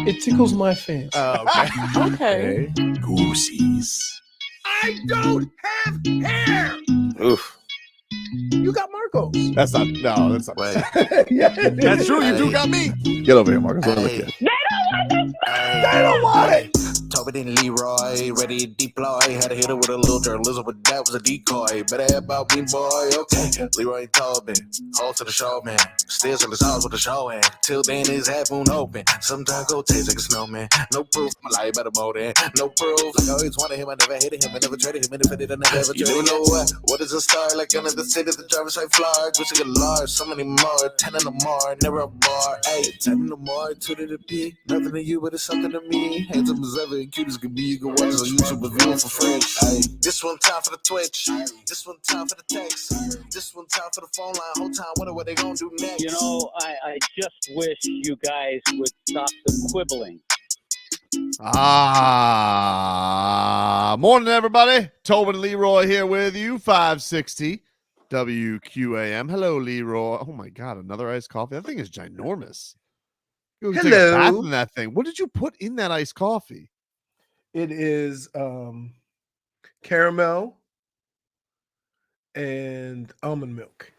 It tickles my fancy. Okay. Okay. Goosies. I don't have hair. Oof. You got Marcos. That's not. No, that's not. Wait. Yeah, That's true. You do got me. Get over here, Marcus. Let me look at you. They don't want it. Tobin and Leroy, ready to deploy. Had to hit her with a little journalism, but that was a decoy. Better have about me, boy. Okay, Leroy and Tobin, hold to the show, man. Still to the stars with the show, and till then his half moon open. Sometimes go taste like a snowman. No proof, my life better more than no proof. Like I always wanted him, I never hated him, I never traded him, and if I did, I never ever traded him. You know what is a star? Like under the city, the driver's like Florida. Wish I could large, so many more. 10 in the more, never a bar. 8, 10 in the more, 2 to the P. Nothing to you, but it's something to me. Handsome as ever, and cute as could be. You can watch us on YouTube with view for free. Ay. This one time for the Twitch. This one time for the text. This one time for the phone line. Whole time wonder what they gonna do next. You know, I just wish you guys would stop the quibbling. Morning, everybody. Tobin Leroy here with you, 560 WQAM. Hello, Leroy. Oh, my God, another iced coffee. That thing is ginormous. You can take a bath in that thing. What did you put in that iced coffee? It is caramel and almond milk,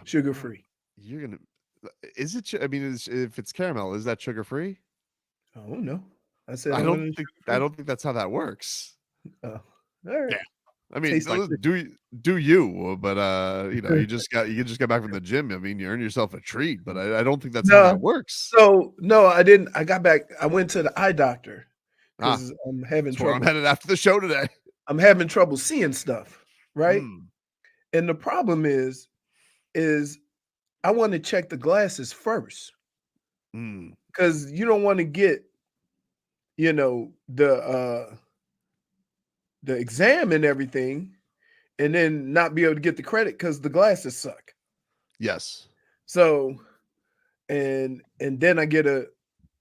sugar free. You're gonna. Is it? I mean, if it's caramel, is that sugar free? Oh no, I said I don't think that's how that works. All right. Yeah. I mean, Like do you? But you just got back from the gym. I mean, you earn yourself a treat. But I don't think that's how that works. So no, I didn't. I got back. I went to the eye doctor because I'm having trouble. I'm headed after the show today. I'm having trouble seeing stuff, right? And the problem is I want to check the glasses first, because you don't want to get, the exam and everything, and then not be able to get the credit because the glasses suck. Yes. So, and then I get a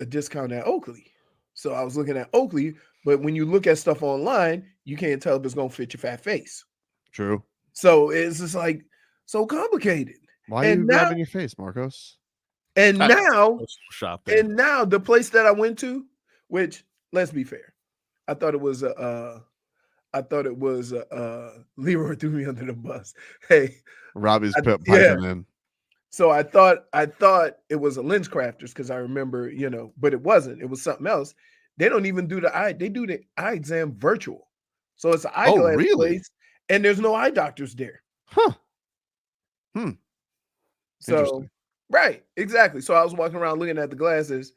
discount at Oakley. So I was looking at Oakley, but when you look at stuff online, you can't tell if it's gonna fit your fat face. True. So it's just like so complicated. Why are you grabbing your face, Marcos? And now the place that I went to, which, let's be fair, I thought it was Leroy threw me under the bus. Hey, Robbie's piping in. So I thought it was a lens crafters because I remember, but it wasn't. It was something else. They don't even do the eye. They do the eye exam virtual. So it's an eyeglass place, and there's no eye doctors there. Huh. So right, exactly. So I was walking around looking at the glasses,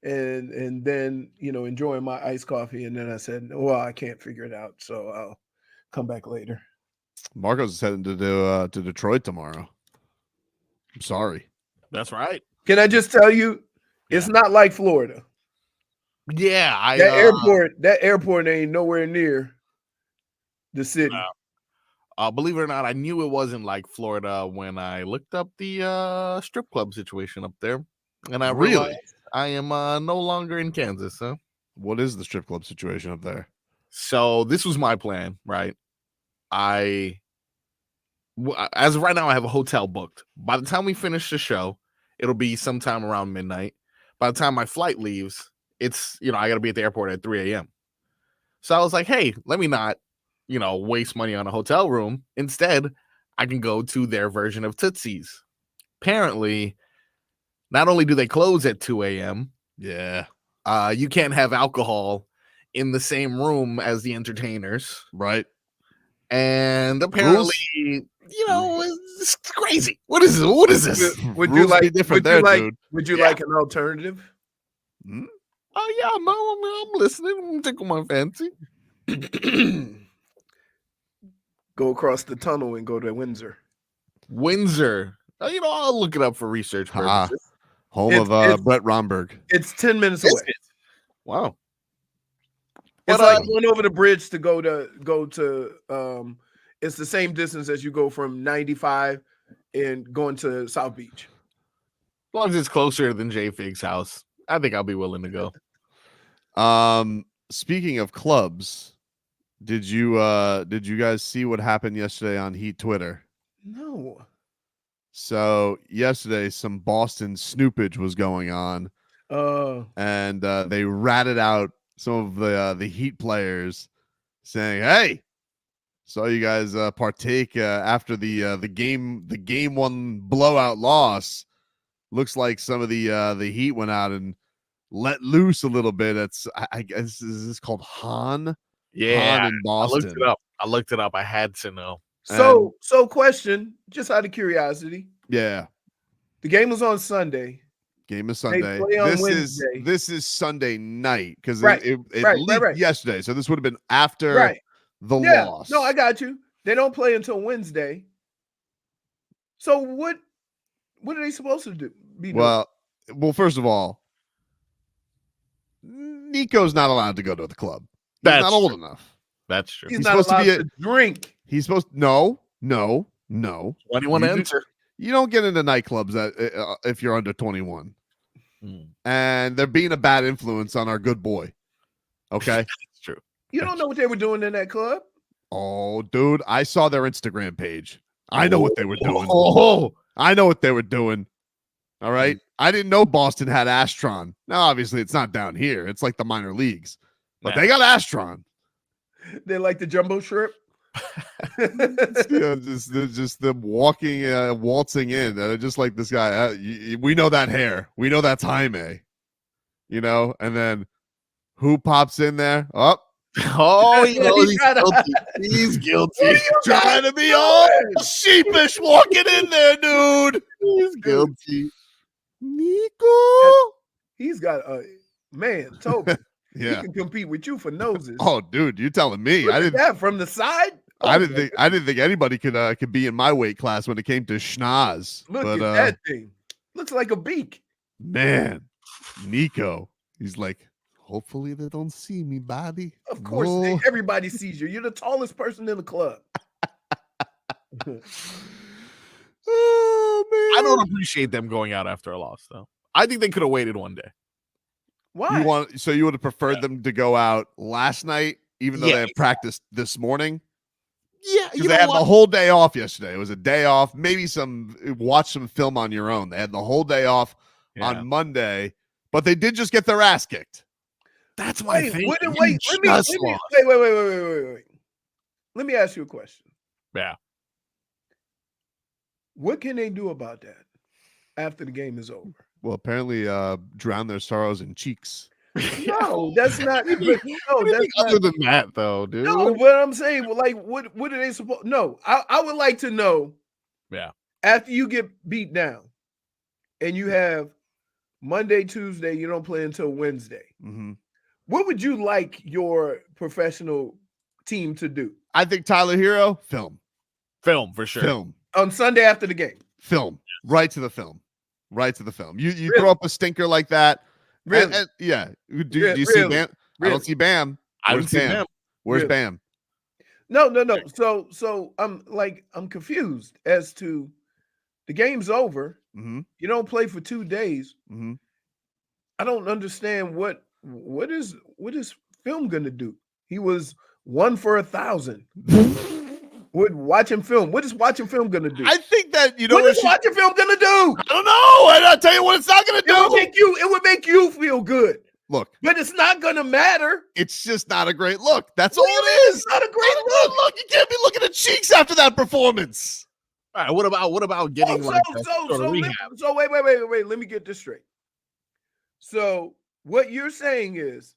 and then enjoying my iced coffee, and then I said, "Well, I can't figure it out, so I'll come back later." Marcos is heading to Detroit tomorrow. I'm sorry. That's right. Can I just tell you, it's not like Florida. Yeah, that airport ain't nowhere near the city. Believe it or not, I knew it wasn't like Florida when I looked up the strip club situation up there, and I realized I am no longer in Kansas. Huh? What is the strip club situation up there? So this was my plan, right? As of right now, I have a hotel booked. By the time we finish the show, it'll be sometime around midnight. By the time my flight leaves, it's, I got to be at the airport at 3 a.m. So I was like, hey, let me not, waste money on a hotel room. Instead, I can go to their version of Tootsie's. Apparently, not only do they close at 2 a.m., you can't have alcohol in the same room as the entertainers. Right. And apparently, it's crazy. What is this? Would you like an alternative? Oh yeah, I'm listening. I'm tickle my fancy. Go across the tunnel and go to Windsor. I'll look it up for research purposes. Home of Brett Romberg. It's 10 minutes away. Wow. It's like going over the bridge to go to it's the same distance as you go from 95 and going to South Beach. As long as it's closer than JFig's house, I think I'll be willing to go. Speaking of clubs, did you guys see what happened yesterday on Heat Twitter? No. So yesterday, some Boston snoopage was going on, and they ratted out some of the Heat players, saying, "Hey, saw you guys partake after the game one blowout loss. Looks like some of the Heat went out and let loose a little bit. It's I guess is this called Han? Yeah, Han in Boston. I looked it up. I had to know. So question, just out of curiosity. Yeah. The game was on Sunday. Game is Sunday. They play on Wednesday. This is Sunday night because Right. it Right. leaked yesterday. So this would have been after the loss. No, I got you. They don't play until Wednesday. So what are they supposed to do? Well, first of all, Nico's not allowed to go to the club. He's not old enough. That's true. He's not supposed to drink. He's supposed no. 21 to enter. You don't get into nightclubs if you're under 21. And they're being a bad influence on our good boy. Okay? That's true. You don't know what they were doing in that club? Oh, dude, I saw their Instagram page. I know what they were doing. Oh, I know what they were doing. All right. I didn't know Boston had Astron. Now, obviously, it's not down here. It's like the minor leagues. But they got Astron. They like the jumbo shrimp. Just them walking, waltzing in. Just like this guy. We know that hair. We know that's Jaime. You know, and then who pops in there? Oh, you know, he's guilty. He's guilty. Trying to be all sheepish walking in there, dude. He's guilty. Nico. He's got a man, Tobin. Yeah. He can compete with you for noses. Oh, dude, you're telling me. Look at that from the side. I didn't think anybody could be in my weight class when it came to schnoz. Look at that thing. Looks like a beak. Man, Nico. He's like, hopefully they don't see me, Bobby. Of course, everybody sees you. You're the tallest person in the club. Oh man. I don't appreciate them going out after a loss, though. I think they could have waited one day. Why? You would have preferred them to go out last night, even though they had practiced this morning? Yeah, because they had the whole day off yesterday. It was a day off. Maybe watch some film on your own. They had the whole day off on Monday, but they did just get their ass kicked. That's my thing. Wait. Let me ask you a question. Yeah. What can they do about that after the game is over? Well, apparently, drown their sorrows in cheeks. No, that's not. No, that's other than that, though, dude. No, but I'm saying, like, what are they supposed? No, I would like to know. Yeah. After you get beat down, and you have Monday, Tuesday, you don't play until Wednesday. Mm-hmm. What would you like your professional team to do? I think Tyler Hero, film for sure. Film on Sunday after the game. Film right to the film. You really? Throw up a stinker like that. Really? Yeah. Do you see Bam? Really? I don't see Bam. Where's Bam? Where's Bam? No. So I'm confused as to the game's over. Mm-hmm. You don't play for 2 days. Mm-hmm. I don't understand what is film gonna do. He was 1 for 1,000. Would watching film. What is watching film gonna do? I think that what is watching film gonna do? I don't know. I'll tell you what it's not gonna do. It would make you feel good. Look, but it's not gonna matter. It's just not a great look. That's all it is. It's not a great look. Look, you can't be looking at cheeks after that performance. All right, what about getting wait. Let me get this straight. So what you're saying is,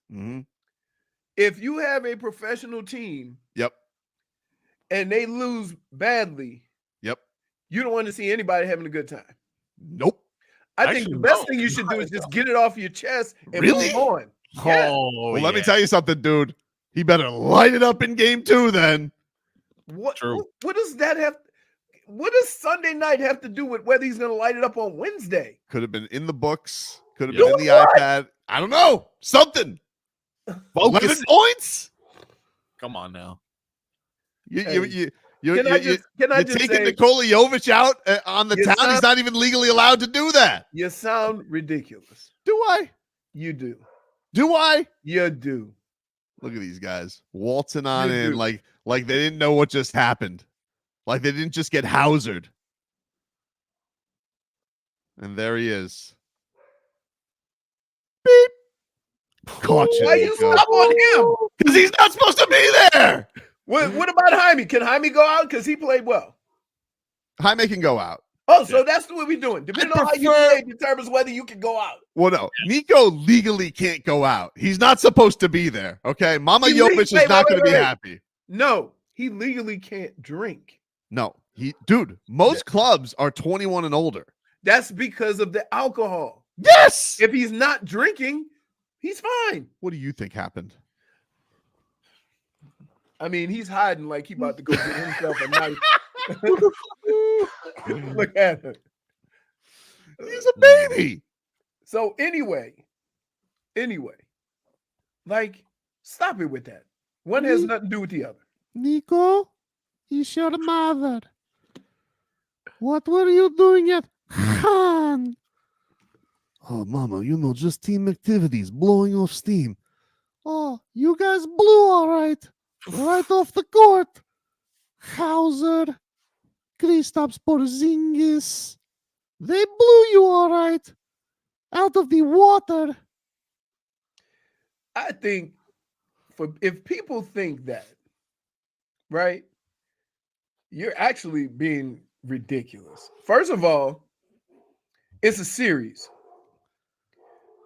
if you have a professional team, and they lose badly, you don't want to see anybody having a good time. Nope. I think the best thing you should do is just get it off your chest and move on. Well, let me tell you something, dude. He better light it up in game 2 then. What does that have? What does Sunday night have to do with whether he's going to light it up on Wednesday? Could have been in the books. Could have been in the iPad. I don't know. Something. 11 points? Come on now. You're taking Nikola Jović out on the town. He's not even legally allowed to do that. You sound ridiculous. Do I? You do. Do I? You do. Look at these guys waltzing on in like they didn't know what just happened. Like they didn't just get housered. And there he is. Beep. Caught you. Why you stop on him? Because he's not supposed to be there. What about Jaime? Can Jaime go out? Because he played well. Jaime can go out. Oh, so that's what we're doing. Depending on how you play determines whether you can go out. Well, no. Nico legally can't go out. He's not supposed to be there. Okay. Mama Jović is not going to be happy. No, he legally can't drink. No. Most clubs are 21 and older. That's because of the alcohol. Yes. If he's not drinking, he's fine. What do you think happened? I mean, he's hiding like he about to go get himself a knife. Look at him. He's a baby. So anyway, like, stop it with that. One has nothing to do with the other. Nico, is your mother. What were you doing at Han? Oh, Mama, just team activities, blowing off steam. Oh, you guys blew all right. Right off the court. Hauser, Kristaps Porzingis. They blew you all right. Out of the water. I think if people think that, right, you're actually being ridiculous. First of all, it's a series.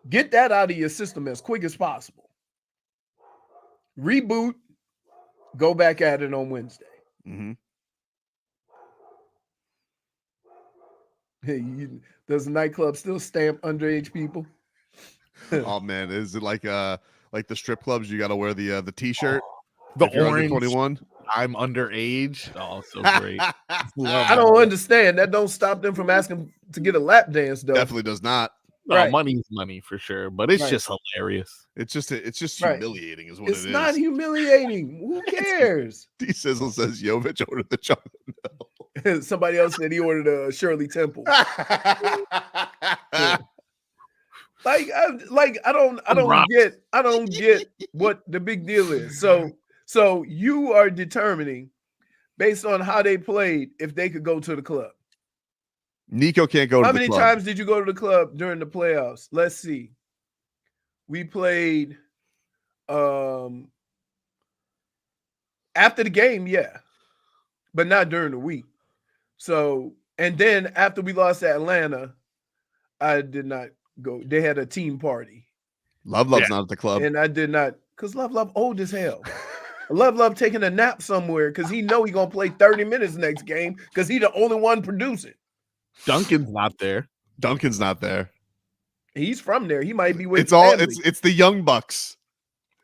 Get that out of your system as quick as possible. Reboot. Go back at it on Wednesday. Mm-hmm. Hey, does the nightclub still stamp underage people? Oh man, is it like the strip clubs? You got to wear the T-shirt. The orange. 21. I'm underage. Oh, so great. I don't understand. That don't stop them from asking to get a lap dance, though. Definitely does not. Right. Money's money for sure, but it's just hilarious. It's just humiliating, is what it's it is. It's not humiliating. Who cares? D-Sizzle says Jović ordered the chocolate milk. Somebody else said he ordered a Shirley Temple. I don't get what the big deal is. So you are determining based on how they played if they could go to the club. Nico can't go to the club. How many times did you go to the club during the playoffs? Let's see. We played after the game, yeah, but not during the week. So, and then after we lost to Atlanta, I did not go. They had a team party. Love's not at the club. And I did not, because Love old as hell. Love taking a nap somewhere because he know he going to play 30 minutes next game because he the only one producing. Duncan's not there. He's from there. He might be with family. It's the young bucks.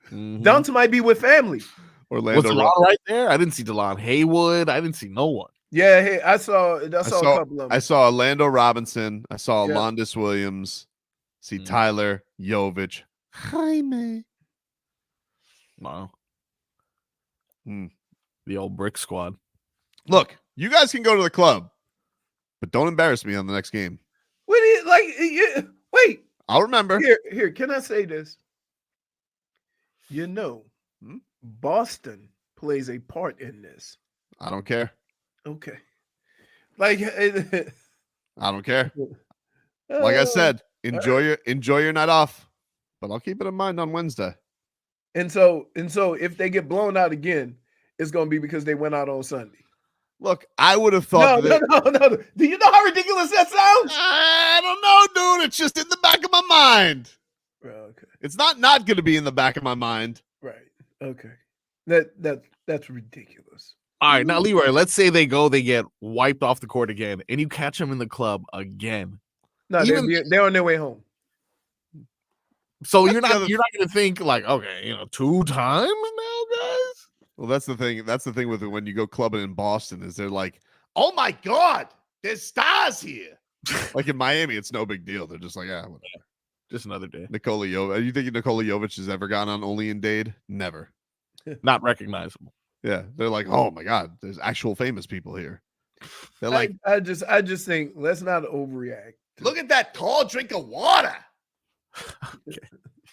Mm-hmm. Dunk might be with family. Orlando was DeLon right there? I didn't see DeLon Haywood. I didn't see no one. Yeah, hey, I saw a couple of them. I saw Orlando Robinson. I saw Alondis Williams. See Tyler, Jović, Jaime. Wow. The old brick squad. Look, you guys can go to the club, but don't embarrass me on the next game. Wait. I'll remember. Here. Can I say this? Boston plays a part in this. I don't care. Okay. I don't care. Like I said, enjoy your night off, but I'll keep it in mind on Wednesday. And so if they get blown out again, it's going to be because they went out on Sunday. Look, I would have thought. No. Do you know how ridiculous that sounds? I don't know, dude. It's just in the back of my mind. Well, okay. It's not going to be in the back of my mind. Right. Okay. That's ridiculous. All right, now Leroy, let's say they get wiped off the court again, and you catch them in the club again. No, they're on their way home. So you're not going to think like, okay, 2 times now, guys. Well, that's the thing. That's the thing with it when you go clubbing in Boston is they're like, oh my God, there's stars here. Like in Miami, it's no big deal. They're just like, whatever. Just another day. Nikola Jović. Are you thinking Nikola Jović has ever gone on Only in Dade? Never. Not recognizable. Yeah, they're like, oh my God, there's actual famous people here. They're like, I just think let's not overreact. Look at that tall drink of water.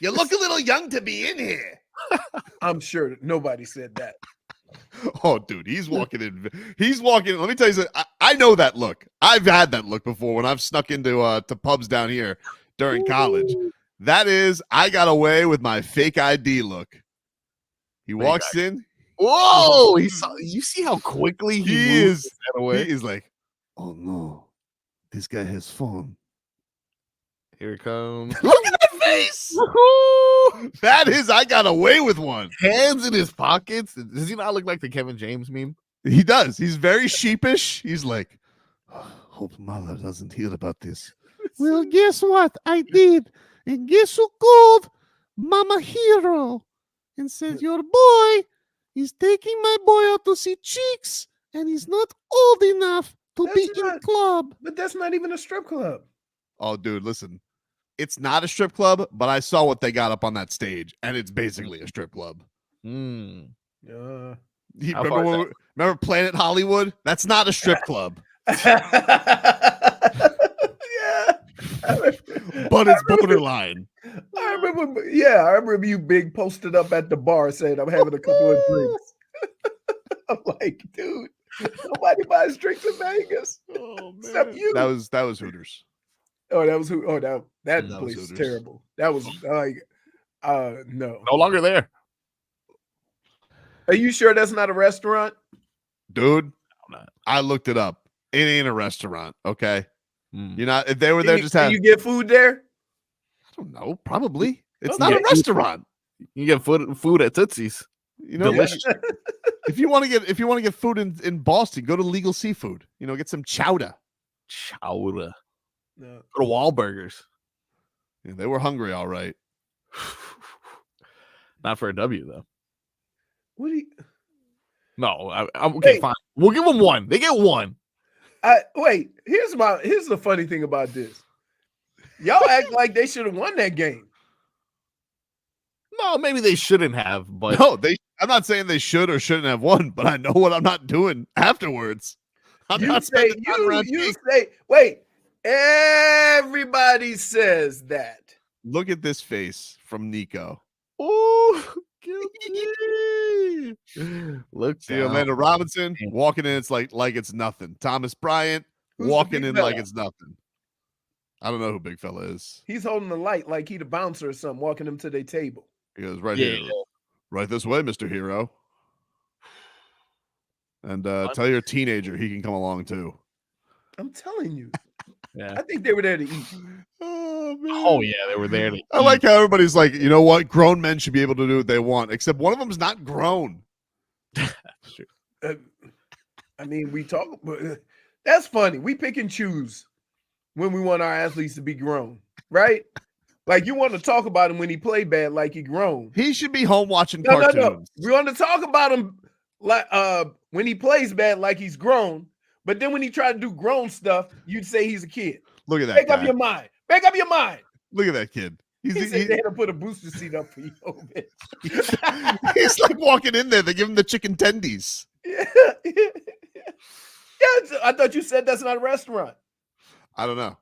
You look a little young to be in here. I'm sure nobody said that. Oh, dude, he's walking in. He's walking. Let me tell you something. I know that look. I've had that look before when I've snuck into to pubs down here during college. That is, I got away with my fake ID look. He walks in. Whoa! You see how quickly he moves away? He is like, oh no, this guy has phone. Here it comes. Look at that face. That is, I got away with one. Hands in his pockets. Does he not look like the Kevin James meme? He does. He's very sheepish. He's like, hope mother doesn't hear about this. Well, guess what? I did. And guess who called Mama Hero and said, your boy is taking my boy out to see chicks, and he's not old enough to be in club. But that's not even a strip club. Oh, dude, listen. It's not a strip club, but I saw what they got up on that stage, and it's basically a strip club. Mm. Remember Planet Hollywood? That's not a strip club. Yeah. But it's borderline. I remember you big posted up at the bar saying I'm having a couple of drinks. I'm like, dude, nobody buys drinks in Vegas. Oh, man. Except you. That was Hooters. Oh, that was who? Oh, that place is terrible. That was like, no. No longer there. Are you sure that's not a restaurant? Dude, I looked it up. It ain't a restaurant, okay? You're not, if they were there just having. You get food there? I don't know, probably. It's not a restaurant. You get food at Tootsie's. You know, delicious. If you want to get food in Boston, go to Legal Seafood. You know, get some chowder. Chowder. No. Go to Wahlburgers. Yeah, they were hungry, all right. Not for a W though. What do you? No, I'm okay. Fine. We'll give them one. They get one. Wait. Here's the funny thing about this. Y'all act like they should have won that game. No, maybe they shouldn't have. But no, I'm not saying they should or shouldn't have won. But I know what I'm not doing afterwards. Wait. Everybody says that. Look at this face from Nico. Oh, guilty. Look, see Orlando Robinson walking in. It's like it's nothing. Thomas Bryant walking in like it's nothing. I don't know who big fella is. He's holding the light like he the bouncer or something, walking him to their table. He goes right here, right this way, Mr. Hero. And tell your teenager he can come along too. I'm telling you. Yeah. I think they were there to eat. Oh, man. Oh yeah, they were there to eat. I like how everybody's like, you know what? Grown men should be able to do what they want, except one of them's not grown. That's true. I mean, we talk, but that's funny. We pick and choose when we want our athletes to be grown, right? Like you want to talk about him when he played bad, like he grown. He should be home watching cartoons. No. We want to talk about him like when he plays bad, like he's grown. But then when he tried to do grown stuff, you'd say he's a kid. Look at that. Make up your mind. Make up your mind. Look at that kid. He said they had to put a booster seat up for you. He's like walking in there. They give him the chicken tendies. Yeah. I thought you said that's not a restaurant. I don't know.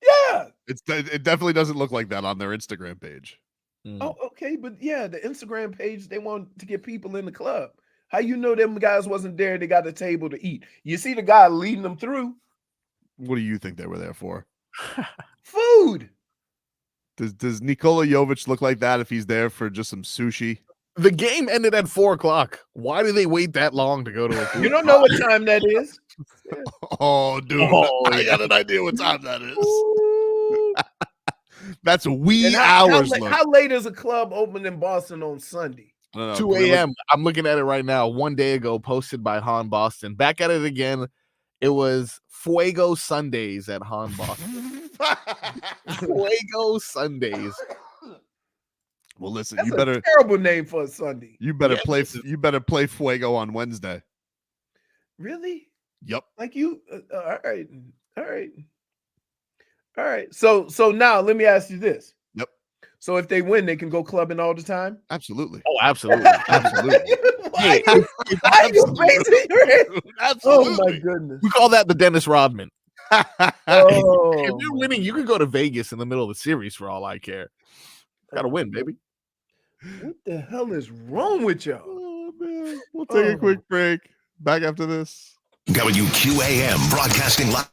Yeah. It definitely doesn't look like that on their Instagram page. Oh, okay. But yeah, the Instagram page, they want to get people in the club. How you know them guys wasn't there? They got a table to eat. You see the guy leading them through. What do you think they were there for? Food. Does Nikola Jović look like that if he's there for just some sushi? The game ended at 4:00. Why do they wait that long to go to a food? You don't know what time that is. Oh, dude. I got an idea what time that is. That's wee hours. How late is a club open in Boston on Sunday? 2 a.m. I'm looking at it right now. 1 day ago, posted by Han Boston. Back at it again. It was Fuego Sundays at Han Boston. Fuego Sundays. Well, listen, that's you better a terrible name for a Sunday. You better play Fuego on Wednesday. Really? Yep. Like you all right. So now let me ask you this. Yep. So if they win, they can go clubbing all the time? Absolutely. Oh, absolutely. Absolutely. Why are you raising your hand? Absolutely. Oh my goodness. We call that the Dennis Rodman. Oh. If you're winning, you can go to Vegas in the middle of the series for all I care. Gotta win, baby. What the hell is wrong with y'all? Oh, man. We'll take a quick break. Back after this. WQAM broadcasting live.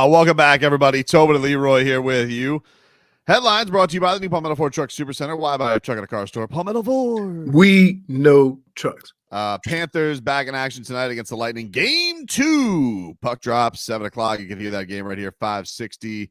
Welcome back, everybody. Tobin and Leroy here with you. Headlines brought to you by the new Palmetto Ford Truck Supercenter. Why buy a truck at a car store? Palmetto Ford. We know trucks. Panthers back in action tonight against the Lightning. Game 2. Puck drops, 7 o'clock. You can hear that game right here, 560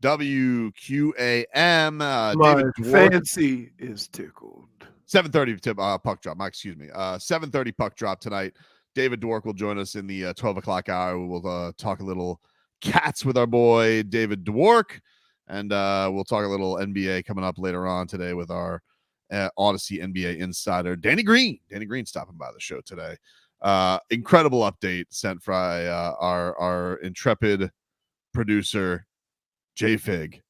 WQAM. My fancy is tickled. 7:30 puck drop. 7:30 puck drop tonight. David Dwork will join us in the 12 o'clock hour. We will talk a little Cats with our boy David Dwork, and we'll talk a little NBA coming up later on today with our Audacy NBA insider Danny Green. Danny Green stopping by the show today. Incredible update sent by our intrepid producer JFig.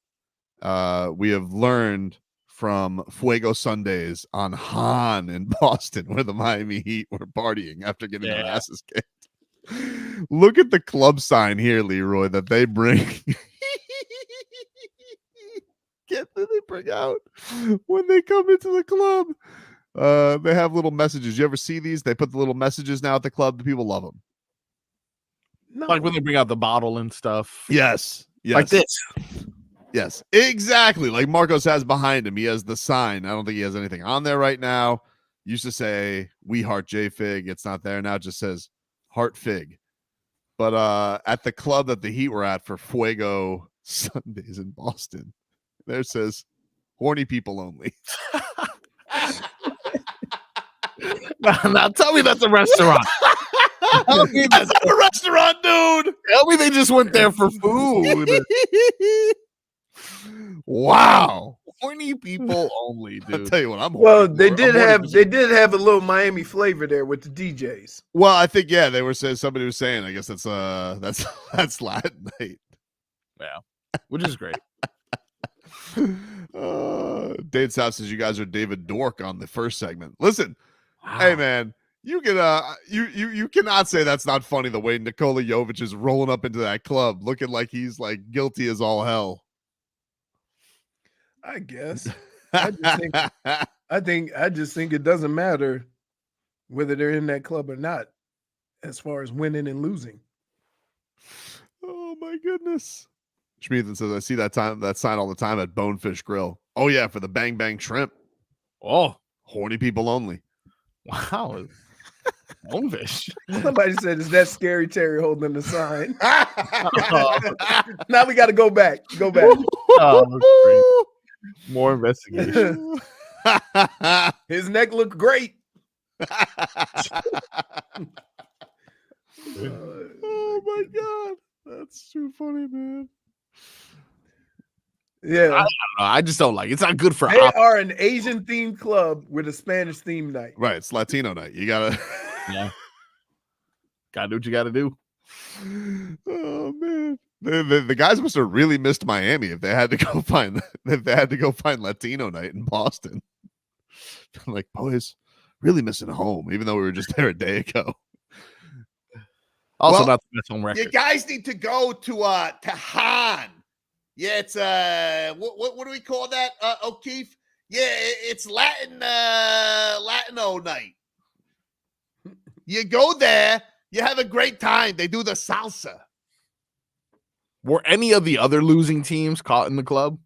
We have learned from Fuego Sundays on Han in Boston, where the Miami Heat were partying after getting their asses kicked. Look at the club sign here, Leroy, that they bring. Get that they bring out when they come into the club. They have little messages. You ever see these? They put the little messages now at the club. The people love them. No. Like when they bring out the bottle and stuff. Yes. Like this. Yes, exactly. Like Marcos has behind him. He has the sign. I don't think he has anything on there right now. Used to say, "We heart JFig." It's not there now. It just says "Heart Fig." But at the club that the Heat were at for Fuego Sundays in Boston, there says "Horny people only." Now tell me that's a restaurant. Tell me that's a restaurant, dude. Tell me they just went there for food. Wow. Horny people only, dude. I'll tell you what, I'm well, they did have a little Miami flavor there with the DJs. Well, I think they were saying, somebody was saying, I guess that's Latin night. Yeah. Which is great. Dave South says you guys are David Dwork on the first segment. Listen, hey man, you can you cannot say that's not funny the way Nikola Jović is rolling up into that club looking like he's like guilty as all hell. I guess. I just think it doesn't matter whether they're in that club or not, as far as winning and losing. Oh my goodness. Schmeathan says I see that sign all the time at Bonefish Grill. Oh yeah, for the Bang Bang Shrimp. Oh, horny people only. Wow. Bonefish. Somebody said, "Is that Scary Terry holding the sign?" Now we got to go back. Go back. Oh, more investigation. His neck looked great. Oh my god, that's too funny, man. Yeah, I don't know. I just don't like it. It's not good for. They are an Asian themed club with a Spanish themed night. Right, it's Latino night. You gotta, gotta do what you gotta do. Oh man, the guys must have really missed Miami if they had to go find Latino night in Boston. I'm like, boys, really missing home, even though we were just there a day ago. Also, not the best home record. You guys need to go to Han. Yeah, it's what do we call that, O'Keefe? Yeah, it's Latino night. You go there, you have a great time. They do the salsa. Were any of the other losing teams caught in the club?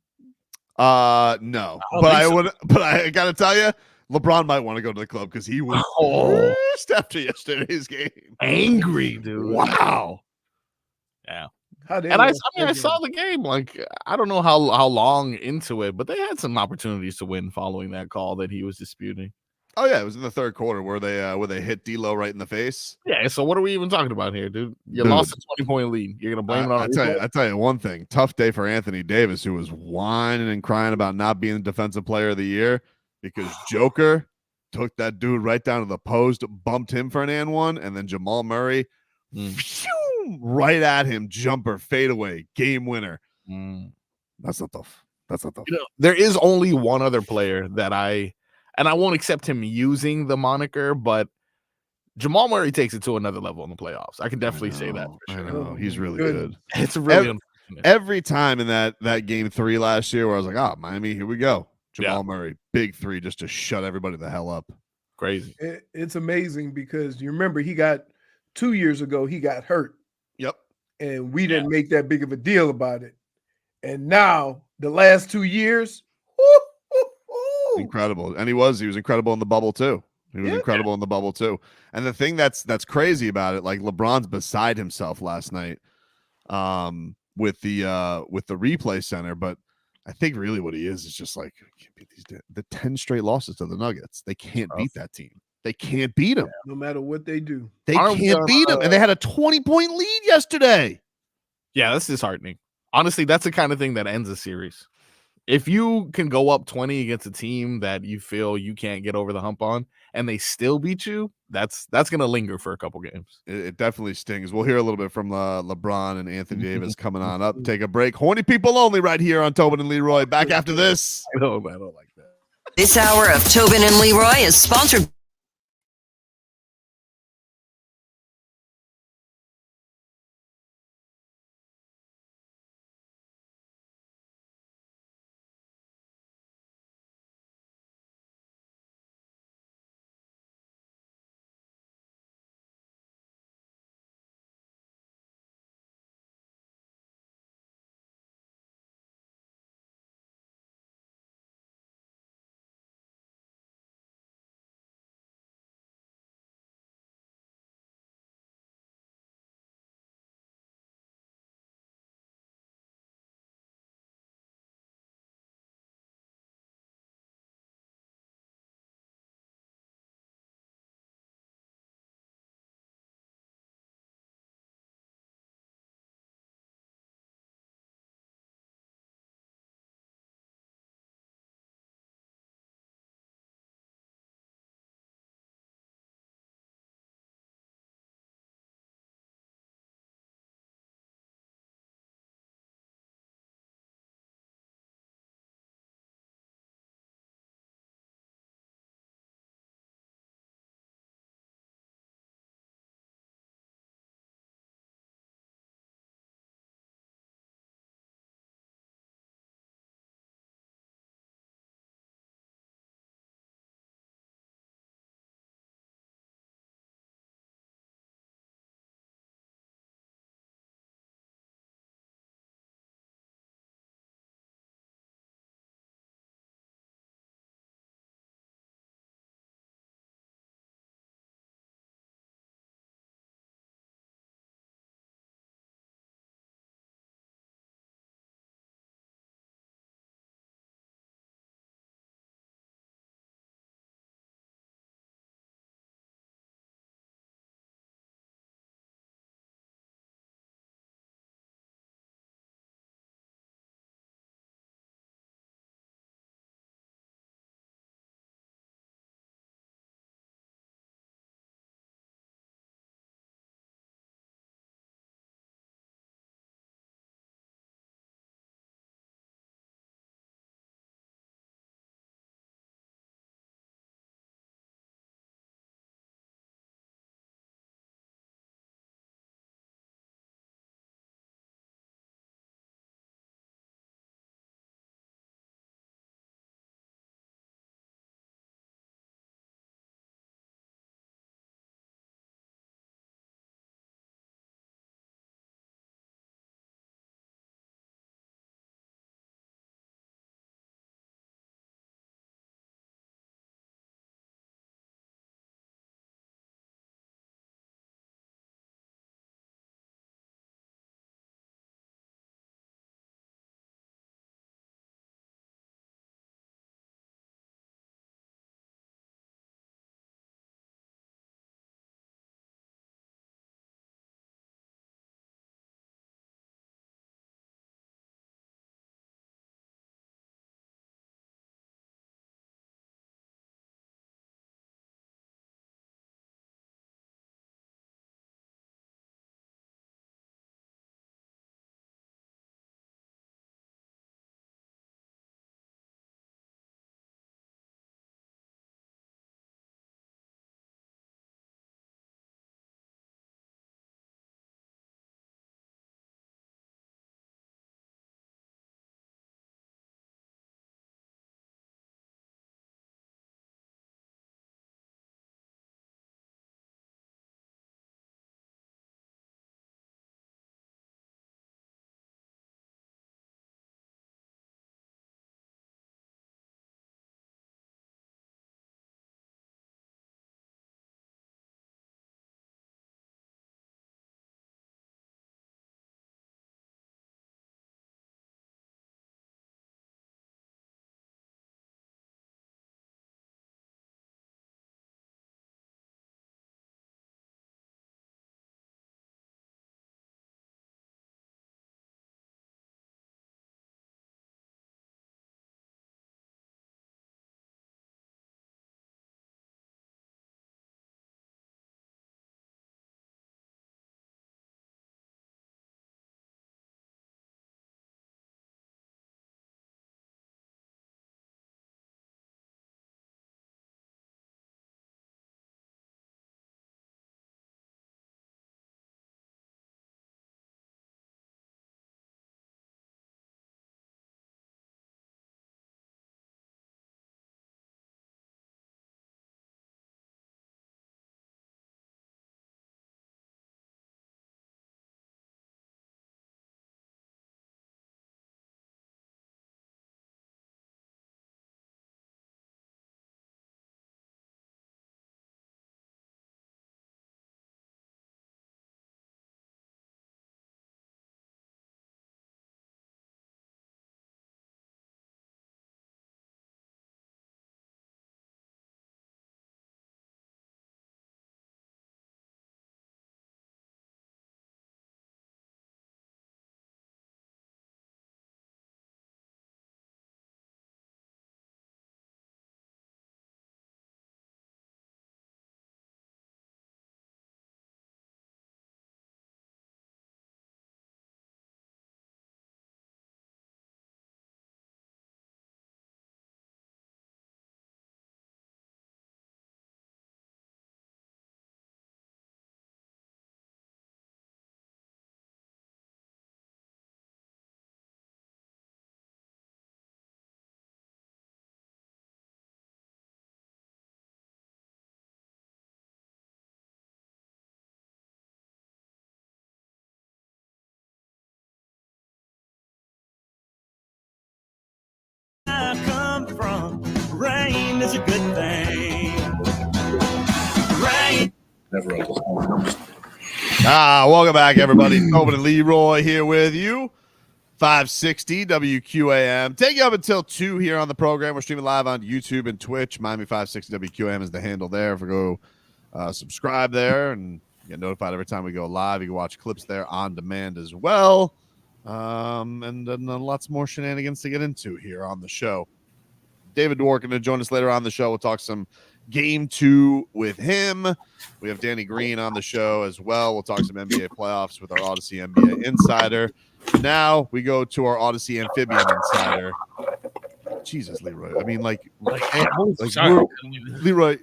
No. But I gotta tell you, LeBron might want to go to the club because he was pissed after yesterday's game. Angry, dude. Wow. Yeah. I saw the game. Like, I don't know how long into it, but they had some opportunities to win following that call that he was disputing. Oh yeah, it was in the third quarter where they hit D'Lo right in the face. Yeah, so what are we even talking about here, dude? You lost a 20-point lead. You're gonna blame it on I tell you one thing. Tough day for Anthony Davis, who was whining and crying about not being the defensive player of the year because Joker took that dude right down to the post, bumped him for an and one, and then Jamal Murray right at him, jumper, fadeaway, game winner. That's not tough. You know, there is only one other player that I won't accept him using the moniker, but Jamal Murray takes it to another level in the playoffs. I can definitely say that for sure. I know. He's really good. It's really unfortunate. Every time in that game 3 last year where I was like, Miami, here we go. Jamal Murray, big 3 just to shut everybody the hell up. Crazy. It's amazing because you remember 2 years ago, he got hurt. Yep. And we didn't make that big of a deal about it. And now the last 2 years, incredible. And he was incredible in the bubble too. He was incredible in the bubble too. And the thing that's crazy about it, like LeBron's beside himself last night with the replay center, but I think really what he is just like the 10 straight losses to the Nuggets. They can't beat that team. They can't beat them. No matter what they do. They can't beat them. And they had a 20-point lead yesterday. Yeah, that's disheartening. Honestly, that's the kind of thing that ends a series. If you can go up 20 against a team that you feel you can't get over the hump on and they still beat you, that's going to linger for a couple games. It definitely stings. We'll hear a little bit from LeBron and Anthony Davis coming on up. Take a break. Horny people only right here on Tobin and Leroy. Back after this. I don't like that. This hour of Tobin and Leroy is sponsored is a good thing. Right. Never Welcome back, everybody. Tobin and Leroy here with you. 560 WQAM. Take you up until 2 here on the program. We're streaming live on YouTube and Twitch. Miami 560 WQAM is the handle there. If we go subscribe there and get notified every time we go live. You can watch clips there on demand as well. And then lots more shenanigans to get into here on the show. David Dwork going to join us later on the show. We'll talk some Game 2 with him. We have Danny Green on the show as well. We'll talk some NBA playoffs with our Audacy NBA Insider. Now we go to our Audacy Amphibian Insider. Jesus, Leroy. I mean, Leroy,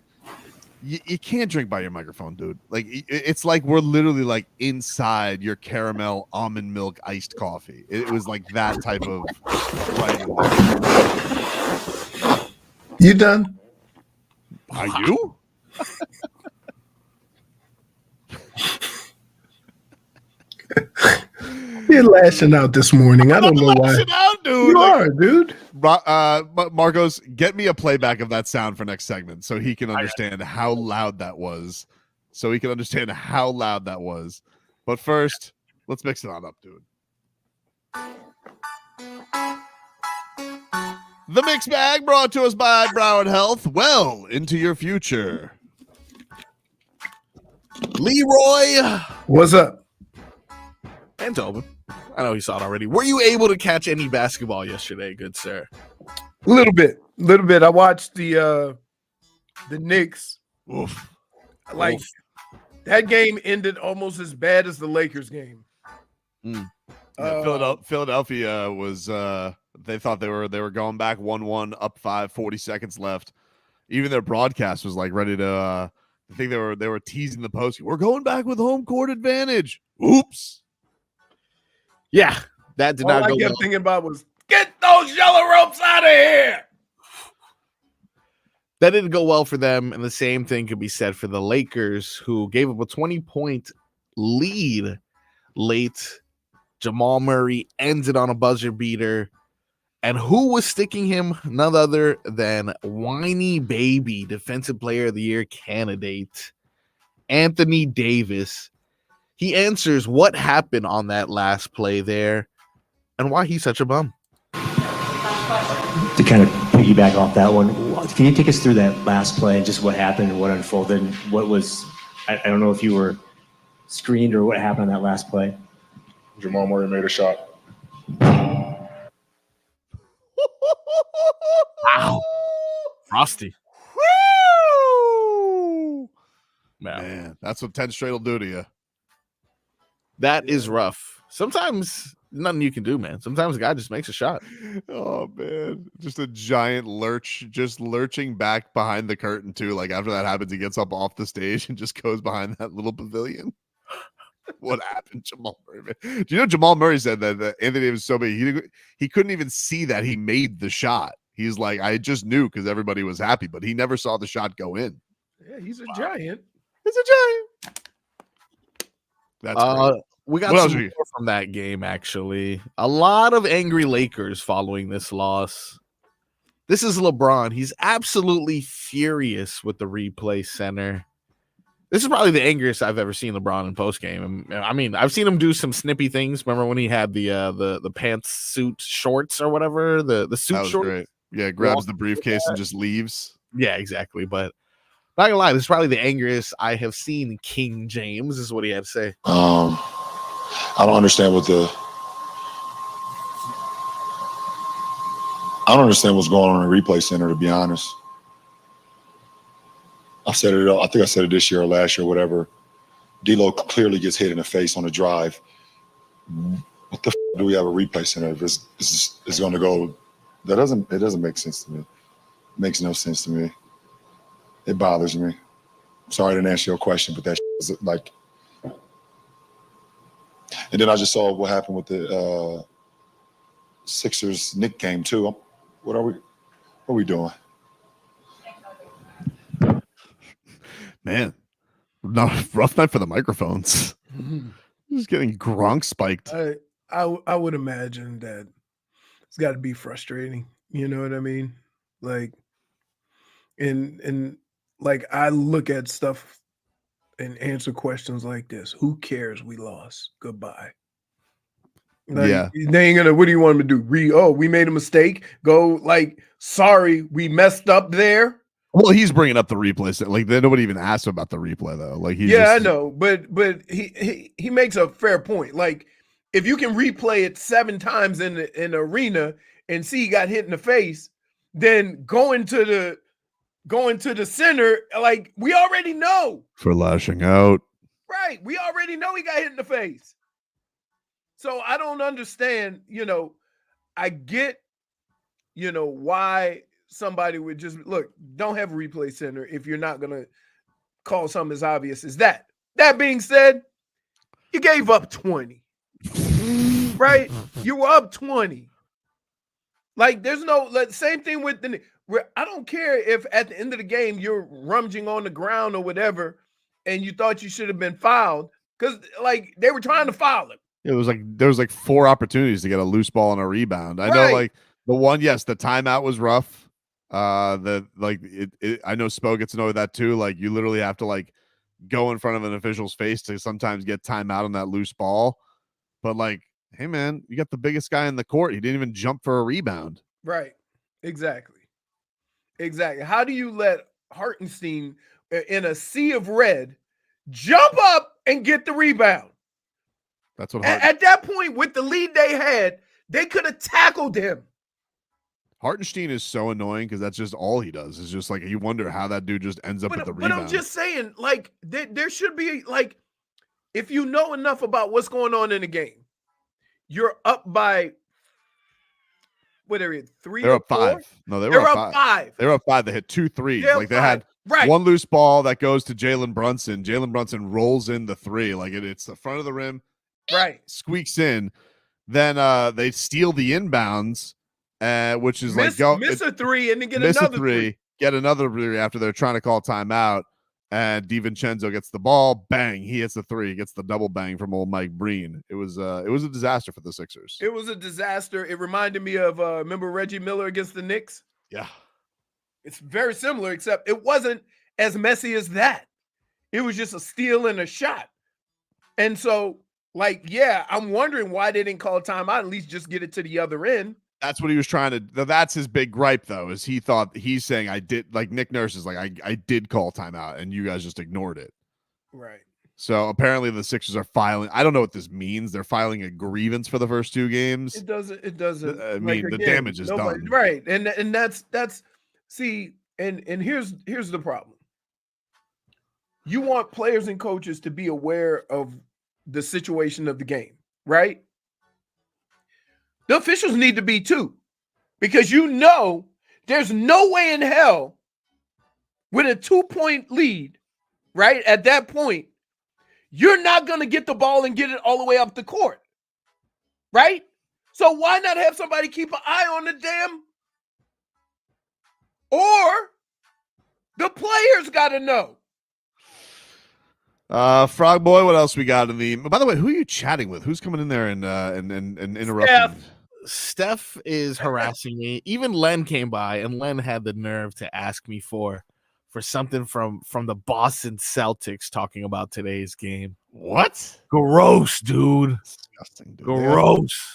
you can't drink by your microphone, dude. Like, it's like we're literally like inside your caramel almond milk iced coffee. It was like that type of writing. You done? Are you? You're lashing out this morning. I don't know why. Out, dude. You are, dude. Marcos, get me a playback of that sound for next segment so he can understand how loud that was. But first, let's mix it on up, dude. The Mixed Bag brought to us by Bryan Health. Well into your future. Leroy. What's up? And Tobin. I know he saw it already. Were you able to catch any basketball yesterday, good sir? A little bit. I watched the Knicks. Oof. Like, that game ended almost as bad as the Lakers game. Philadelphia was they thought they were going back 1-1, up 5, 40 seconds left. Even their broadcast was like ready to I think they were teasing the post. We're going back with home court advantage. Oops. Yeah, that did not go I kept well. thinking about was, get those yellow ropes out of here. That didn't go well for them, and the same thing could be said for the Lakers, who gave up a 20-point lead late. Jamal Murray ended on a buzzer beater, and who was sticking him? None other than whiny baby defensive player of the year candidate, Anthony Davis. He answers what happened on that last play there and why he's such a bum. To kind of piggyback off that one, can you take us through that last play and just what happened and what unfolded? What was, I don't know if you were screened or what happened on that last play. Jamal Murray made a shot. Wow. Frosty. Woo! Man, that's what 10 straight will do to you. That is rough. Sometimes nothing you can do, man. Sometimes a guy just makes a shot. Oh, man. Just a giant lurch, just lurching back behind the curtain, too. Like, after that happens, he gets up off the stage and just goes behind that little pavilion. What happened, Jamal Murray? Man? Do you know Jamal Murray said that Anthony Davis was so big, he couldn't even see that he made the shot. He's like, I just knew because everybody was happy, but he never saw the shot go in. Yeah, he's a giant. He's a giant. That's great. We got some more from that game, actually. A lot of angry Lakers following this loss. This is LeBron. He's absolutely furious with the replay center. This is probably the angriest I've ever seen LeBron in postgame. I mean, I've seen him do some snippy things. Remember when he had the pantsuit shorts or whatever? The suit shorts? Great. Yeah, grabs the briefcase and just leaves. Yeah, exactly. But not gonna lie, this is probably the angriest I have seen King James. This is what he had to say. I don't understand what's going on in the replay center, to be honest. I said it. I think I said it this year or last year, whatever. D'Lo clearly gets hit in the face on the drive. What the do we have a replay center if it's going to go? It doesn't make sense to me. It makes no sense to me. It bothers me. Sorry I didn't answer your question, but that is like. And then I just saw what happened with the Sixers Knick game too. What are we doing? Man, not a rough night for the microphones. Just getting Gronk spiked. I would imagine that it's got to be frustrating. You know what I mean? Like, And like I look at stuff and answer questions like this. Who cares? We lost. Goodbye. Like, they ain't gonna. What do you want them to do? We made a mistake. Go like, sorry, we messed up there. Well, he's bringing up the replay. Like, nobody even asked him about the replay though. Like, I know, but he makes a fair point. Like, if you can replay it 7 times in the arena and see he got hit in the face, then going to the center, like we already know for lashing out. Right, we already know he got hit in the face. So I don't understand, I get, why somebody would just look, don't have a replay center if you're not going to call something as obvious as that. That being said, you gave up 20, right? You were up 20. Like there's no, same thing with I don't care if at the end of the game, you're rummaging on the ground or whatever, and you thought you should have been fouled because like they were trying to foul him. There was like 4 opportunities to get a loose ball and a rebound. I know, like the one, yes, the timeout was rough. I know Spo gets to know that too. Like you literally have to like go in front of an official's face to sometimes get timeout on that loose ball. But like, hey man, you got the biggest guy in the court. He didn't even jump for a rebound. Right. Exactly. How do you let Hartenstein in a sea of red jump up and get the rebound? That's what at that point, with the lead they had, they could have tackled him. Hartenstein is so annoying because that's just all he does. Is just like you wonder how that dude just ends up with the rebound. But I'm just saying, like, there should be like, if you know enough about what's going on in the game, you're up by what are it, 3? They're or up 4? 5. No, they were up 5. They were up 5. They hit 2 threes. Like they had one loose ball that goes to Jalen Brunson. Jalen Brunson rolls in the 3. Like it's the front of the rim. Right. Squeaks in. Then they steal the inbounds, which is miss a 3 and then get another 3. Get another 3 after they're trying to call timeout. And DiVincenzo gets the ball. Bang. He hits the 3. Gets the double bang from old Mike Breen. It was a disaster for the Sixers. It was a disaster. It reminded me of remember Reggie Miller against the Knicks? Yeah. It's very similar, except it wasn't as messy as that. It was just a steal and a shot. And so, like, yeah, I'm wondering why they didn't call timeout, at least just get it to the other end. That's what he was trying to. That's his big gripe, though, is he's saying I did. Like Nick Nurse is like I did call timeout, and you guys just ignored it. Right. So apparently the Sixers are filing. I don't know what this means. They're filing a grievance for the first 2 games. It doesn't. I mean, the damage is done. Right, and that's see, and here's the problem. You want players and coaches to be aware of the situation of the game, right? The officials need to be too, because there's no way in hell with a 2-point lead, right? At that point, you're not going to get the ball and get it all the way up the court, right? So why not have somebody keep an eye on the damn, or the players got to know. Frog Boy, what else we got in the? By the way, who are you chatting with? Who's coming in there and interrupting? Steph is harassing me. Even Len came by, and Len had the nerve to ask me for something from the Boston Celtics talking about today's game. What? Gross, dude. Disgusting, dude. Gross. Yeah.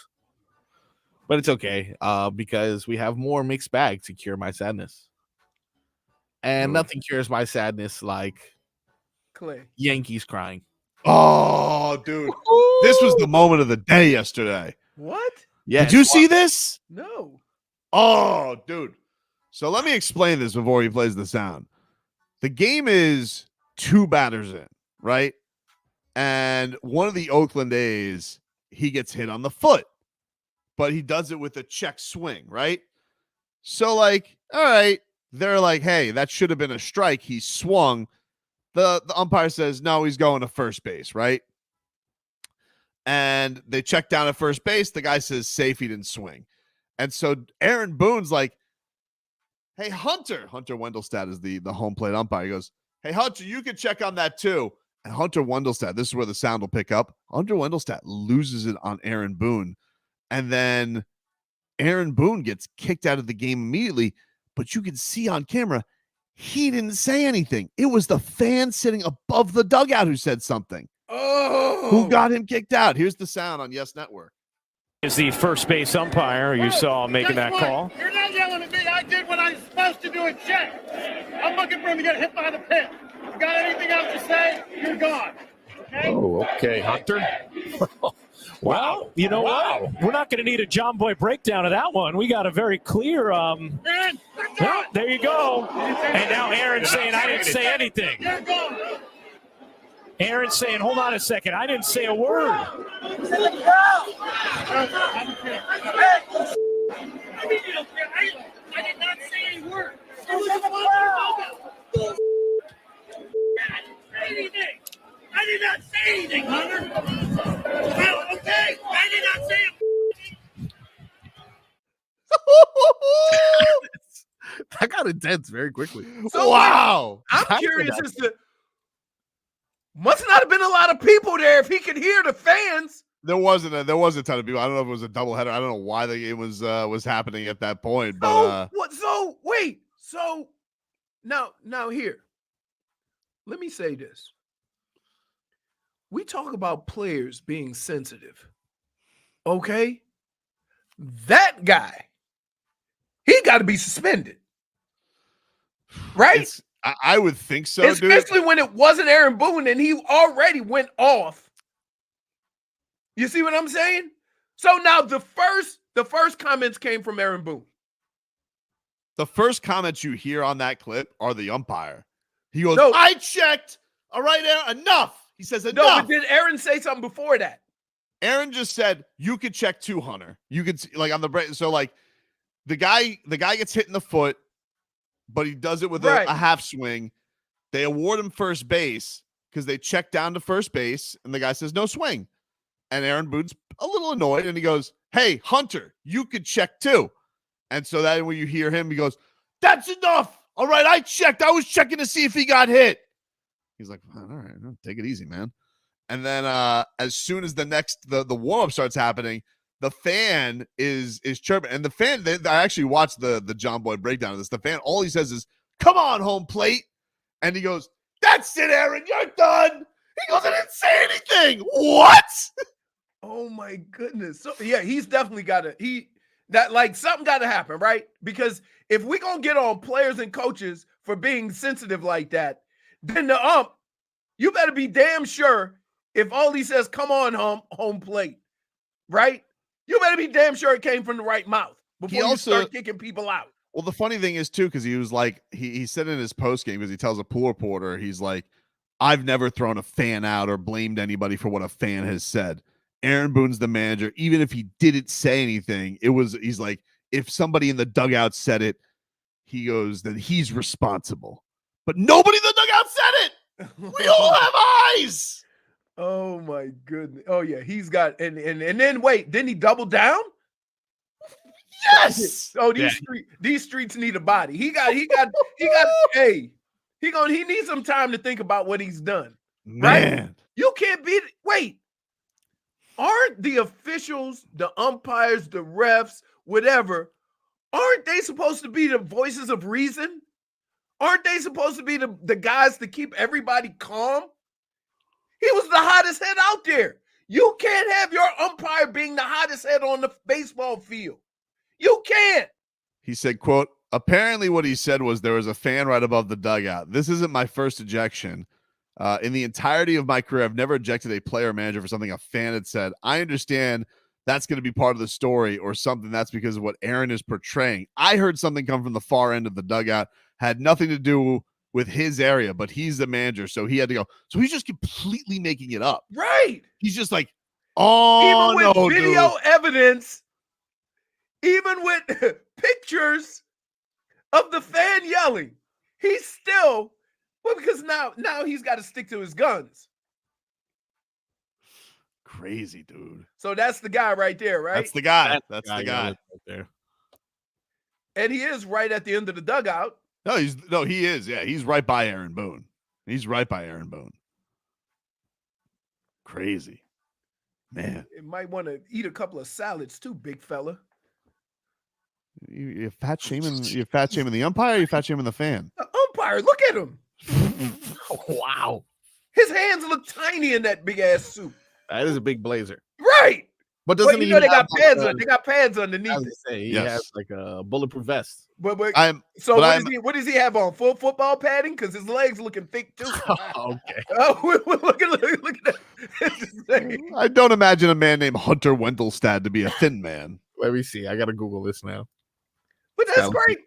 But it's okay, because we have more mixed bag to cure my sadness. And nothing cures my sadness like Clay. Yankees crying. Oh, dude. This was the moment of the day yesterday. What? Yeah. Did you see this? No. Oh, dude. So let me explain this before he plays the sound. The game is 2 batters in, right? And one of the Oakland A's, he gets hit on the foot, but he does it with a check swing, right? So, like, all right, they're like, hey, that should have been a strike. He swung. The umpire says, no, he's going to first base, right? And they check down at first base. The guy says, safe, he didn't swing. And so Aaron Boone's like, hey, Hunter Wendelstedt is the home plate umpire. He goes, hey, Hunter, you can check on that too. And Hunter Wendelstedt, this is where the sound will pick up. Hunter Wendelstedt loses it on Aaron Boone. And then Aaron Boone gets kicked out of the game immediately. But you can see on camera, He didn't say anything. It was the fan sitting above the dugout who said something. Oh, Who got him kicked out? Here's the sound on Yes Network. Is the first base umpire you saw making that call? You're not yelling at me. I did what I was supposed to do and check. I'm looking for him to get hit by the pit. You got anything else to say? You're gone. Okay? Oh, okay, Hunter. Well, you know what? We're not going to need a John Boy breakdown of that one. We got a very clear. Aaron, Well, there you go. And now Aaron's saying I didn't say anything. you're gone. Aaron's saying, hold on a second, I didn't say a word. I mean, you don't care. I did not say any word. I was just watching anything. I did not say anything, Hunter. Well, okay, I did not say it. That got intense very quickly. So wow. I'm curious as to must not have been a lot of people there if he could hear the fans. There wasn't a ton of people. I don't know if it was a doubleheader. I don't know why the game was happening at that point. But So now here. Let me say this. We talk about players being sensitive. Okay? That guy, he got to be suspended. Right? I would think so, especially when it wasn't Aaron Boone and he already went off. You see what I'm saying? So now the first comments came from Aaron Boone. The first comments you hear on that clip are the umpire. He goes, No. I checked. All right, Aaron, enough. He says enough. No, but did Aaron say something before that? Aaron just said, you could check too, Hunter. You could see, like on the break. So like the guy gets hit in the foot, but he does it with a half swing. They award him first base because they check down to first base, and the guy says, no swing. And Aaron Boone's a little annoyed, and he goes, hey, Hunter, you could check too. And so that when you hear him, he goes, that's enough. All right, I checked. I was checking to see if he got hit. He's like, all right, take it easy, man. And then as soon as the warm-up starts happening, the fan is chirping. And the fan, I actually watched the John Boy breakdown of this. The fan, all he says is, come on, home plate. And he goes, that's it, Aaron, you're done. He goes, I didn't say anything. What? Oh my goodness. So yeah, he's definitely got to, something got to happen, right? Because if we're going to get on players and coaches for being sensitive like that, then the ump, you better be damn sure if all he says, come on, home plate, right? You better be damn sure it came from the right mouth before you start kicking people out. Well, the funny thing is, too, because he was like, he said in his post game, because he tells a pool reporter, he's like, I've never thrown a fan out or blamed anybody for what a fan has said. Aaron Boone's the manager. Even if he didn't say anything, he's like, if somebody in the dugout said it, he goes, then he's responsible. But nobody in the dugout said it. We all have eyes. Oh my goodness. Oh yeah, he's got and then wait, didn't he double down? Yes. Oh, these streets need a body. He hey, he needs some time to think about what he's done. Man. Right? You can't beat it. Wait. Aren't the officials, the umpires, the refs, whatever, aren't they supposed to be the voices of reason? Aren't they supposed to be the guys to keep everybody calm? He was the hottest head out there. You can't have your umpire being the hottest head on the baseball field. You can't. He said, quote, apparently what he said was there was a fan right above the dugout. This isn't my first ejection. In the entirety of my career, I've never ejected a player or manager for something a fan had said. I understand that's going to be part of the story or something. That's because of what Aaron is portraying. I heard something come from the far end of the dugout. Had nothing to do with his area, but he's the manager, so he had to go. So he's just completely making it up. Right. He's just like, oh, even with no, video dude. evidence, even with pictures of the fan yelling, he's still, well, because now he's got to stick to his guns. Crazy, dude. So that's the guy right there, right? That's the guy. That's the guy right there. And he is right at the end of the dugout. No, he is. Yeah, he's right by Aaron Boone. He's right by Aaron Boone. Crazy. Man. You might want to eat a couple of salads too, big fella. You fat shaming the umpire, or you fat shaming the fan? The umpire. Look at him. Wow. His hands look tiny in that big ass suit. That is a big blazer. Right. But doesn't you he know they got have, pads on? They got pads underneath as it. I say, he has like a bulletproof vest. But what does he have on? Full football padding? Because his legs looking thick too. Okay. Oh, look at that. I don't imagine a man named Hunter Wendelstad to be a thin man. Let me see. I gotta Google this now. But that's great.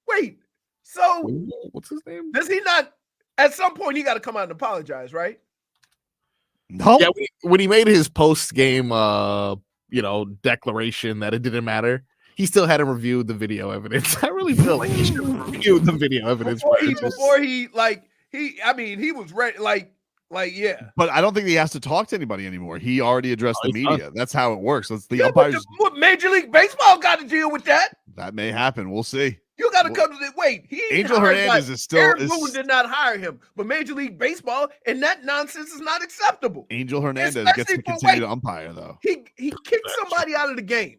Wait. So what's his name? Does he not? At some point, he got to come out and apologize, right? No. Yeah, when he made his post game, declaration that it didn't matter, he still hadn't reviewed the video evidence. I really feel like he should review the video evidence before he was ready. Yeah. But I don't think he has to talk to anybody anymore. He already addressed the media. Done. That's how it works. That's the umpires. What Major League Baseball got to deal with that? That may happen. We'll see. You got to come to the wait. Angel Hernandez is still. Aaron Boone did not hire him, but Major League Baseball and that nonsense is not acceptable. Angel Hernandez Especially gets to continue to umpire, though. He kicked somebody out of the game.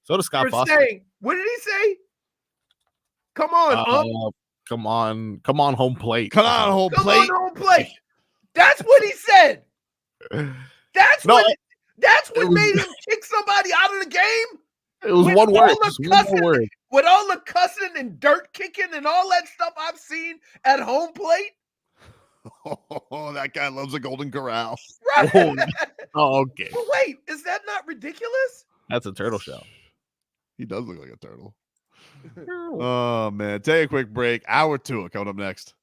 So does Scott Foster. What did he say? Come on, come on, home plate. Come on, home plate. On home plate. That's what he said. That's what made him kick somebody out of the game. It was one word. One word. With all the cussing and dirt kicking and all that stuff I've seen at home plate. Oh, that guy loves a Golden Corral. Right. Oh, okay. But wait, is that not ridiculous? That's a turtle shell. He does look like a turtle. Oh, man. Take a quick break. Hour 2 coming up next.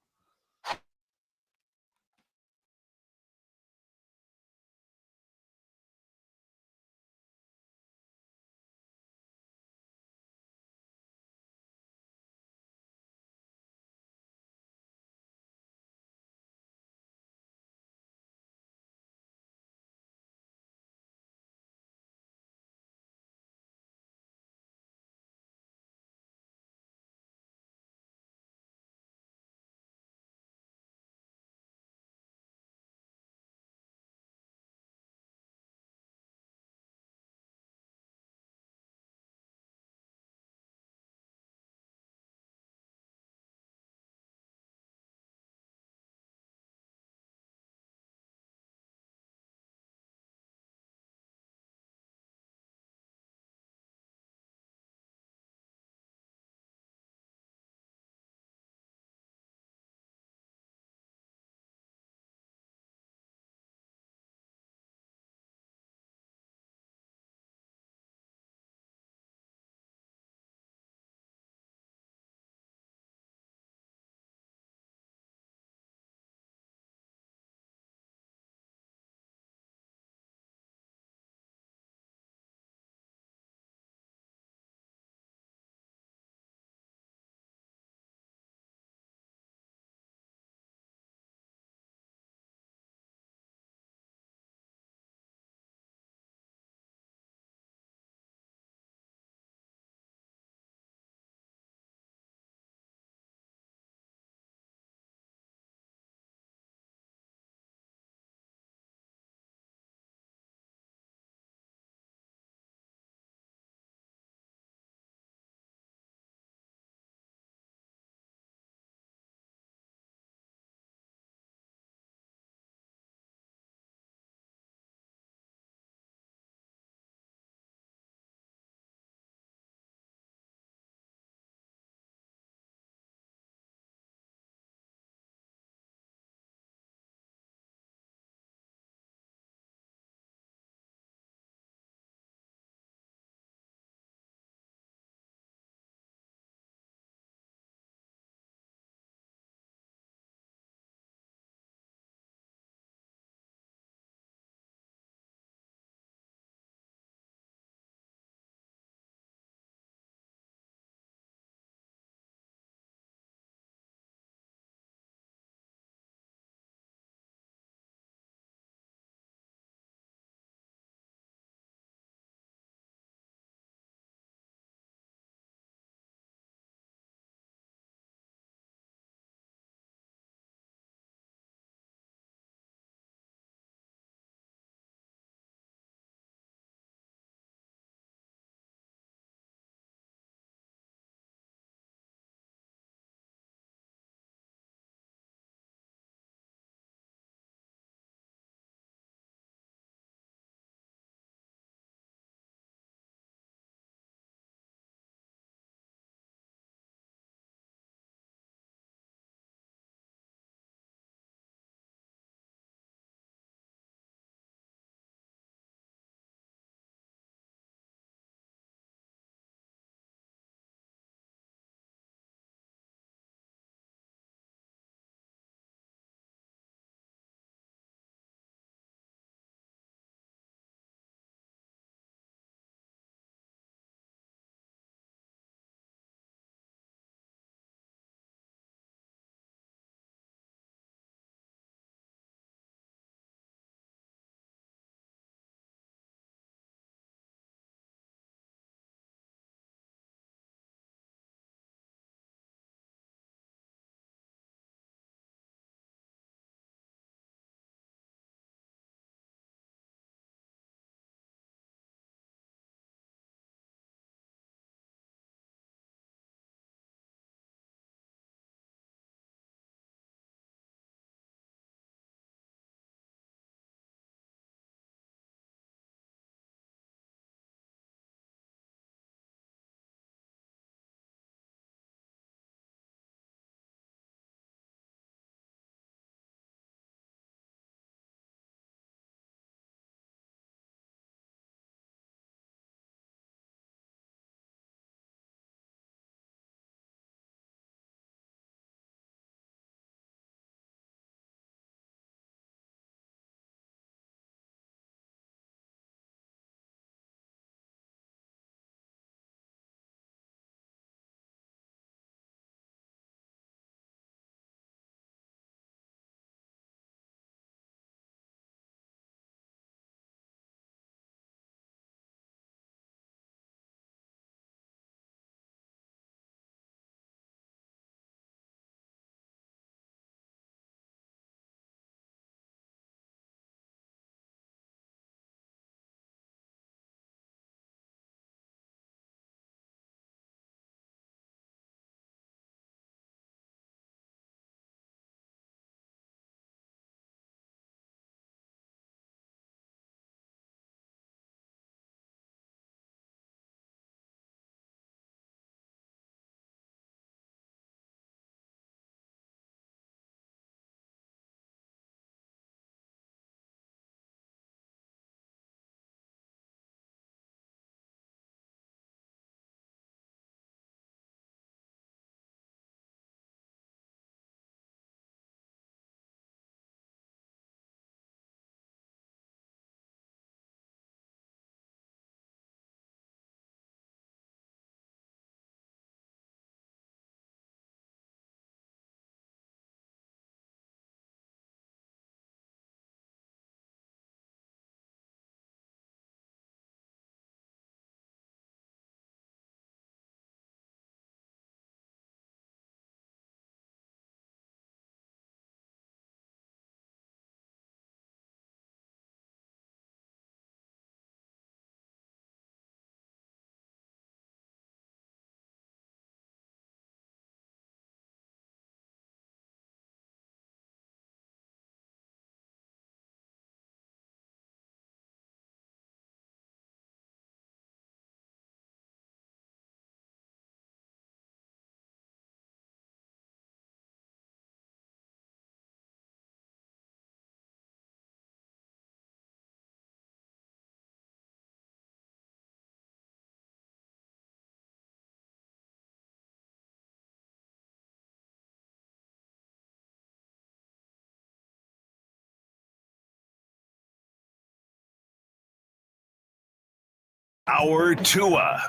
Our Tua.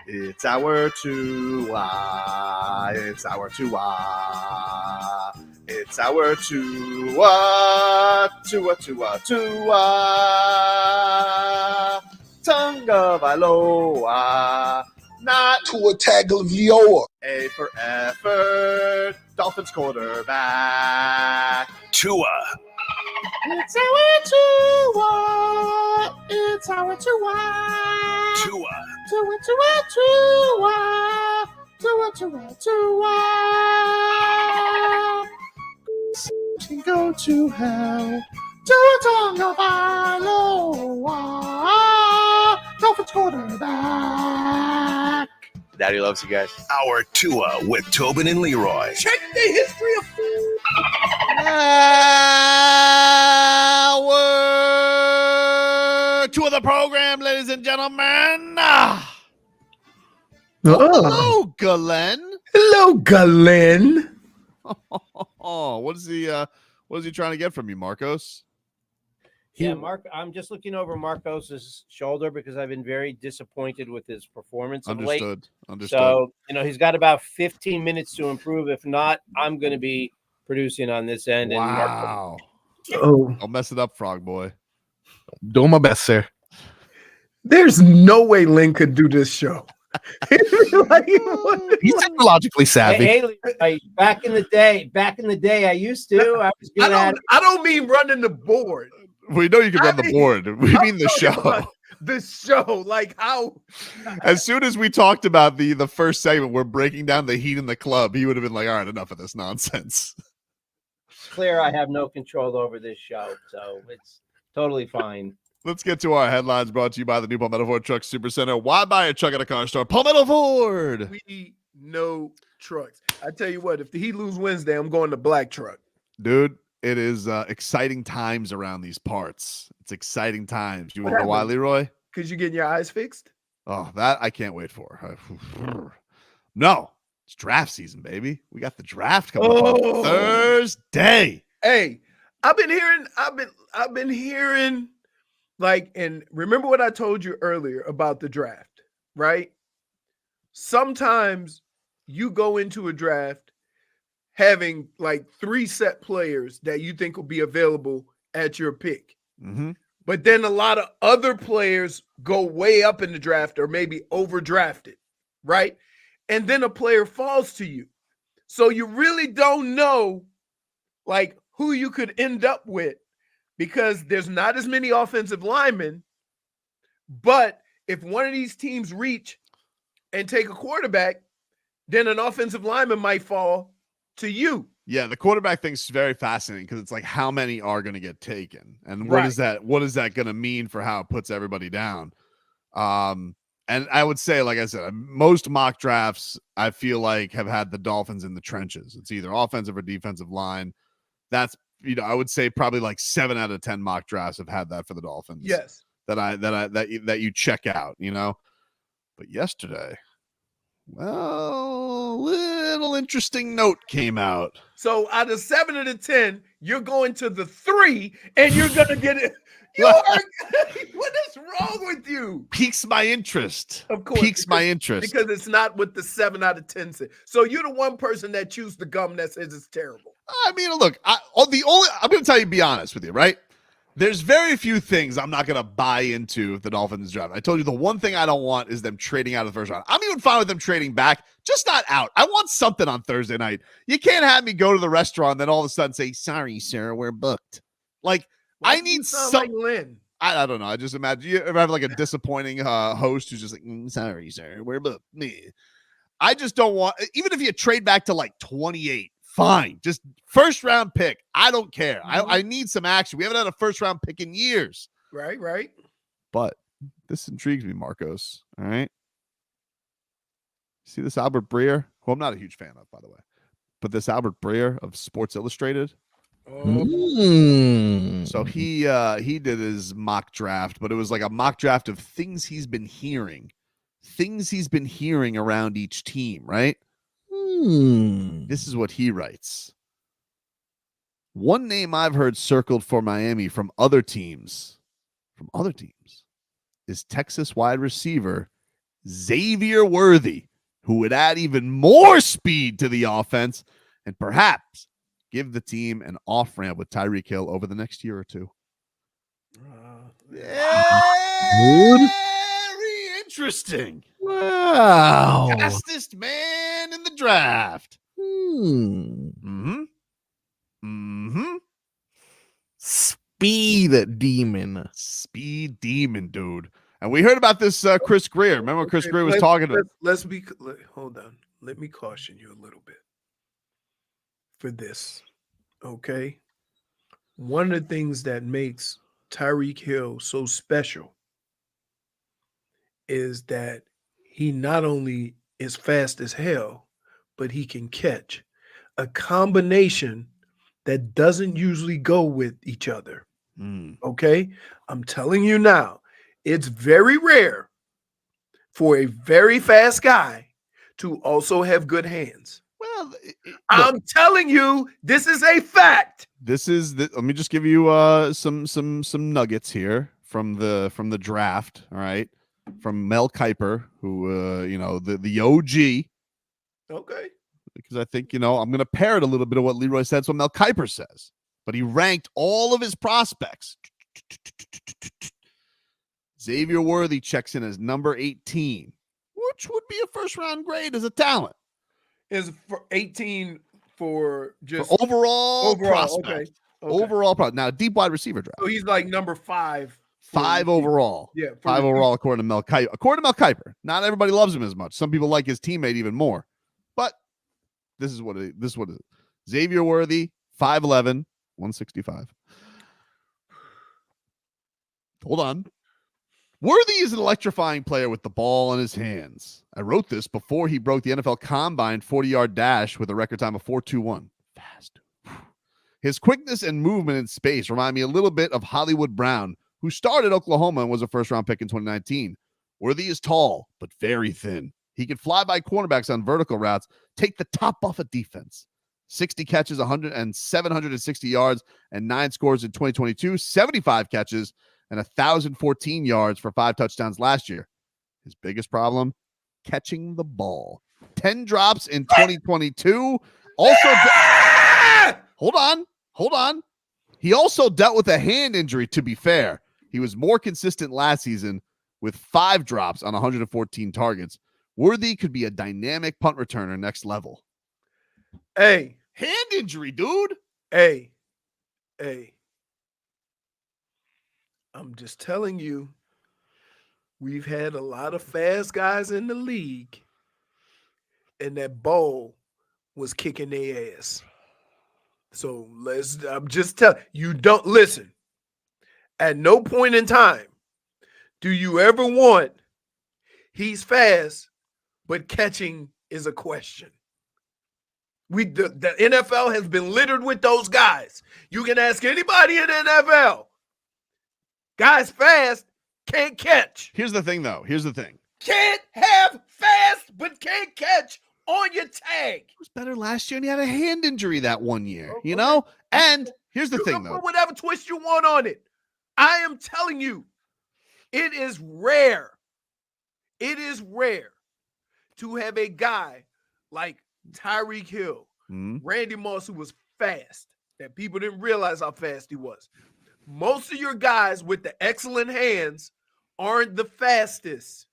It's our Tua. It's our Tua. It's our Tua. Tua, Tua, Tua. Tonga Vailoa. Not Tua Tagovailoa. A for effort. Dolphins quarterback. Tua. It's our Tua. It's our Tua. Tua. Tua, Tua, Tua. Tua, Tua, Tua. Can go to hell. Tua Tonga Vailoa. Dolphins quarterback. Daddy loves you guys. Our Tua with Tobin and Leroy. Check the history of Hour 2 of the program, ladies and gentlemen. Hello, Glenn. Hello, Glenn. Oh, what is he trying to get from you, Marcos? Yeah, Mark. I'm just looking over Marcos's shoulder because I've been very disappointed with his performance of late. Understood. So, he's got about 15 minutes to improve. If not, I'm going to be producing on this end. Wow. Oh, I'll mess it up, Frog Boy. Doing my best, sir. there's no way Lynn could do this show. He's technologically savvy. Hey, back in the day, I used to. I was good at it. I don't mean running the board. We know you can run the board. We mean the show. The show, like how? As soon as we talked about the first segment, we're breaking down the heat in the club. He would have been like, "All right, enough of this nonsense." Clear, I have no control over this show, so it's totally fine. Let's get to our headlines brought to you by the new Palmetto Ford Truck Super Center. Why buy a truck at a car store? Palmetto Ford. We know trucks. I tell you what, if the Heat lose Wednesday, I'm going to black truck. Dude, it is exciting times around these parts. It's exciting times. You want to know why, Leroy? Because you're getting your eyes fixed? Oh, that I can't wait for. No, it's draft season, baby. We got the draft coming up on Thursday. Hey, I've been hearing like, and remember what I told you earlier about the draft, right? Sometimes you go into a draft having like 3 set players that you think will be available at your pick. Mm-hmm. But then a lot of other players go way up in the draft or maybe overdrafted, right? And then a player falls to you. So you really don't know like who you could end up with because there's not as many offensive linemen. But if one of these teams reach and take a quarterback, then an offensive lineman might fall to you. Yeah, the quarterback thing's very fascinating because it's like how many are going to get taken, and what is that going to mean for how it puts everybody down? And I would say, like I said, most mock drafts I feel like have had the Dolphins in the trenches. It's either offensive or defensive line. That's I would say probably like 7 out of 10 mock drafts have had that for the Dolphins. Yes, that you check out, But yesterday, well, little interesting note came out. So out of 7 of the 10, you're going to the 3, and you're gonna get it. What is wrong with you? Piques my interest. Of course, piques my interest because it's not what the 7 out of 10 say. So you're the one person that chews the gum that says it's terrible. I mean, look, I'm going to tell you, be honest with you, right? There's very few things I'm not going to buy into if the Dolphins draft. I told you the one thing I don't want is them trading out of the first round. I'm even fine with them trading back, just not out. I want something on Thursday night. You can't have me go to the restaurant and then all of a sudden say, "Sorry, sir, we're booked." Like, I need something. Like Lynn. I don't know. I just imagine you ever have like a disappointing host who's just like, "Sorry, sir, we're booked." Me. I just don't want, even if you trade back to like 28, fine. Just first round pick. I don't care. I need some action. We haven't had a first round pick in years. Right. But this intrigues me, Marcos. All right. See this Albert Breer, who I'm not a huge fan of, by the way, but this Albert Breer of Sports Illustrated. So he did his mock draft, but it was like a mock draft of things he's been hearing around each team, right? This is what he writes. One name I've heard circled for Miami from other teams is Texas wide receiver Xavier Worthy, who would add even more speed to the offense and perhaps give the team an off-ramp with Tyreek Hill over the next year or two. Very interesting. Wow. Fastest man in the draft. Speed demon. Speed demon, dude. And we heard about this Chris Greer. Remember Chris Greer was talking to... Hold on. Let me caution you a little bit for this, okay? One of the things that makes Tyreek Hill so special is that he not only is fast as hell, but he can catch. A combination that doesn't usually go with each other. Okay? I'm telling you now, it's very rare for a very fast guy to also have good hands. Well, I'm telling you, this is a fact. Let me just give you some nuggets here from the draft. All right, from Mel Kiper, who the OG. Okay. Because I think I'm going to parrot a little bit of what Leroy said, so Mel Kiper says, but he ranked all of his prospects. Xavier Worthy checks in as number 18, which would be a first-round grade as a talent. Is for 18 for just for overall prospect. Okay. Overall prospect. Now, deep wide receiver draft. So he's like number 5. 5 overall. Yeah. 5 overall according to Mel Kiper. According to Mel Kiper. Not everybody loves him as much. Some people like his teammate even more. But this is what it is. Xavier Worthy, 5'11", 165. Hold on. Worthy is an electrifying player with the ball in his hands. I wrote this before he broke the NFL Combine 40-yard dash with a record time of 4.21. Fast. His quickness and movement in space remind me a little bit of Hollywood Brown, who started Oklahoma and was a first-round pick in 2019. Worthy is tall, but very thin. He can fly by cornerbacks on vertical routes, take the top off a defense. 60 catches, 760 yards, and 9 scores in 2022, 75 catches, and 1,014 yards for 5 touchdowns last year. His biggest problem, catching the ball. 10 drops in 2022. Also, hold on. He also dealt with a hand injury, to be fair. He was more consistent last season with 5 drops on 114 targets. Worthy could be a dynamic punt returner next level. Hey. Hand injury, dude. Hey. I'm just telling you, we've had a lot of fast guys in the league, and that ball was kicking their ass. So I'm just telling you, don't listen. At no point in time do you ever want he's fast, but catching is a question. The NFL has been littered with those guys. You can ask anybody in the NFL. Guys fast, can't catch. Here's the thing, though. Can't have fast, but can't catch on your tag. He was better last year, and he had a hand injury that one year, And here's the thing, though. Put whatever twist you want on it. I am telling you, it is rare. It is rare to have a guy like Tyreek Hill, Randy Moss, who was fast, that people didn't realize how fast he was. Most of your guys with the excellent hands aren't the fastest.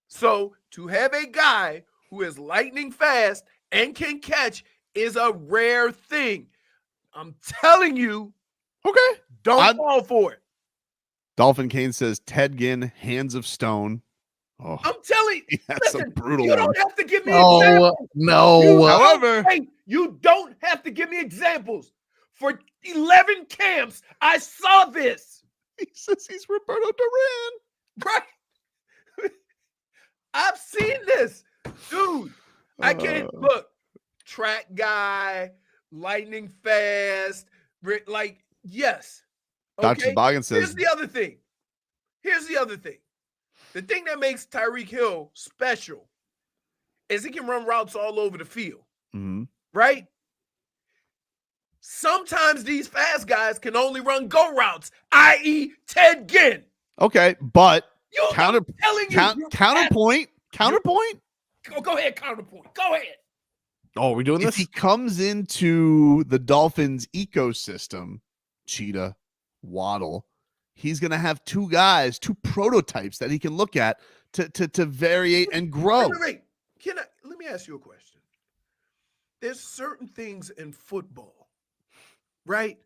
So to have a guy who is lightning fast and can catch is a rare thing. I'm telling you, okay, don't fall for it. Dolphin Kane says Ted Ginn, hands of stone. Oh, I'm telling you, that's a brutal you one. don't have to give me examples. You don't have to give me examples. For 11 camps, I saw this. He says he's Roberto Duran. Right? I've seen this. Dude, I can't look. Track guy, lightning fast, yes. Dr. Boggin says. Here's the other thing. The thing that makes Tyreek Hill special is he can run routes all over the field. Right? Sometimes these fast guys can only run go routes, i.e. Ted Ginn. Okay, but counterpoint. Go ahead, counterpoint. Go ahead. Oh, are we doing If this? he comes into the Dolphins ecosystem, Cheetah, Waddle, he's going to have two prototypes that he can look at to variate and grow. Wait. Let me ask you a question. There's certain things in football, right,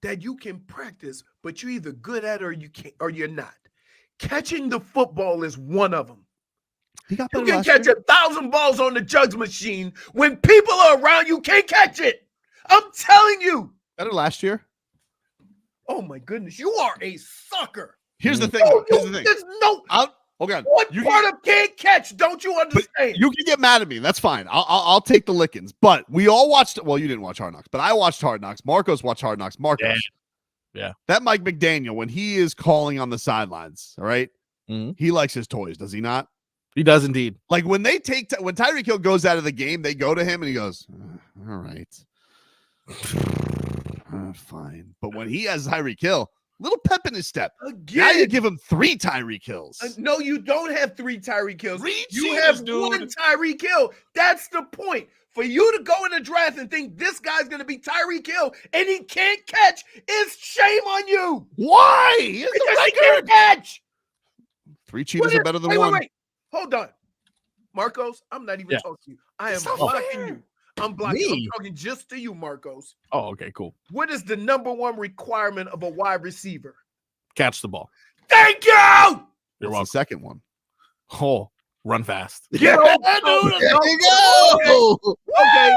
that you can practice, but you're either good at it or you can't, or you're not. Catching the football is one of them. You can catch 1,000 balls on the jugs machine. When people are around, you can't catch it. I'm telling you. Better last year. Oh my goodness, you are a sucker. Here's the thing. There's no. Okay. What part of can't catch? Don't you understand? You can get mad at me. That's fine. I'll take the lickings. But we all watched. Well, you didn't watch Hard Knocks, but I watched Hard Knocks. Marcos watched Hard Knocks. Marcos. Yeah. That Mike McDaniel, when he is calling on the sidelines, all right, he likes his toys, does he not? He does indeed. Like when they when Tyreek Hill goes out of the game, they go to him and he goes, all right, fine. But when he has Tyreek Hill, little pep in his step. Again, now you give him 3 Tyreek Hills. No, you don't have 3 Tyreek Hills. You cheaters, have dude. 1 Tyreek Hill. That's the point. For you to go in the draft and think this guy's going to be Tyreek Hill and he can't catch, is shame on you. Why? Because he can't catch. 3 cheaters are better than 1. Wait. Hold on. Marcos, I'm not even talking to you. I am blocking you. I'm blocking you. I'm talking just to you, Marcos. Oh, okay, cool. What is the number 1 requirement of a wide receiver? Catch the ball. Thank you. You're welcome. The second one. Oh, run fast. Yeah, dude. There you go. Okay.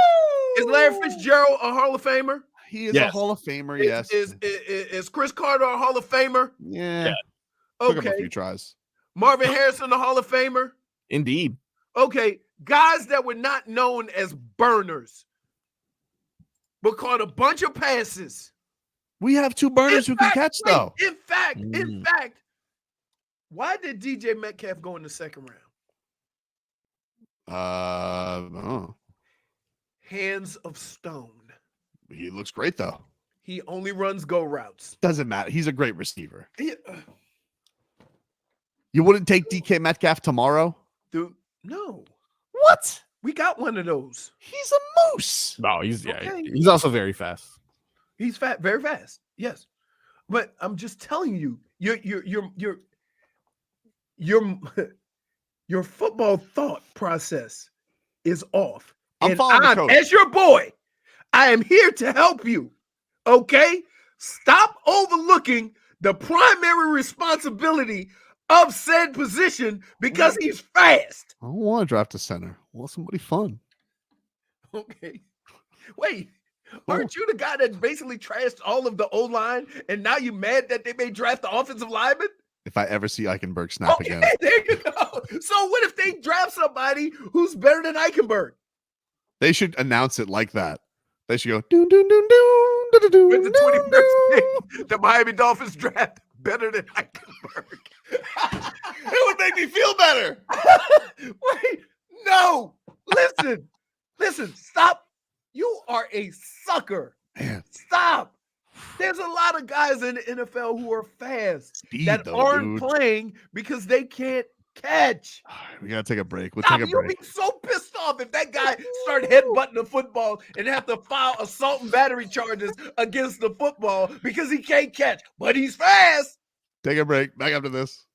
Is Larry Fitzgerald a Hall of Famer? He is a Hall of Famer, yes. Is Chris Carter a Hall of Famer? Yeah. Okay. Took him a few tries. Marvin Harrison a Hall of Famer? Indeed. Okay. Guys that were not known as burners, but caught a bunch of passes. We have 2 burners who can catch, though. In fact, why did DJ Metcalf go in the second round? Hands of stone. He looks great, though. He only runs go routes. Doesn't matter. He's a great receiver. You wouldn't take DK Metcalf tomorrow? Dude, no. What? We got one of those. He's a moose. No, he's he's also very fast. He's very fast. Yes. But I'm just telling you, your football thought process is off. I'm following the coach. As your boy, I am here to help you. Okay? Stop overlooking the primary responsibility of said position because he's fast. I don't want to draft a center. I want somebody fun. Okay. Wait. Aren't you the guy that basically trashed all of the O-line and now you mad that they may draft the offensive lineman? If I ever see Eichenberg snap again. There you go. So what if they draft somebody who's better than Eichenberg? They should announce it like that. They should go doon doon doon doon doon doon. With the 21st pick, the Miami Dolphins draft better than Eichenberg. It would make me feel better. Wait, no. Listen, stop. You are a sucker. Man. Stop. There's a lot of guys in the NFL who are fast that aren't playing because they can't catch. We gotta take a break. We'll Stop, take a you'll break. be so pissed off if that guy start headbutting the football and have to file assault and battery charges against the football because he can't catch, but he's fast. Take a break. Back after this.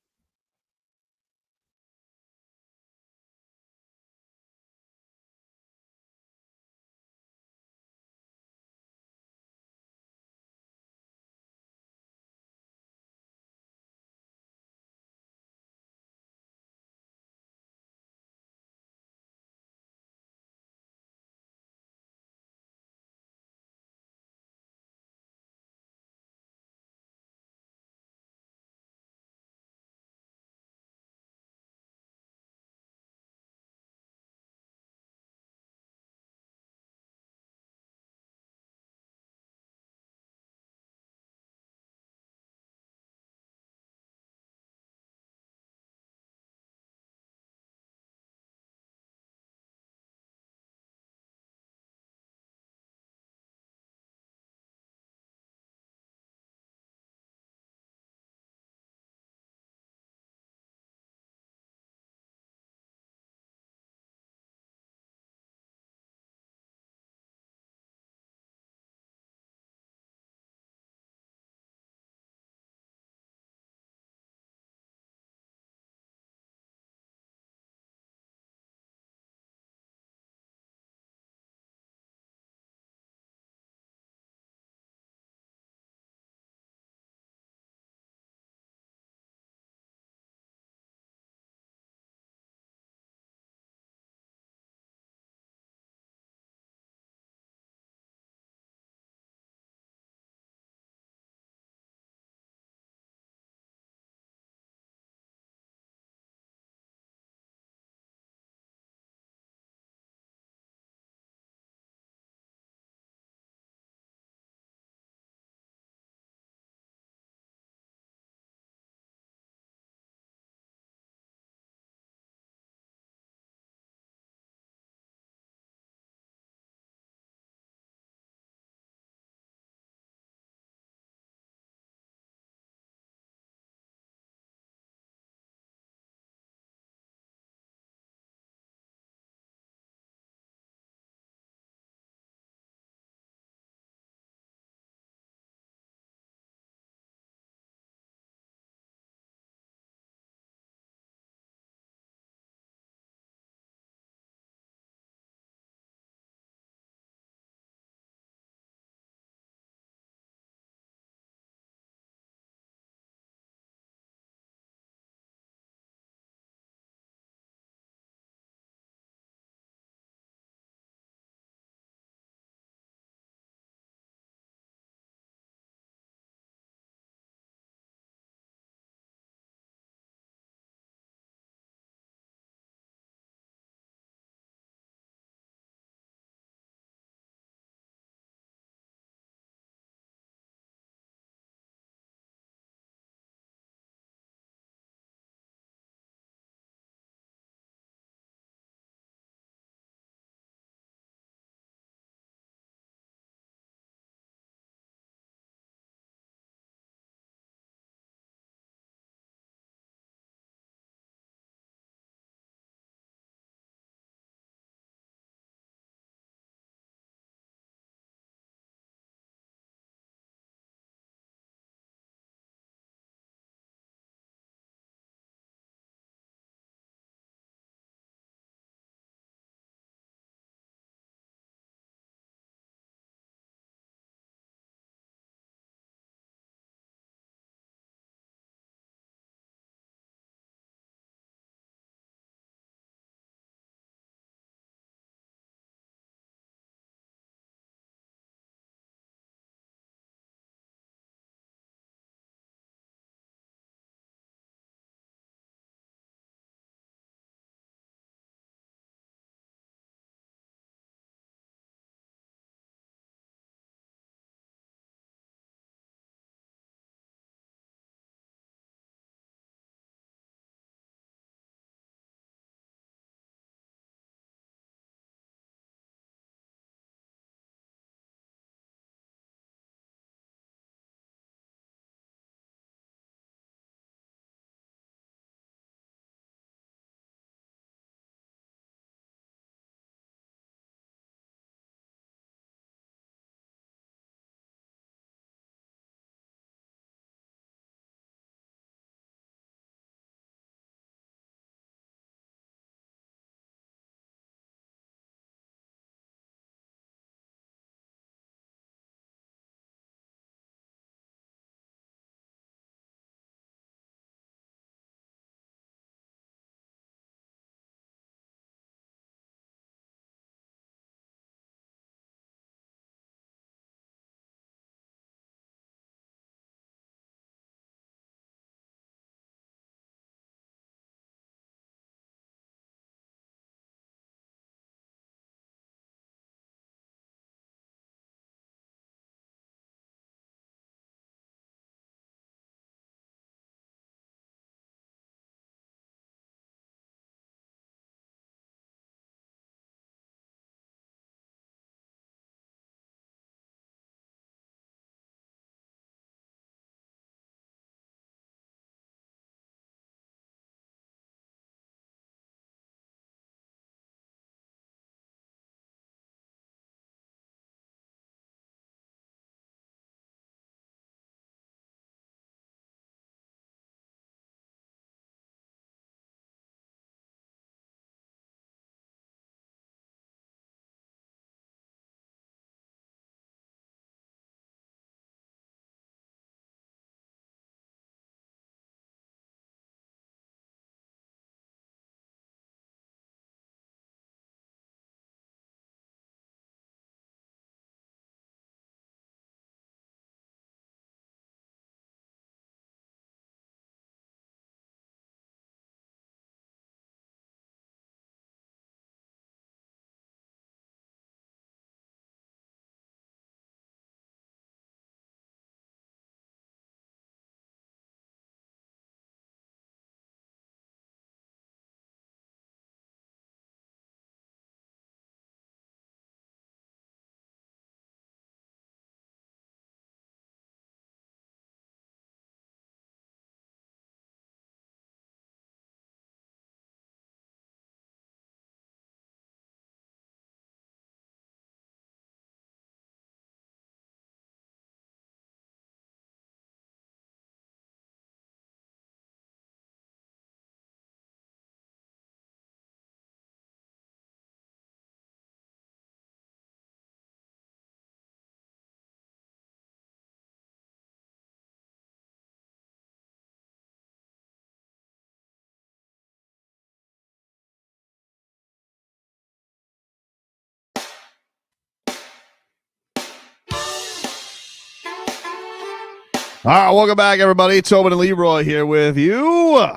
All right, welcome back, everybody. Tobin and Leroy here with you.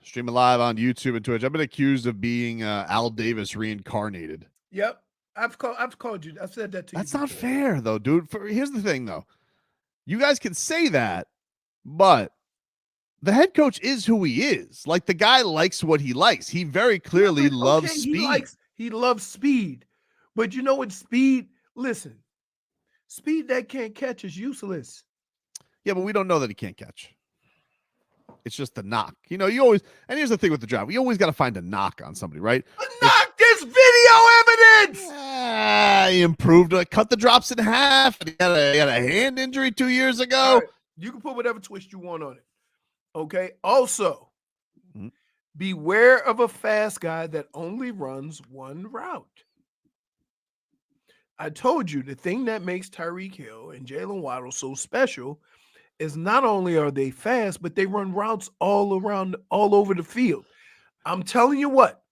Streaming live on YouTube and Twitch. I've been accused of being Al Davis reincarnated. Yep. I've called you. I've said that to you. That's not fair, though, dude. Here's the thing, though. You guys can say that, but the head coach is who he is. Like, the guy likes what he likes. He very clearly loves speed. He loves speed. But you know what speed? Listen, speed that can't catch is useless. Yeah, but we don't know that he can't catch. It's just the knock. You know, you always, and here's the thing with the drive. We always got to find a knock on somebody, right? A knock! There's video evidence! He improved, cut the drops in half. He had a hand injury 2 years ago. Right. You can put whatever twist you want on it. Okay? Also, beware of a fast guy that only runs one route. I told you the thing that makes Tyreek Hill and Jalen Waddle so special is not only are they fast, but they run routes all over the field. I'm telling you what,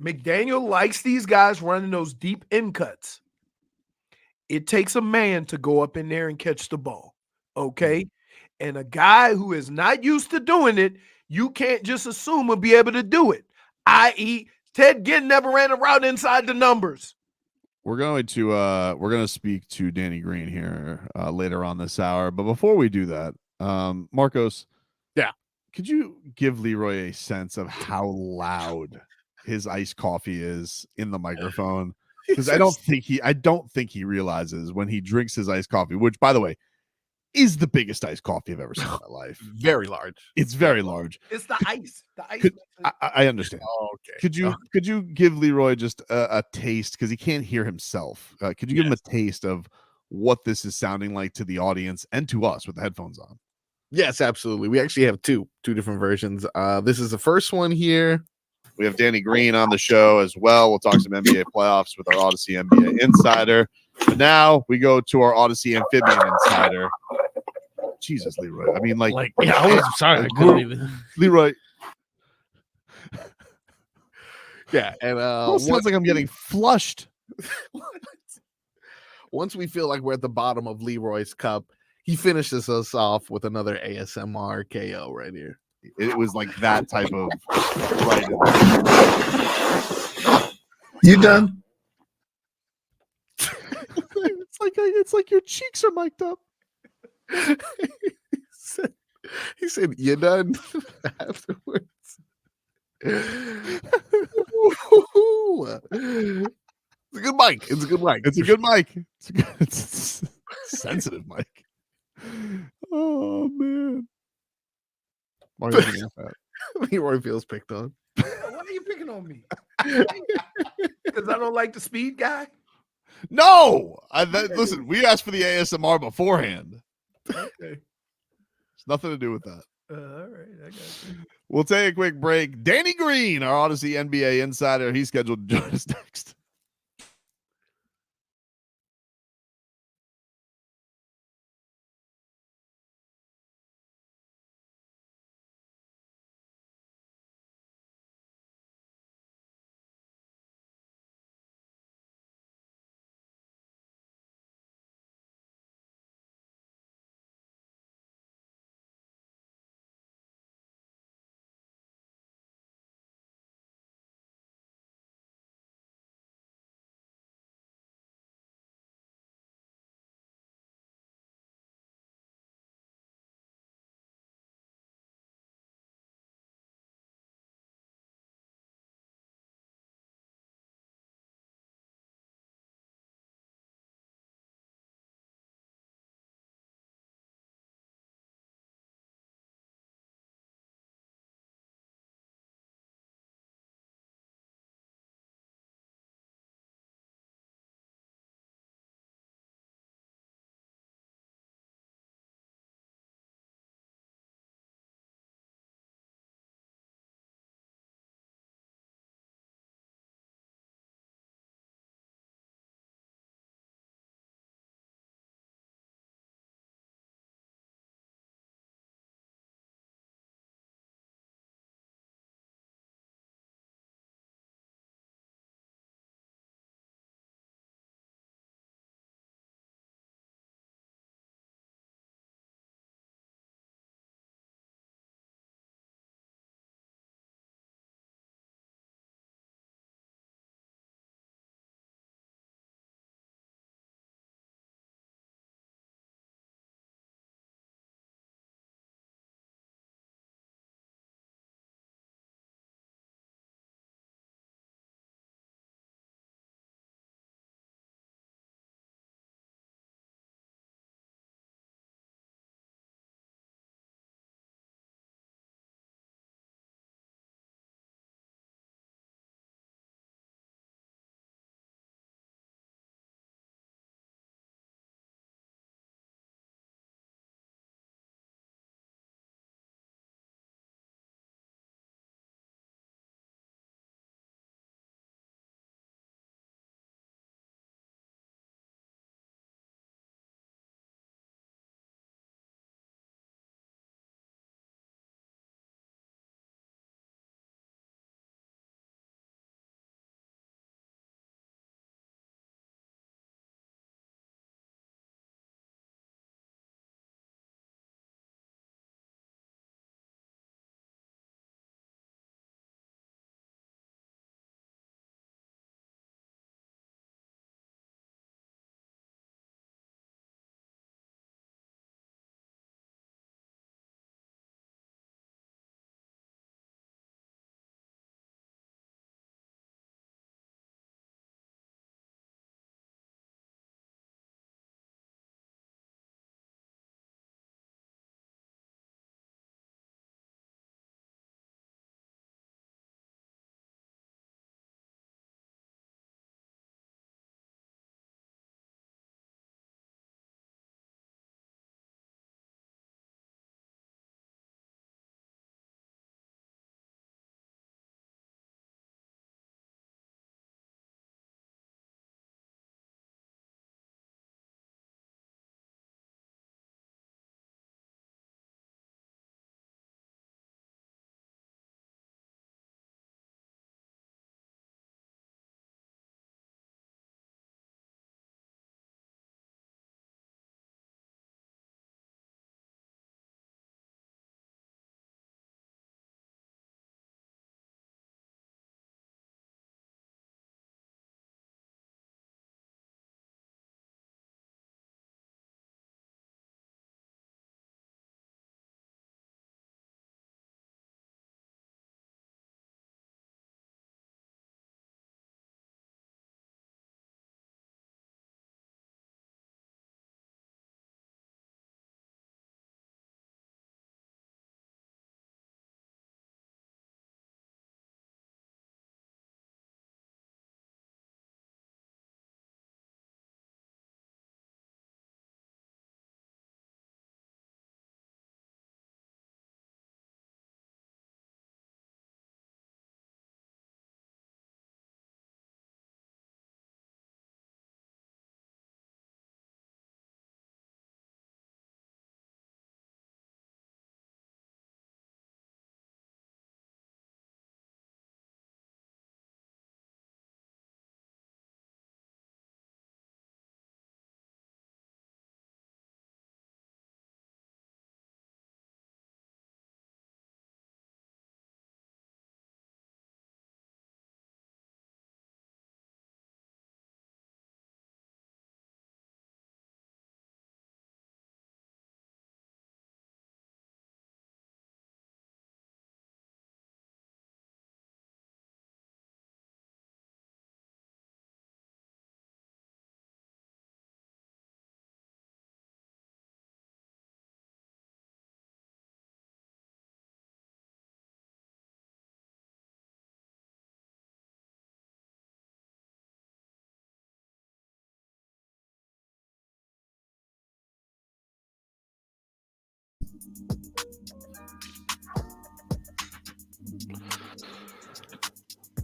McDaniel likes these guys running those deep end cuts. It takes a man to go up in there and catch the ball, okay? And a guy who is not used to doing it, you can't just assume will be able to do it, i.e. Ted Ginn never ran a route inside the numbers. We're going to speak to Danny Green here later on this hour. But before we do that, Marcos, yeah, could you give Leroy a sense of how loud his iced coffee is in the microphone? Because I don't think he realizes when he drinks his iced coffee, which, by the way, is the biggest iced coffee I've ever seen in my life. Very large. It's very large. It's the ice. The ice. I understand. Oh, okay. Could you give Leroy just a taste, because he can't hear himself? Could you give him a taste of what this is sounding like to the audience and to us with the headphones on? Yes, absolutely. We actually have two different versions. This is the first one here. We have Danny Green on the show as well. We'll talk some NBA playoffs with our Audacy NBA Insider. But now we go to our Audacy Amphibian Insider. Jesus, Leroy. I mean, yeah, I was sorry. I couldn't even. Leroy. Yeah, and sounds like I'm getting flushed. Once we feel like we're at the bottom of Leroy's cup, he finishes us off with another ASMR KO right here. It was like that type of right. You done? It's like your cheeks are mic'd up. He said, "You done?" Afterwards. It's a good mic. It's a good mic. It's a good mic. It's a sensitive mic. Oh man. Leroy feels picked on. Why are you picking on me? Because I don't like the speed guy? No. Listen, we asked for the ASMR beforehand. Okay. It's nothing to do with that. All right. I got you. We'll take a quick break. Danny Green, our Audacy NBA Insider, he's scheduled to join us next.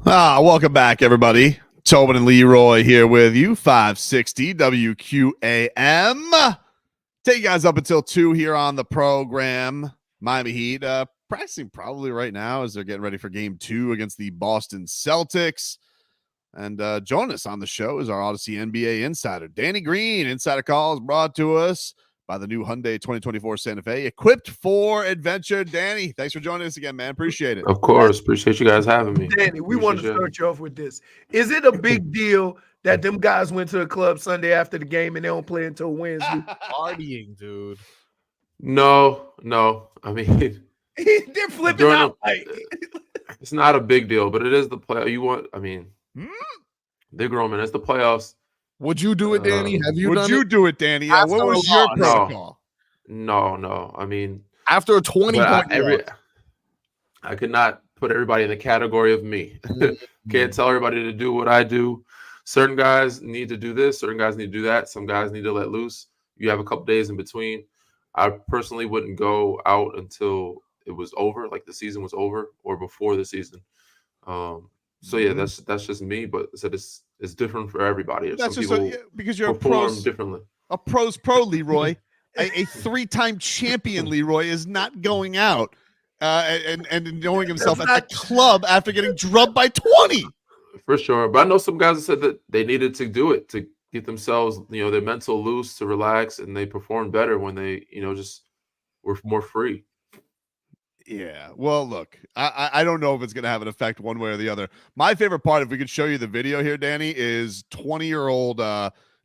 Welcome back, everybody. Tobin and Leroy here with you, 560 WQAM. Take you guys up until 2 here on the program. Miami Heat practicing probably right now as they're getting ready for game 2 against the Boston Celtics. And joining us on the show is our Audacy NBA insider, Danny Green. Insider calls brought to us by the new Hyundai 2024 Santa Fe, equipped for adventure. Danny, thanks for joining us again, man. Appreciate it. Of course. Appreciate you guys having me. Danny, we want to start you off with this. Is it a big deal that them guys went to the club Sunday after the game and they don't play until Wednesday? Partying, dude. No. I mean, they're flipping out. It's not a big deal, but it is the play. They're grown men. It's the playoffs. Would you do it, Danny? Have you done it? Would you do it, Danny? Yeah, what was your protocol? No. I mean, after a 20-point I could not put everybody in the category of me. Can't tell everybody to do what I do. Certain guys need to do this. Certain guys need to do that. Some guys need to let loose. You have a couple days in between. I personally wouldn't go out until it was over, like the season was over, or before the season. So yeah, that's just me. But it's different for everybody. That's some just people because you're perform differently. A pro's pro, Leroy. a 3-time champion Leroy is not going out and enjoying himself at the club after getting drubbed by 20. For sure. But I know some guys that said that they needed to do it to get themselves, their mental loose, to relax, and they performed better when they, just were more free. Yeah. Well, look, I don't know if it's going to have an effect one way or the other. My favorite part, if we could show you the video here, Danny, is 20-year-old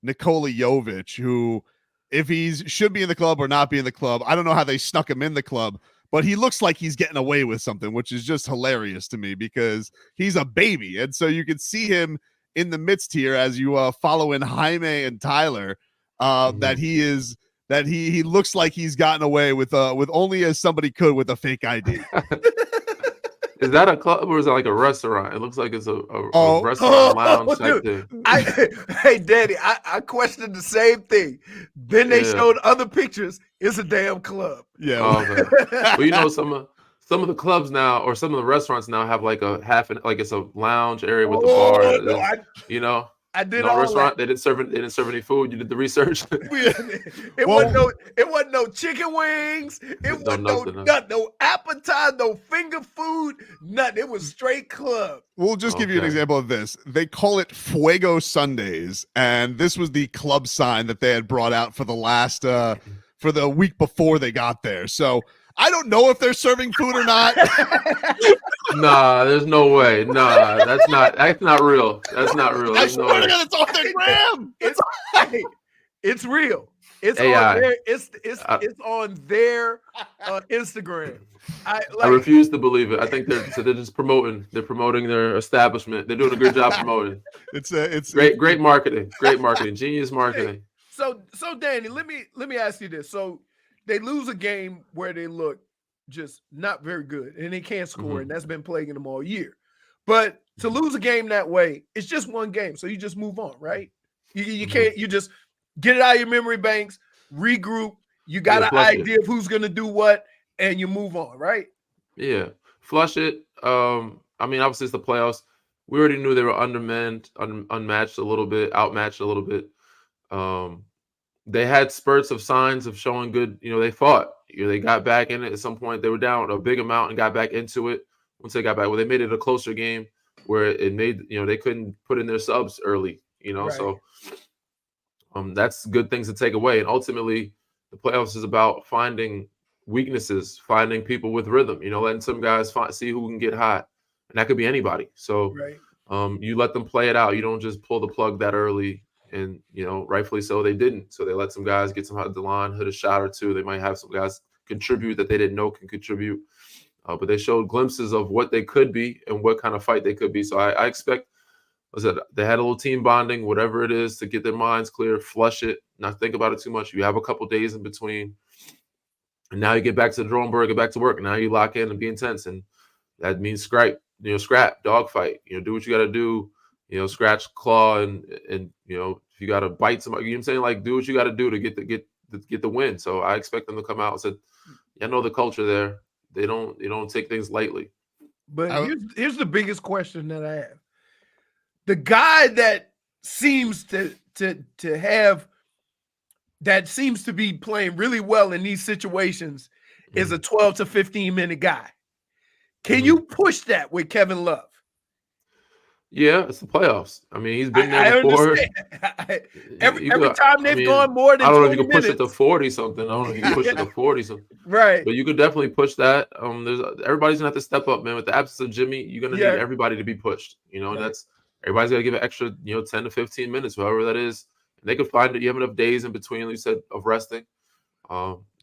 Nikola Jović, who, if he should be in the club or not be in the club, I don't know how they snuck him in the club, but he looks like he's getting away with something, which is just hilarious to me because he's a baby. And so you can see him in the midst here as you follow in Jaime and Tyler, that he looks like he's gotten away with only as somebody could with a fake ID. Is that a club or is that like a restaurant? It looks like it's a restaurant lounge type thing. Hey, Daddy, I questioned the same thing. Then they showed other pictures. It's a damn club. Yeah. Well, some of the clubs now, or some of the restaurants now, have like it's a lounge area with a bar. I did all restaurant. They didn't serve any food. You did the research. It wasn't no chicken wings. It wasn't no appetizer, no finger food, nothing. It was straight club. We'll just give you an example of this. They call it Fuego Sundays, and this was the club sign that they had brought out for the last for the week before they got there. So I don't know if they're serving food or not. Nah, there's no way. Nah, that's not real. That's not real. I swear to God, it's on their gram. It's real. It's AI. on their it's on their Instagram. I refuse to believe it. I think they're just promoting. They're promoting their establishment. They're doing a good job promoting. It's great marketing. Great marketing. Genius marketing. So Danny, let me ask you this. So they lose a game where they look just not very good and they can't score, and that's been plaguing them all year. But to lose a game that way, it's just one game, so you just move on, right? You can't. You just get it out of your memory banks, regroup. You got an idea of who's gonna do what, and you move on, right? Yeah, flush it. I mean, obviously it's the playoffs. We already knew they were undermanned, unmatched a little bit, outmatched a little bit. They had spurts of signs of showing good. They fought. They got back in it at some point. They were down a big amount and got back into it. Once they got back, they made it a closer game where it made, they couldn't put in their subs early, right. So that's good things to take away. And ultimately, the playoffs is about finding weaknesses, finding people with rhythm, letting some guys see who can get hot. And that could be anybody. So you let them play it out. You don't just pull the plug that early. And, rightfully so, they didn't. So they let some guys get some out of the line, hit a shot or two. They might have some guys contribute that they didn't know can contribute. But they showed glimpses of what they could be and what kind of fight they could be. So I expect, they had a little team bonding, whatever it is, to get their minds clear, flush it, not think about it too much. You have a couple days in between. And now you get back to the drawing board, get back to work. Now you lock in and be intense. And that means scrap, dog fight. Do what you got to do. Scratch, claw, and if you got to bite somebody, you know what I'm saying? Like, do what you got to do to get the win. So I expect them to come out and say, I know the culture there. They don't take things lightly. But here's the biggest question that I have. The guy that seems to be playing really well in these situations is a 12 to 15 minute guy. Can you push that with Kevin Love? Yeah, it's the playoffs. I mean, he's been there before. Every time they've gone more than 20 minutes. I don't know if you can push it to 40 something. I don't know if you can push it to 40 something. Right. But you could definitely push that. Everybody's gonna have to step up, man. With the absence of Jimmy, you're gonna need everybody to be pushed. That's everybody's gotta give an extra, 10 to 15 minutes, however that is. And they could find that you have enough days in between, like you said, of resting.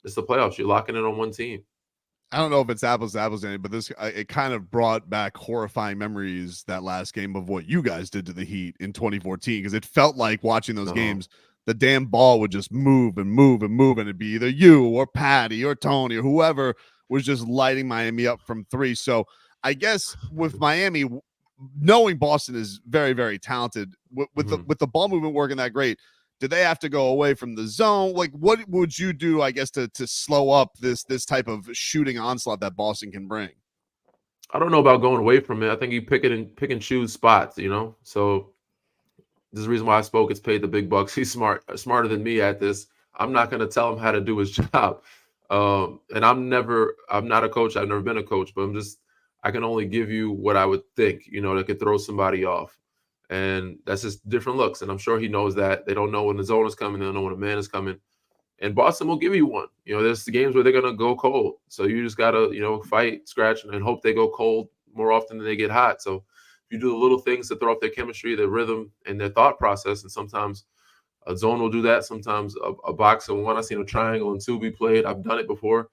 It's the playoffs. You're locking in on one team. I don't know if it's apples to apples, Danny, but it kind of brought back horrifying memories, that last game, of what you guys did to the Heat in 2014, because it felt like watching those games, the damn ball would just move and move and move, and it'd be either you or Patty or Tony or whoever was just lighting Miami up from three. So I guess with Miami, knowing Boston is very, very talented, with the ball movement working that great, do they have to go away from the zone? Like, what would you do, I guess, to slow up this type of shooting onslaught that Boston can bring? I don't know about going away from it. I think you pick and choose spots, So this is the reason why I spoke. It's paid the big bucks. He's smarter than me at this. I'm not going to tell him how to do his job. And I'm not a coach. I've never been a coach, but I can only give you what I would think, that could throw somebody off. And that's just different looks. And I'm sure he knows that. They don't know when the zone is coming. They don't know when the man is coming. And Boston will give you one. There's the games where they're going to go cold. So you just got to, fight, scratch, and hope they go cold more often than they get hot. So if you do the little things to throw off their chemistry, their rhythm, and their thought process, and sometimes a zone will do that. Sometimes a box and one. I've seen a triangle and two be played. I've done it before.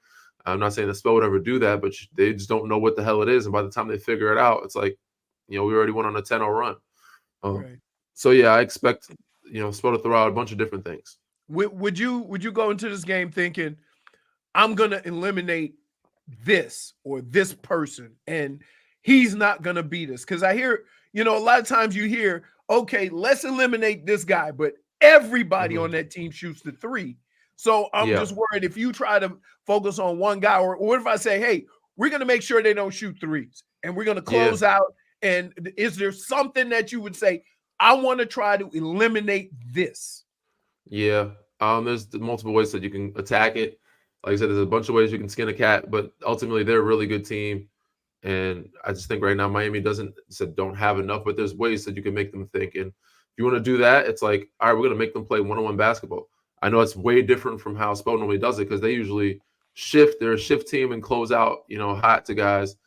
I'm not saying the spell would ever do that, but they just don't know what the hell it is. And by the time they figure it out, it's like, we already went on a 10-0 run. Right. So yeah, I expect Spo to throw out a bunch of different things. Would you go into this game thinking, I'm gonna eliminate this or this person and he's not gonna beat us? Because I hear, a lot of times you hear, okay, let's eliminate this guy, but everybody on that team shoots the three. So I'm just worried if you try to focus on one guy, or what if I say, hey, we're gonna make sure they don't shoot threes and we're gonna close out. And is there something that you would say, I want to try to eliminate this? Yeah. There's multiple ways that you can attack it. Like I said, there's a bunch of ways you can skin a cat, but ultimately they're a really good team. And I just think right now Miami don't have enough, but there's ways that you can make them think. And if you want to do that, it's like, all right, we're going to make them play one-on-one basketball. I know it's way different from how Spo normally does it, because they usually shift. They're a shift team and close out, hot to guys.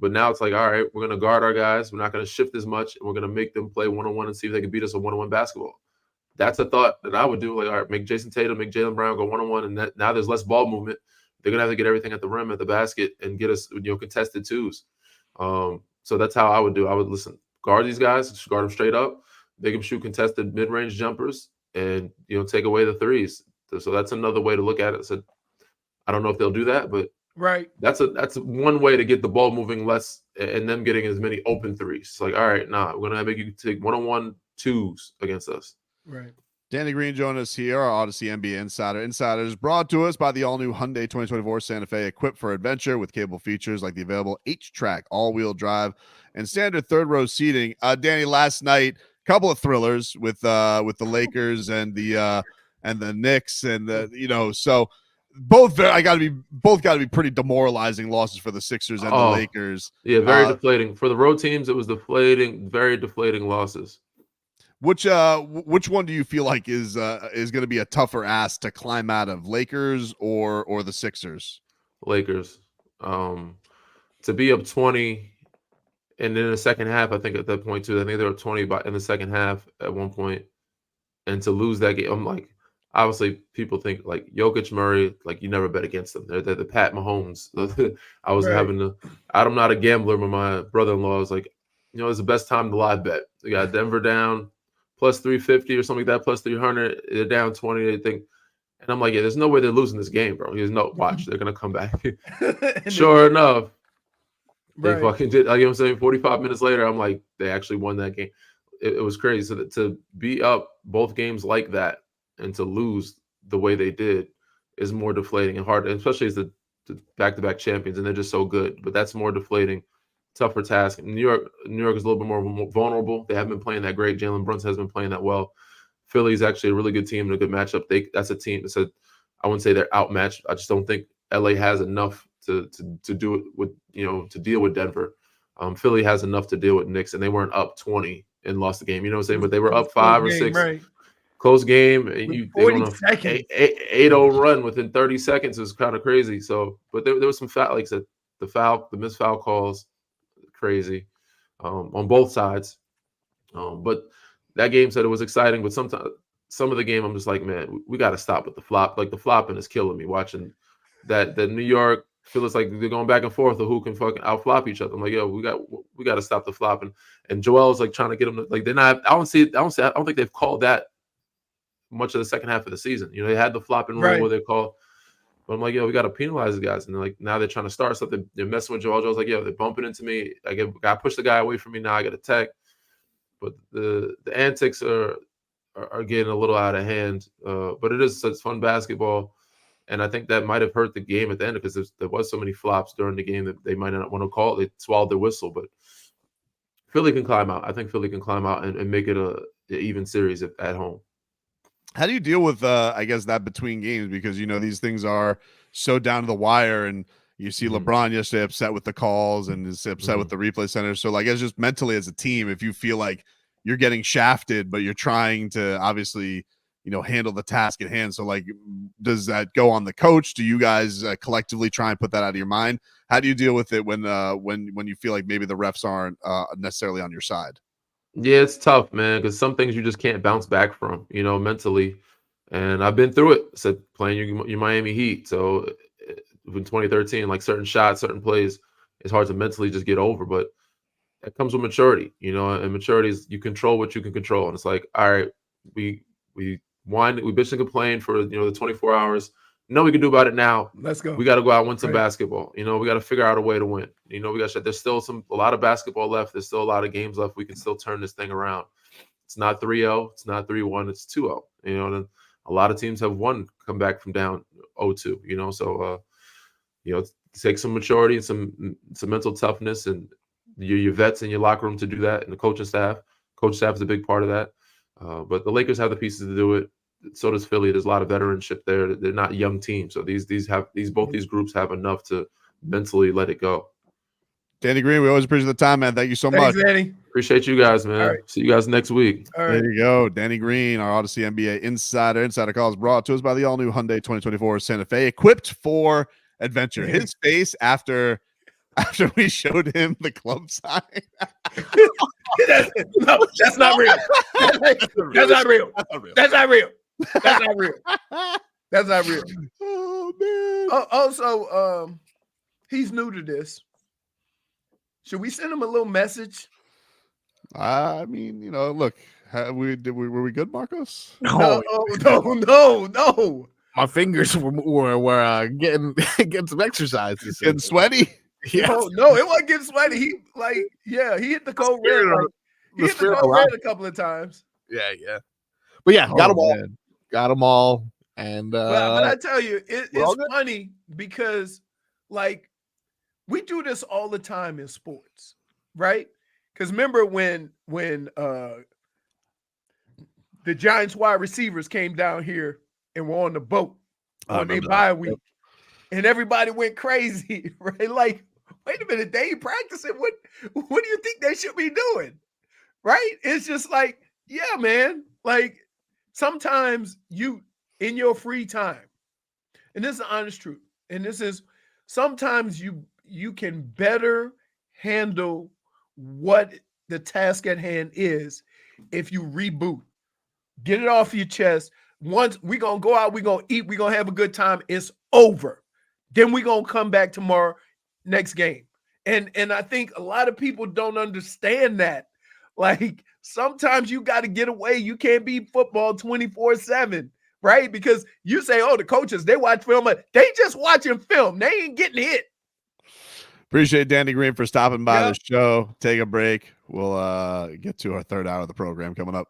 But now it's like, all right, we're going to guard our guys. We're not going to shift as much, and we're going to make them play one-on-one and see if they can beat us on one-on-one basketball. That's a thought that I would do. Like, all right, make Jason Tatum, make Jaylen Brown go one-on-one, and now there's less ball movement. They're going to have to get everything at the rim, at the basket, and get us, contested twos. So that's how I would do. I would guard these guys, just guard them straight up. They can shoot contested mid-range jumpers, and take away the threes. So that's another way to look at it. So I don't know if they'll do that, but right. That's one way to get the ball moving less and them getting as many open threes. It's like, all right, we're going to make you take one-on-one twos against us. Right. Danny Green joined us here, our Audacy NBA Insider. Insiders brought to us by the all-new Hyundai 2024 Santa Fe, equipped for adventure with capable features like the available H-Track all-wheel drive and standard third-row seating. Danny, last night, a couple of thrillers with the Lakers and the Knicks, and so both got to be pretty demoralizing losses for the Sixers and the Lakers. Yeah, very deflating for the road teams. It was deflating, very deflating losses. Which one do you feel like is going to be a tougher ask to climb out of, Lakers or the Sixers? Lakers. To be up 20, and in the second half, I think at that point too, I think they were 20 in the second half at one point, and to lose that game, I'm like, obviously people think like Jokić, Murray, like you never bet against them. They're the Pat Mahomes. I was I'm not a gambler, but my brother-in-law was like, it's the best time to live bet. We got Denver down plus 350 or something like that, plus 300. They're down 20. They think, and I'm like, yeah, there's no way they're losing this game, bro. There's no watch. They're gonna come back. Sure enough, they fucking did. Like, 45 minutes later, I'm like, they actually won that game. It was crazy. So to be up both games like that and to lose the way they did is more deflating and hard, especially as the back-to-back champions, and they're just so good. But that's more deflating, tougher task. New York is a little bit more vulnerable. They haven't been playing that great. Jalen Brunson has been playing that well. Philly's actually a really good team and a good matchup. That's a team. I wouldn't say they're outmatched. I just don't think LA has enough to do it with, to deal with Denver. Philly has enough to deal with Knicks, and they weren't up 20 and lost the game. You know what I'm saying? But they were up 5 or 6. Right. Close game. And they went on 8-0 run within 30 seconds. It was kind of crazy. So, but there was some foul, like I said, the missed foul calls, crazy on both sides. But that game said it was exciting. But sometimes some of the game, I'm just like, man, we got to stop with the flop. Like the flopping is killing me watching that New York. Feels like they're going back and forth of who can fucking outflop each other. I'm like, yo, we got to stop the flopping. And Joel's like trying to get them to, like, they're not. I don't think they've called that much of the second half of the season. They had the flopping rule where they call. But I'm like, yo, we got to penalize the guys. And like now they're trying to start something. They're messing with Joel. Joel's like, yo, they're bumping into me. I got to push the guy away from me now. I got to tech. But the antics are getting a little out of hand. But it is such fun basketball. And I think that might have hurt the game at the end because there was so many flops during the game that they might not want to call it. They swallowed their whistle. But Philly can climb out. I think Philly can climb out and make it an even series at home. How do you deal with, I guess, that between games? Because, these things are so down to the wire, and you see LeBron yesterday upset with the calls and is upset with the replay center. So, like, it's just mentally as a team, if you feel like you're getting shafted, but you're trying to obviously, handle the task at hand. So, like, does that go on the coach? Do you guys collectively try and put that out of your mind? How do you deal with it when you feel like maybe the refs aren't necessarily on your side? Yeah, it's tough, man, because some things you just can't bounce back from, mentally. And I've been through it. Said playing your Miami Heat. So in 2013, like certain shots, certain plays, it's hard to mentally just get over. But it comes with maturity, and maturity is you control what you can control. And it's like, all right, we bitch and complain for the 24 hours. Know we can do about it now. Let's go. We got to go out and win some basketball. We got to figure out a way to win. We got. There's still a lot of basketball left. There's still a lot of games left. We can still turn this thing around. It's not 3-0. It's not 3-1. It's 2-0. And a lot of teams have come back from down 0-2. So take some maturity and some mental toughness, and your vets in your locker room to do that, and the coaching staff. Coach staff is a big part of that. But the Lakers have the pieces to do it. So does Philly. There's a lot of veteranship there. They're not young teams. So both these groups have enough to mentally let it go. Danny Green, we always appreciate the time, man. Thank you so much. Danny. Appreciate you guys, man. Right. See you guys next week. There you go. Danny Green, our Audacy NBA insider. Insider calls brought to us by the all-new Hyundai 2024 Santa Fe, equipped for adventure. His face after we showed him the club sign. No, that's not real. That's not real. That's not real. That's not real. That's not real. Oh, man. Also, he's new to this. Should we send him a little message? I mean, look, were we good, Marcos? No. My fingers were getting some exercise. Getting sweaty. Yeah. No, it wasn't getting sweaty. He hit the code red. He hit the code red a couple of times. Yeah. But yeah, got them all. Man. Got them all. And but I tell you, it's funny because like we do this all the time in sports, right? Because remember when the Giants wide receivers came down here and were on the boat on their bye week, and everybody went crazy, right? Like, wait a minute, they ain't practicing. What do you think they should be doing? Right? It's just like, yeah, man. Like sometimes you in your free time, and this is the honest truth, and this is sometimes you can better handle what the task at hand is if you reboot. Get it off your chest. Once we're gonna go out, we're gonna eat, we're gonna have a good time. It's over. Then we're gonna come back tomorrow, next game. And I think a lot of people don't understand that. Like sometimes you got to get away. You can't be football 24/7, right? Because you say, oh, the coaches, they watch film. They just watching film. They ain't getting hit. Appreciate Danny Green for stopping by the show. Take a break. We'll get to our third hour of the program coming up.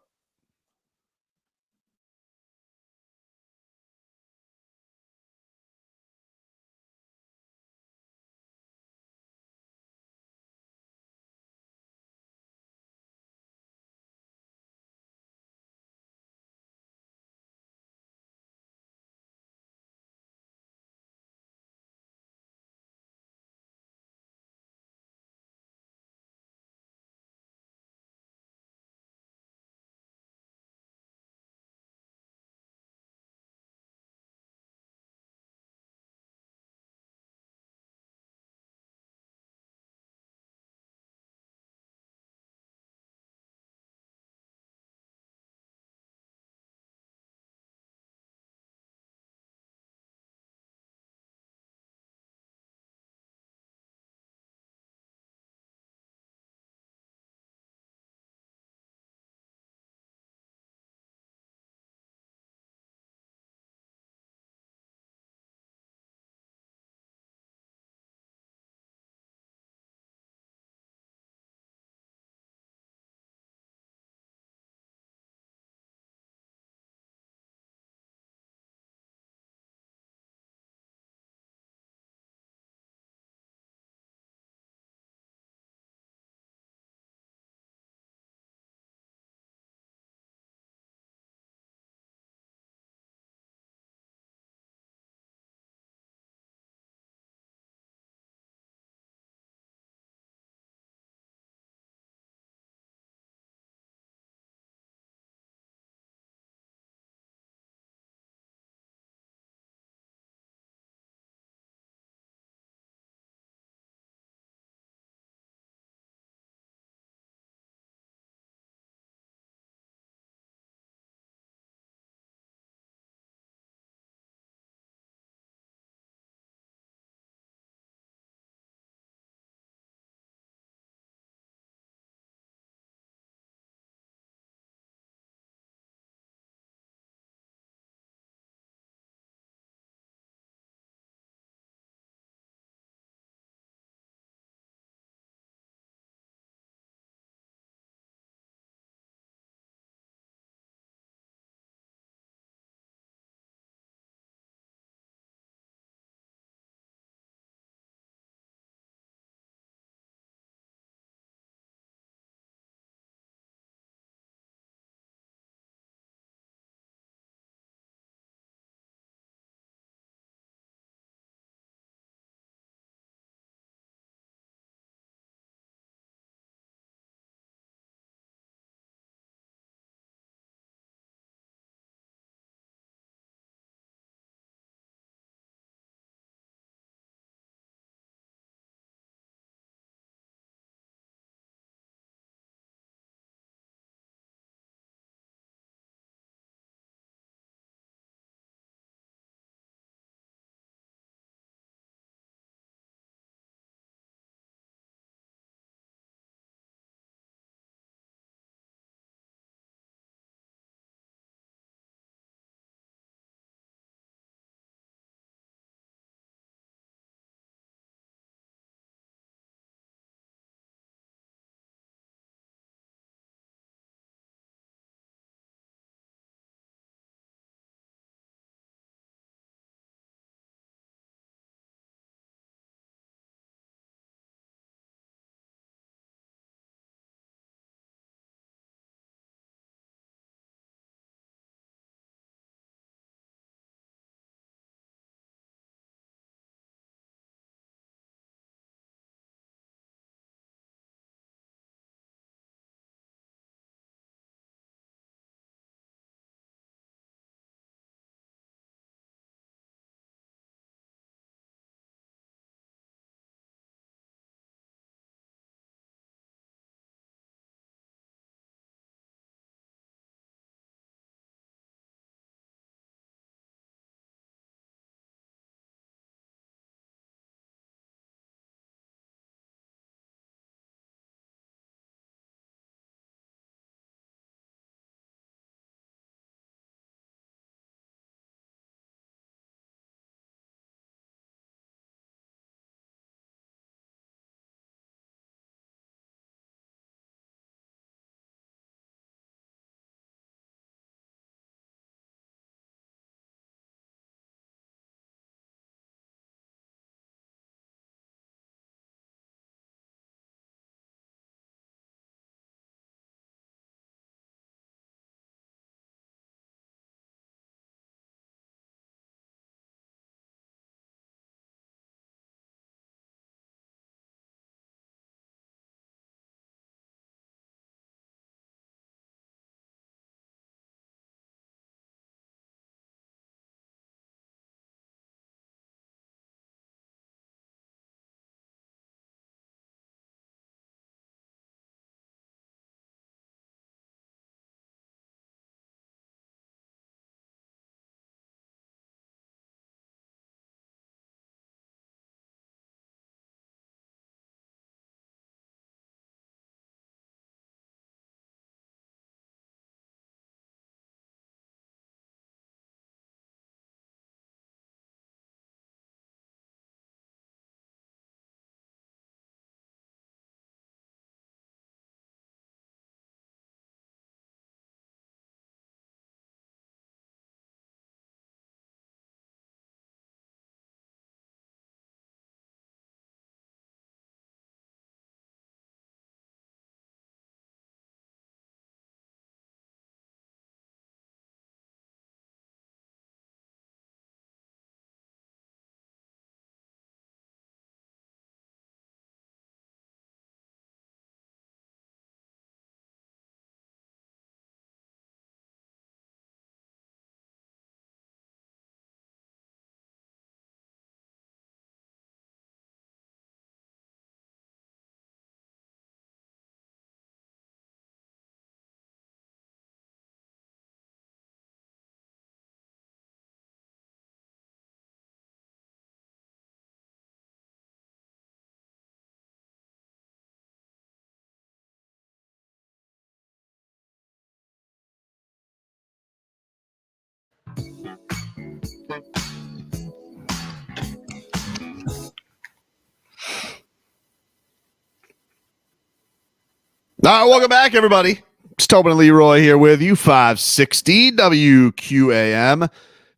All right, welcome back, everybody. It's Tobin and Leroy here with you, 560 WQAM.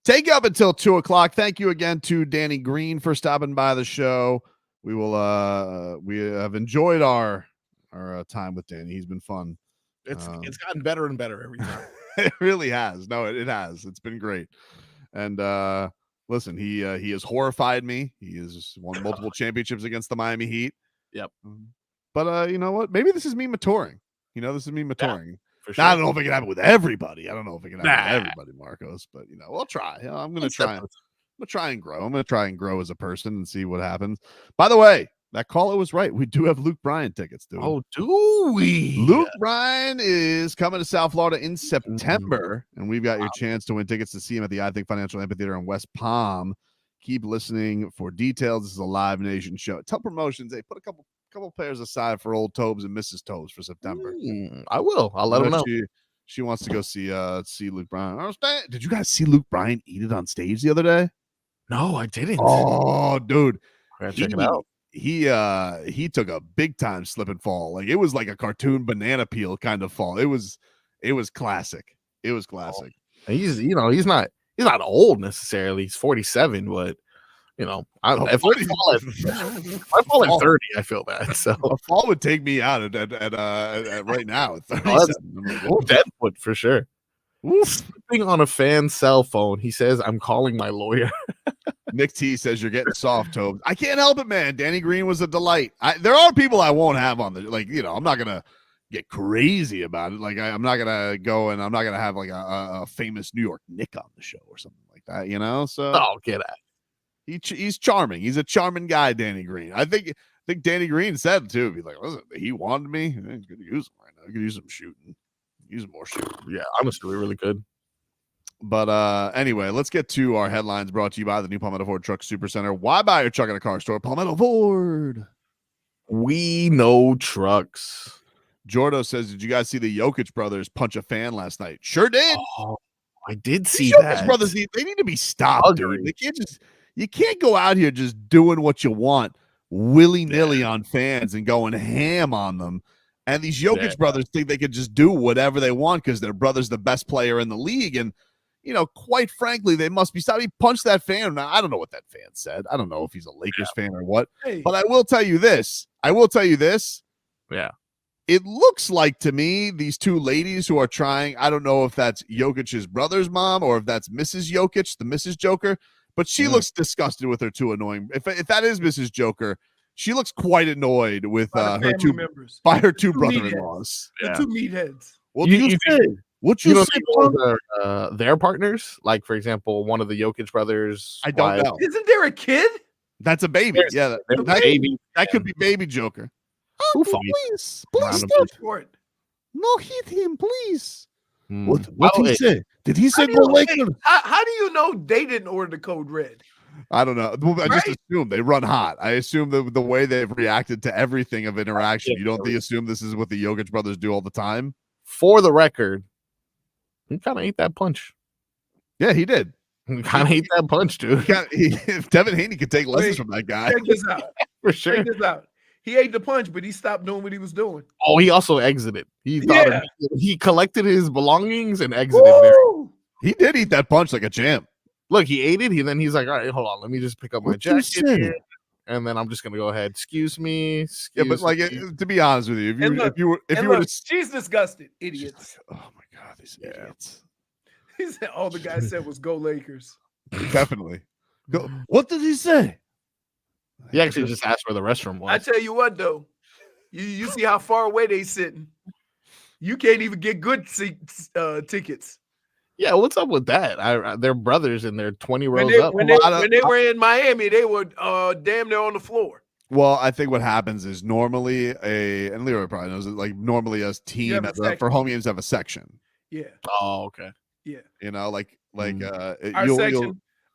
Take you up until 2 o'clock. Thank you again to Danny Green for stopping by the show. We have enjoyed our time with Danny. He's been fun. It's gotten better and better every time. It really has. No, it has. It's been great. And listen, he has horrified me. He has won multiple championships against the Miami Heat. Yep. But you know what? Maybe this is me maturing. This is me maturing. Yeah, for sure. Now, I don't know if it can happen with everybody. I don't know if it can happen with everybody, Marcos. But we'll try. I'm gonna try. I'm gonna try and grow. I'm gonna try and grow as a person and see what happens. By the way, that caller was right. We do have Luke Bryan tickets, dude. Oh, do we? Luke Bryan is coming to South Florida in September, and we've got your chance to win tickets to see him at the I Think Financial Amphitheater in West Palm. Keep listening for details. This is a Live Nation show. Tell promotions, hey, put a couple pairs aside for old Tobes and Mrs. Tobes for September. I will. I'll let him know. She wants to go see Luke Bryan. Did you guys see Luke Bryan eat it on stage the other day? No, I didn't. Oh, dude. Check it out. He took a big time slip and fall. Like it was like a cartoon banana peel kind of fall. It was classic. It was classic. He's not old necessarily. He's 47, but if I fall at 30, I feel bad. So a fall would take me out at right now at 37. Deadwood for sure. Slipping on a fan's cell phone. He says, "I'm calling my lawyer." Nick T says you're getting soft, Tobes. I can't help it, man. Danny Green was a delight. There are people I won't have on the I'm not gonna get crazy about it. Like I'm not gonna go and I'm not gonna have like a famous New York Nick on the show or something like that. So get at. He's charming. He's a charming guy, Danny Green. I think Danny Green said too. Be like, listen, he wanted me. He's gonna use him right now. He could use some shooting. Use more shooting. Yeah, honestly, really good. But anyway, let's get to our headlines brought to you by the new Palmetto Ford Truck Super Center. Why buy your truck at a car store? Palmetto Ford. We know trucks. Jordo says, did you guys see the Jokić brothers punch a fan last night? Sure did. Oh, I did see Jokić that. Brothers, they need to be stopped, dude. You can't go out here just doing what you want willy-nilly on fans and going ham on them. And these Jokić brothers think they could just do whatever they want because their brother's the best player in the league. And, quite frankly, they must be stopped. He punched that fan. Now, I don't know what that fan said. I don't know if he's a Lakers fan or what. Hey. But I will tell you this. Yeah. It looks like to me these two ladies who are trying, I don't know if that's Jokic's brother's mom or if that's Mrs. Jokić, the Mrs. Joker, but she looks disgusted with her two annoying. If that is Mrs. Joker, she looks quite annoyed with her two members by her two brother-in-laws. The two meatheads. What you say? What you say? Their partners, like for example, one of the Jokić brothers. I don't know. Isn't there a kid? That's a baby. Yeah, that could be baby Joker. Uncle, please stop. No, hit him, please. What did he say? Did he say go Lakers? How do you know they didn't order the code red? I don't know. I just assume they run hot. I assume the way they've reacted to everything of interaction. You don't assume this is what the Jokić brothers do all the time? For the record, he kind of ate that punch. Yeah, he did. He kind of ate that punch, dude. If Devin Haney could take lessons from that guy. Check this out. For sure. Check this out. He ate the punch, but he stopped doing what he was doing. Oh, he also exited. He collected his belongings and exited there. He did eat that punch like a champ. Look, he ate it. He's like, all right, hold on. Let me just pick up my jacket here. And then I'm just gonna go ahead. Excuse me. To be honest with you, if you were to, she's disgusted, idiots. Oh my god, these idiots. He said all the guy said was "Go Lakers." Definitely. Go. What did he say? He actually just asked where the restroom was. I tell you what, though, you see how far away they sitting. You can't even get good tickets. Yeah, what's up with that? They're brothers and they're 20 rows up. When they were in Miami, they were damn near on the floor. Well, I think what happens is normally and Leroy probably knows it, like normally a team for home games have a section. Yeah. Oh, okay. Yeah.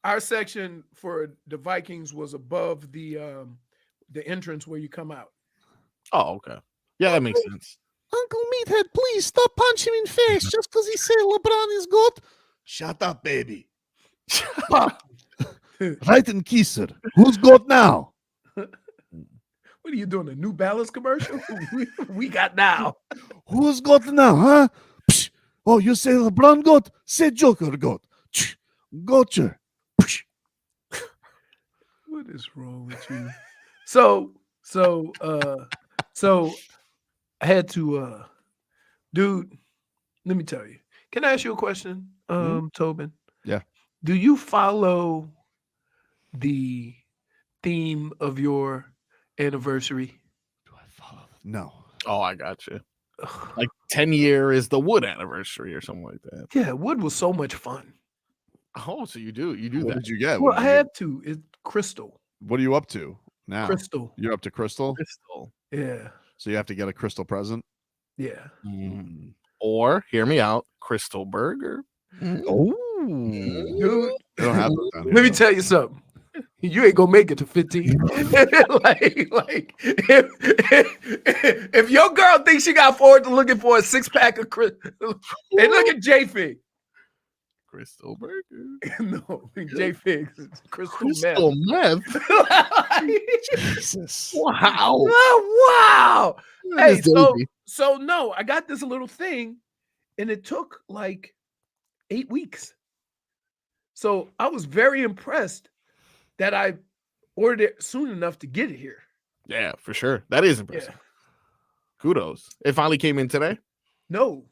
Our section for the Vikings was above the entrance where you come out. Oh, okay. Yeah, that makes sense. Uncle Meathead, please stop punching him in face just because he said LeBron is good. Shut up, baby. Pop. Right in kisser. Who's good now? What What are you doing? A New Balance commercial? we got now. Who's got now, huh? Psh. Oh, you say LeBron got? Say Joker got. Gotcha. What is wrong with you? So I had to dude, let me tell you. Can I ask you a question, Tobin? Yeah. Do you follow the theme of your anniversary? Do I follow? No. Oh, I got you. Like 10-year is the Wood anniversary or something like that. Yeah, Wood was so much fun. Oh, so you do What that. did you get? Well, I had to. It's Crystal. What are you up to now? Crystal. You're up to Crystal? Crystal. Yeah. So you have to get a Crystal present? Yeah. Or, hear me out, Crystal Burger. Oh. Dude, They don't have those down here, let me though. tell you something. You ain't gonna make it to 15. if your girl thinks she got forward to looking for a 6-pack of Crystal, hey, look at JFig. Crystal Burger. No, JFig. Crystal meth. Jesus. Wow. Oh, wow. Hey, This baby. so no, I got this little thing, and it took like 8 weeks. So I was very impressed that I ordered it soon enough to get it here. Yeah, for sure. That is impressive. Yeah. Kudos. It finally came in today? No,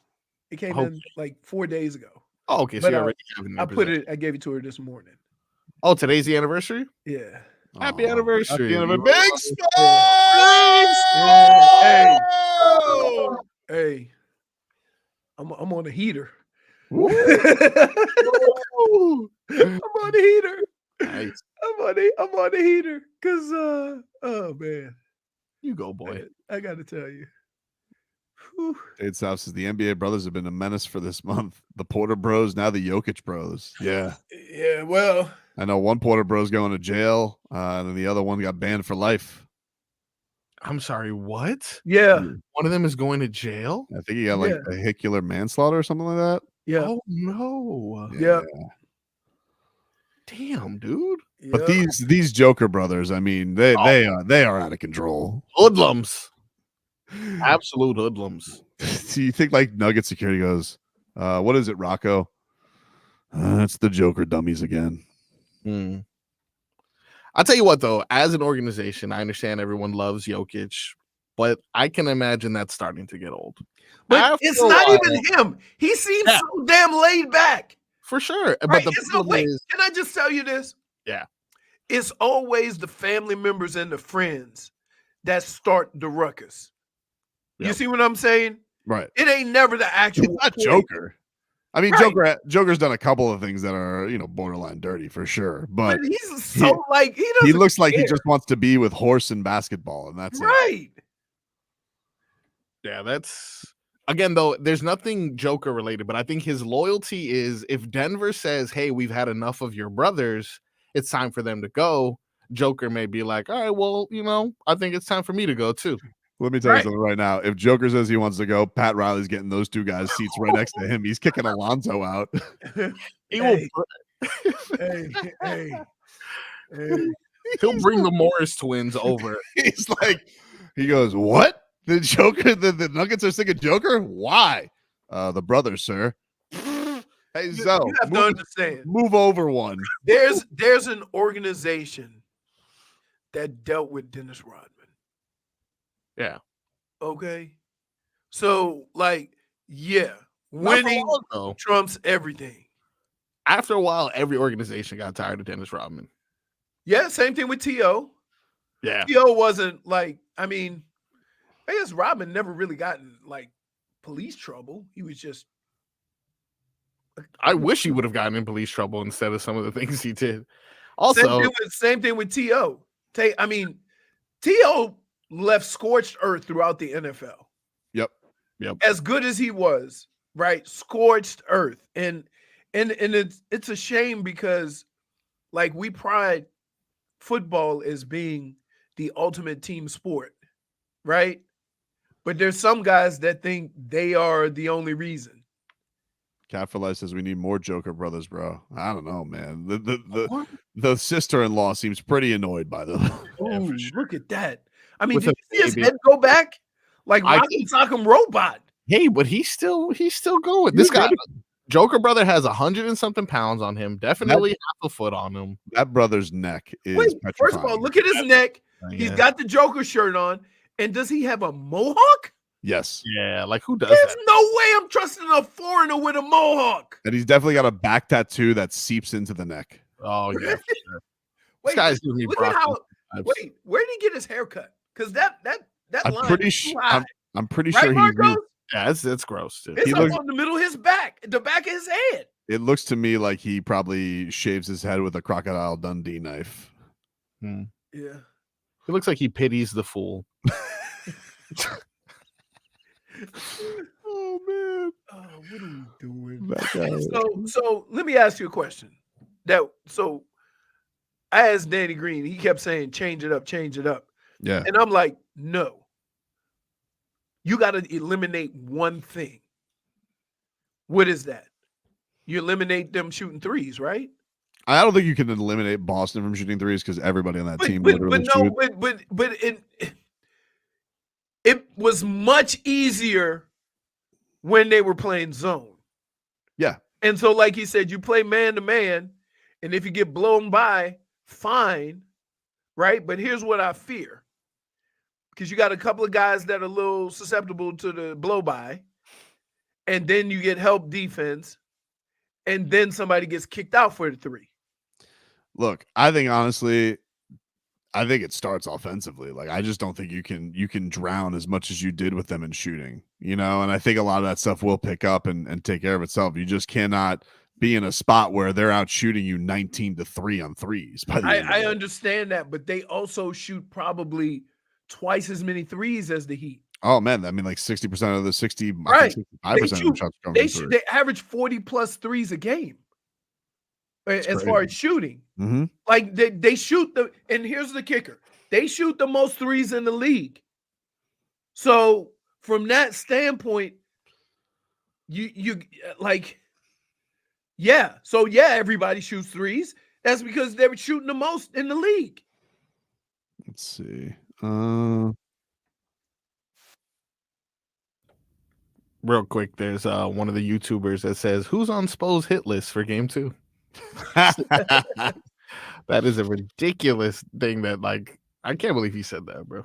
it came Oh. in like 4 days ago. Oh, okay. So But you already have it in I your put possession. it. I gave it to her this morning. Oh, today's the anniversary? Yeah. Happy anniversary. Happy anniversary. Big Yeah. Smoke! Hey, I'm on the heater. Woo. I'm on the heater. Nice. I'm on the heater. Cause oh man. You go, boy. I gotta tell you. Whew. Dade South says the NBA brothers have been a menace for this month. The Porter Bros, now the Jokić Bros. Yeah. Yeah, well, I know one Porter Bro's going to jail, and then the other one got banned for life. I'm sorry, what? yeah, One of them is going to jail? I think he got like vehicular manslaughter or something like that. yeah, Oh, no. yeah. Damn, dude. But yeah. these Joker brothers, I mean, they are out of control. Hoodlums. Absolute hoodlums. So you think like Nugget security goes, what is it, Rocco? It's the Joker dummies again. I'll tell you what, though, as an organization, I understand everyone loves Jokić, but I can imagine that's starting to get old. But After it's a not while- even him. He seems so damn laid back. For sure. Right? But the It's problem wait, is, can I just tell you this? yeah, It's always the family members and the friends that start the ruckus. You Yep. see what I'm saying? Right. It ain't never the actual It's not point. Joker. I mean, Right. Joker's done a couple of things that are, borderline dirty for sure. But But he's so like he doesn't he looks like he care. just wants to be with horse and basketball, and that's it. right. yeah, that's again, though, there's nothing Joker related, but I think his loyalty is if Denver says, hey, we've had enough of your brothers, it's time for them to go. Joker may be like, all right, well, I think it's time for me to go too. Let me tell you Right. something right now. If Joker says he wants to go, Pat Riley's getting those two guys seats right next to him. He's kicking Alonzo out. He will. Hey, hey. He'll bring the Morris twins over. He's like, he goes, what? The Joker, the Nuggets are sick of Joker? Why? The brothers, sir. Hey, so You have to understand. move over one. There's an organization that dealt with Dennis Rodman. Yeah. Okay. So, like, yeah, Not for winning long, though. trumps everything. After a while, every organization got tired of Dennis Rodman. Yeah, same thing with T.O. Yeah. T.O. wasn't like, I mean, I guess Rodman never really got in like police trouble. He was just I wish he would have gotten in police trouble instead of some of the things he did. Also, same thing with T.O. I mean, T.O. left scorched earth throughout the NFL. Yep. As good as he was, right? Scorched earth. And it's a shame because like we pride football as being the ultimate team sport, right? But there's some guys that think they are the only reason. Cat for Life says we need more Joker brothers, bro. I don't know, man. The sister-in-law seems pretty annoyed by them. Ooh, look at that. I mean, With did a you see his baby. head go back? Like I Rocky Sock'em Robot. Hey, but he's still going. This guy, Joker brother, has 100 and something pounds on him. Definitely half a foot on him. That brother's neck is Wait, first of all, petrifying. look at his neck. He's Yeah. got the Joker shirt on. And does he have a mohawk? Yes. Yeah, like who does There's that? no way I'm trusting a foreigner with a mohawk. And he's definitely got a back tattoo that seeps into the neck. Oh yeah. For sure. Wait, guy's giving me look at how. vibes. Wait, where did he get his haircut? Because that I'm line pretty is sure. too high. I'm pretty Right, sure Marcos? Yeah, it's gross too. It's he up looks- on the middle of his back, the back of his head. It looks to me like he probably shaves his head with a Crocodile Dundee knife. Yeah. It looks like he pities the fool. Oh man. Oh, what are we doing? That guy. So let me ask you a question. So I asked Danny Green, he kept saying change it up, change it up. Yeah. And I'm like, no. You got to eliminate one thing. What is that? You eliminate them shooting threes, right? I don't think you can eliminate Boston from shooting threes because everybody on that team But literally no, shoot. but it was much easier when they were playing zone. Yeah. And so, like he said, you play man to man, and if you get blown by, fine, right? But here's what I fear. Because you got a couple of guys that are a little susceptible to the blow by, and then you get help defense, and then somebody gets kicked out for the three. Look, I think honestly, I think it starts offensively. Like I just don't think you can drown as much as you did with them in shooting, and I think a lot of that stuff will pick up and take care of itself. You just cannot be in a spot where they're out shooting you 19-3 on threes. I understand that, but they also shoot probably twice as many threes as the Heat. Oh man, I mean like 60% of the 60, Right. 65% of the shots come from three. They average 40 plus threes a game. As far as shooting. Mm-hmm. Like they shoot and here's the kicker. They shoot the most threes in the league. So from that standpoint, you like, yeah. So yeah, everybody shoots threes. That's because they were shooting the most in the league. Let's see. Real quick, there's one of the YouTubers that says, "Who's on Spo's hit list for game 2?" That is a ridiculous thing that, like, I can't believe he said that, bro.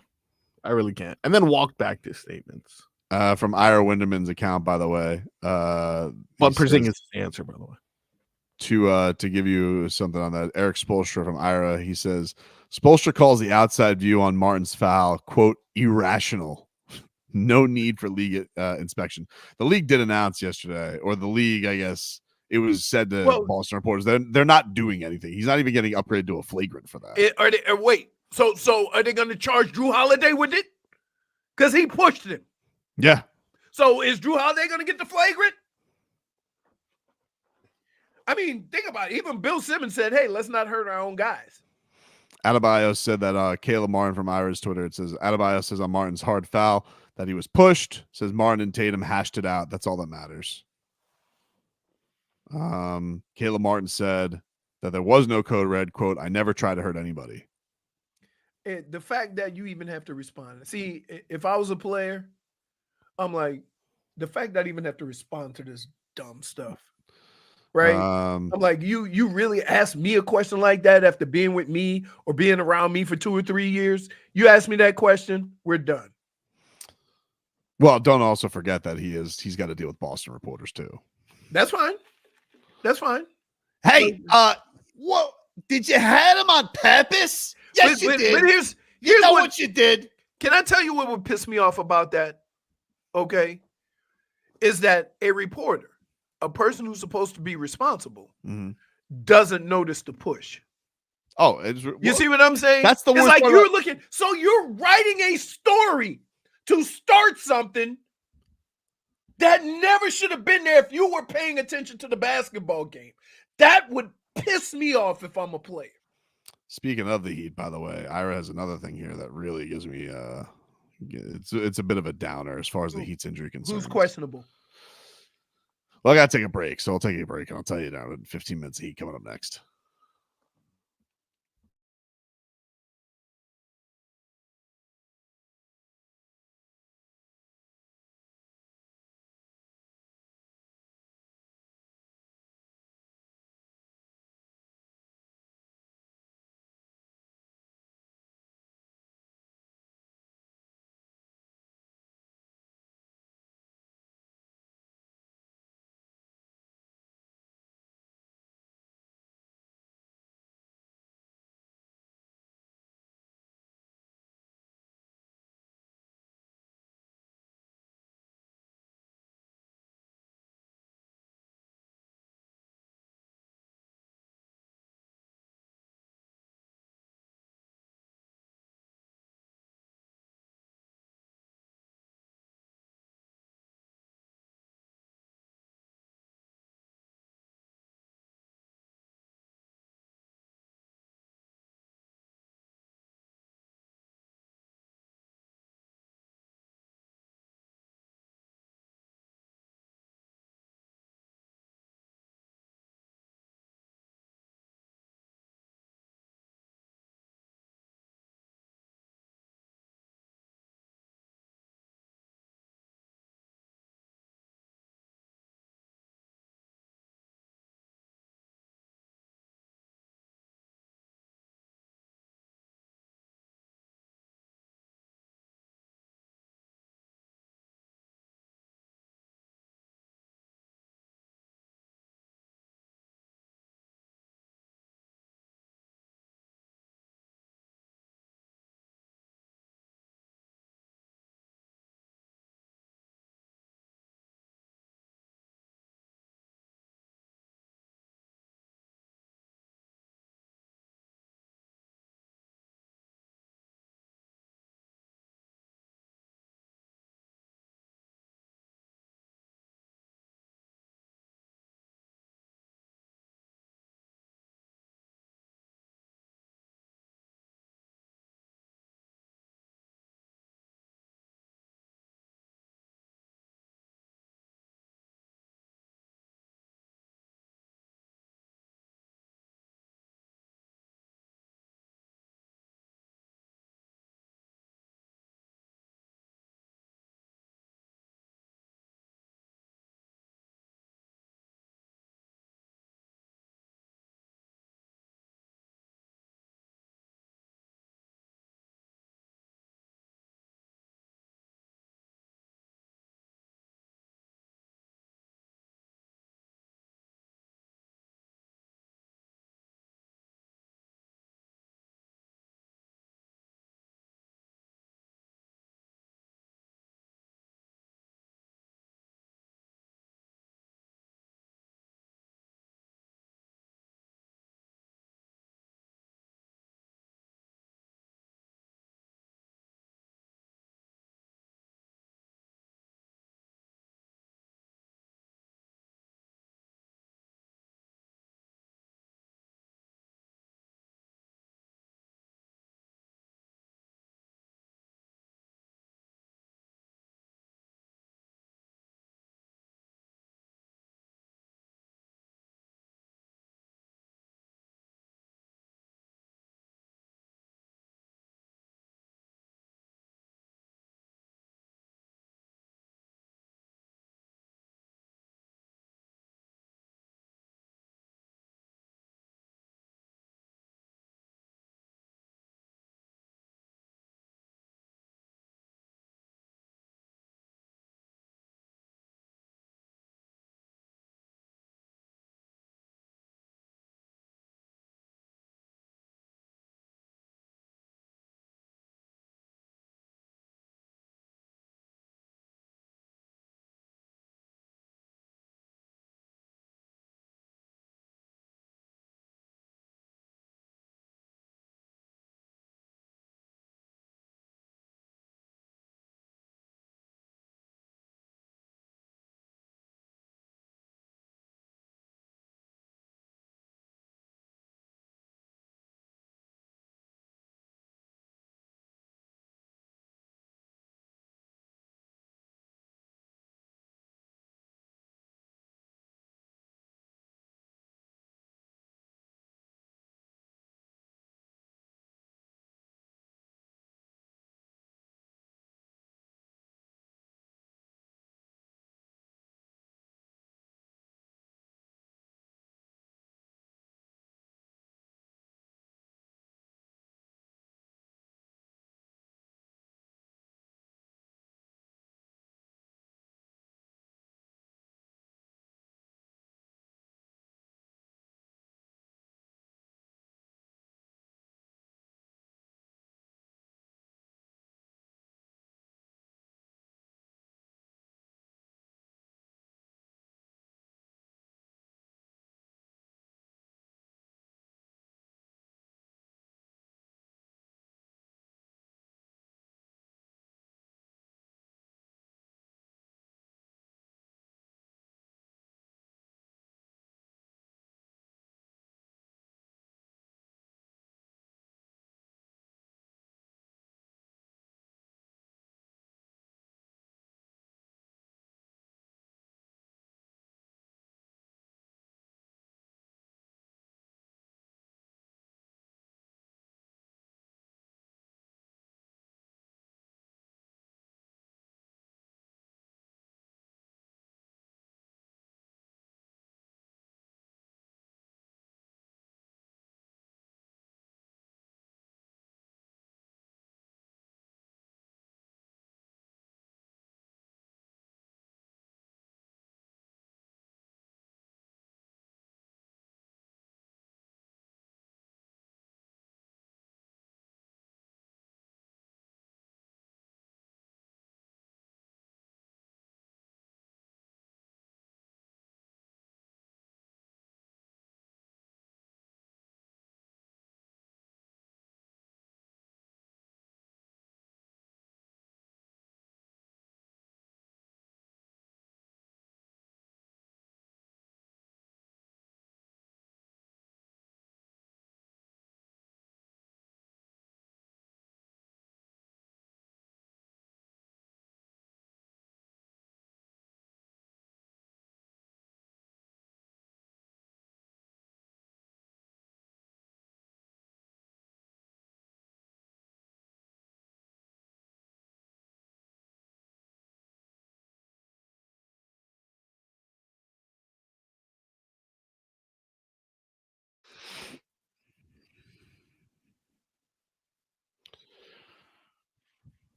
I really can't. And then walked back to statements. From Ira Winderman's account, by the way. But Porzingis' answer, by the way. To give you something on that, Eric Spoelstra from Ira, he says, Spoelstra calls the outside view on Martin's foul, quote, irrational. No need for league inspection. The league did announce yesterday, or the league, I guess, it was said to Boston reporters they're not doing anything. He's not even getting upgraded to a flagrant for that. Wait, so are they going to charge Drew Holiday with it? Because he pushed him. Yeah. So is Drew Holiday going to get the flagrant? I mean, think about it. Even Bill Simmons said, "Hey, let's not hurt our own guys." Adebayo said that Caleb Martin from Ira's Twitter, it says Adebayo says on Martin's hard foul that he was pushed. Says Martin and Tatum hashed it out. That's all that matters. Caleb Martin said that there was no code red, quote, I never try to hurt anybody. And the fact that you even have to respond. See, if I was a player, I'm like, the fact that I even have to respond to this dumb stuff. Right? I'm like, you really asked me a question like that after being with me or being around me for 2 or 3 years? You asked me that question, we're done. Well, don't also forget that he's got to deal with Boston reporters too. That's fine. That's fine. Hey, what did you have him on purpose? Yes, you did. But here's what you did. Can I tell you what would piss me off about that? Okay. Is that a reporter, a person who's supposed to be responsible, doesn't notice the push. Oh, you see what I'm saying? That's the worst. It's like part you're looking, so you're writing a story to start something that never should have been there if you were paying attention to the basketball game. That would piss me off if I'm a player. Speaking of the Heat, by the way, Ira has another thing here that really gives me it's a bit of a downer as far as the Heat's injury concerns. Who's questionable? Well, I gotta take a break, so I'll take a break and I'll tell you now in 15 minutes. Heat coming up next.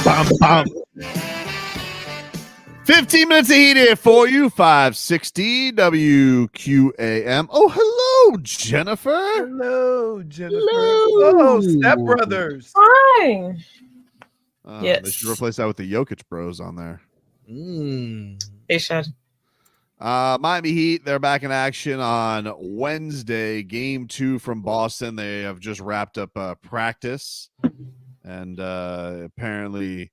Bum, bum. 15 minutes of heat here for you. 560 WQAM. Oh, hello, Jennifer. Hello, Jennifer. Hello. Oh, Step Brothers. Hi. They should replace that with the Jokić bros on there. They should. Miami Heat, they're back in action on Wednesday. Game 2 from Boston. They have just wrapped up practice. And apparently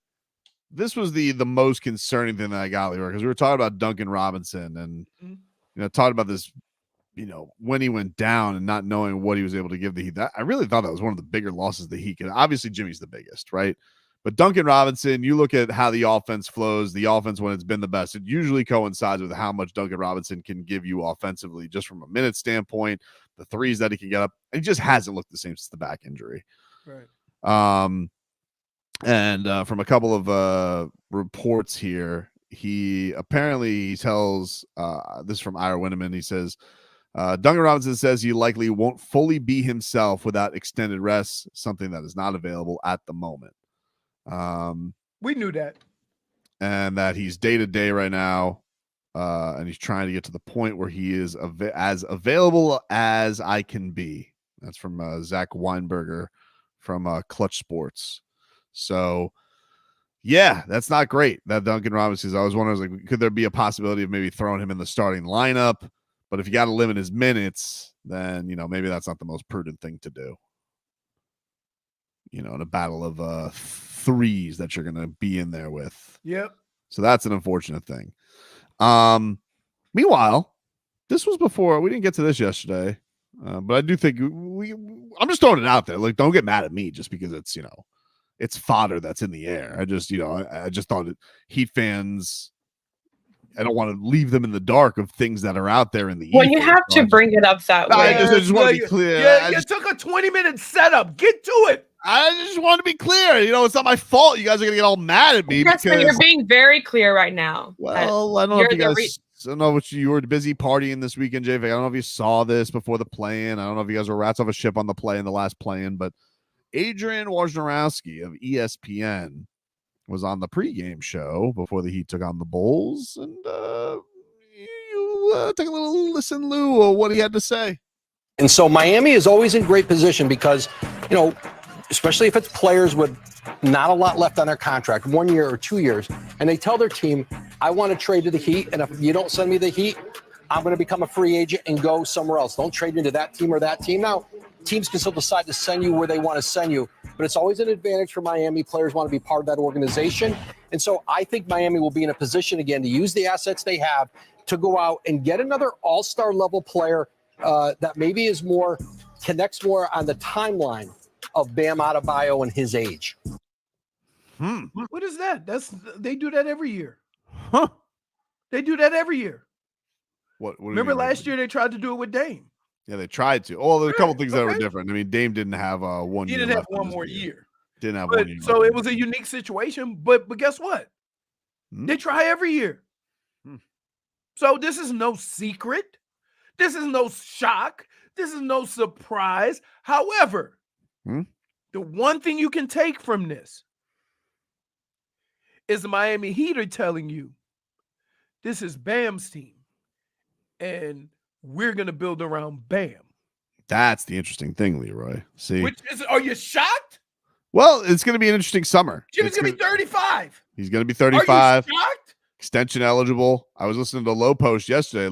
this was the most concerning thing that I got, Leroy, because we were talking about Duncan Robinson and talking about this, when he went down and not knowing what he was able to give the Heat. I really thought that was one of the bigger losses the Heat. Obviously, Jimmy's the biggest, right? But Duncan Robinson, you look at how the offense flows, the offense when it's been the best, it usually coincides with how much Duncan Robinson can give you offensively, just from a minute standpoint, the threes that he can get up. He just hasn't looked the same since the back injury. Right. And from a couple of reports here, he tells this from Ira Winneman. He says, Duncan Robinson says he likely won't fully be himself without extended rest, something that is not available at the moment. We knew that. And that he's day-to-day right now, and he's trying to get to the point where he is as available as I can be. That's from Zach Weinberger from Clutch Sports. So, yeah, that's not great. That Duncan Robinson, I was wondering, could there be a possibility of maybe throwing him in the starting lineup? But if you got to limit his minutes, then, maybe that's not the most prudent thing to do. In a battle of threes that you're going to be in there with. Yep. So that's an unfortunate thing. Meanwhile, this was before, we didn't get to this yesterday, but I do think I'm just throwing it out there. Like, don't get mad at me just because it's, it's fodder that's in the air. I just, I just thought Heat fans, I don't want to leave them in the dark of things that are out there in the Well, you have to bring it up that way. I just want to be clear. You took a 20-minute setup. Get to it. I just want to be clear. It's not my fault. You guys are going to get all mad at me. Yes, but you're being very clear right now. Well, I don't know if you guys, I don't know what you were busy partying this weekend, JFig. I don't know if you saw this before the play-in. I don't know if you guys were rats off a ship on the play in the last play-in, but Adrian Wojnarowski of ESPN was on the pregame show before the Heat took on the Bulls, and you take a little listen, Lou, of what he had to say. And so Miami is always in great position because, especially if it's players with not a lot left on their contract, 1 year or 2 years, and they tell their team, I want to trade to the Heat, and if you don't send me the Heat, I'm going to become a free agent and go somewhere else. Don't trade me to that team or that team. Now, teams can still decide to send you where they want to send you, but it's always an advantage for Miami. Players want to be part of that organization. And so I think Miami will be in a position again to use the assets they have to go out and get another all-star level player that maybe connects more on the timeline of Bam Adebayo and his age. What is that? They do that every year. Huh? They do that every year. What Remember last year they tried to do it with Dame. Yeah, they tried to. Oh, there's a couple things that were different. I mean, Dame didn't have 1 year. He didn't have left one more year. Didn't have 1 year. So it was a unique situation. But guess what? They try every year. So this is no secret. This is no shock. This is no surprise. However, the one thing you can take from this is the Miami Heat are telling you this is Bam's team, and we're going to build around Bam. That's the interesting thing, Leroy. See, are you shocked? Well, it's going to be an interesting summer. Jimmy's going to be 35. He's going to be 35. Are you shocked? Extension eligible. I was listening to Lowe post yesterday.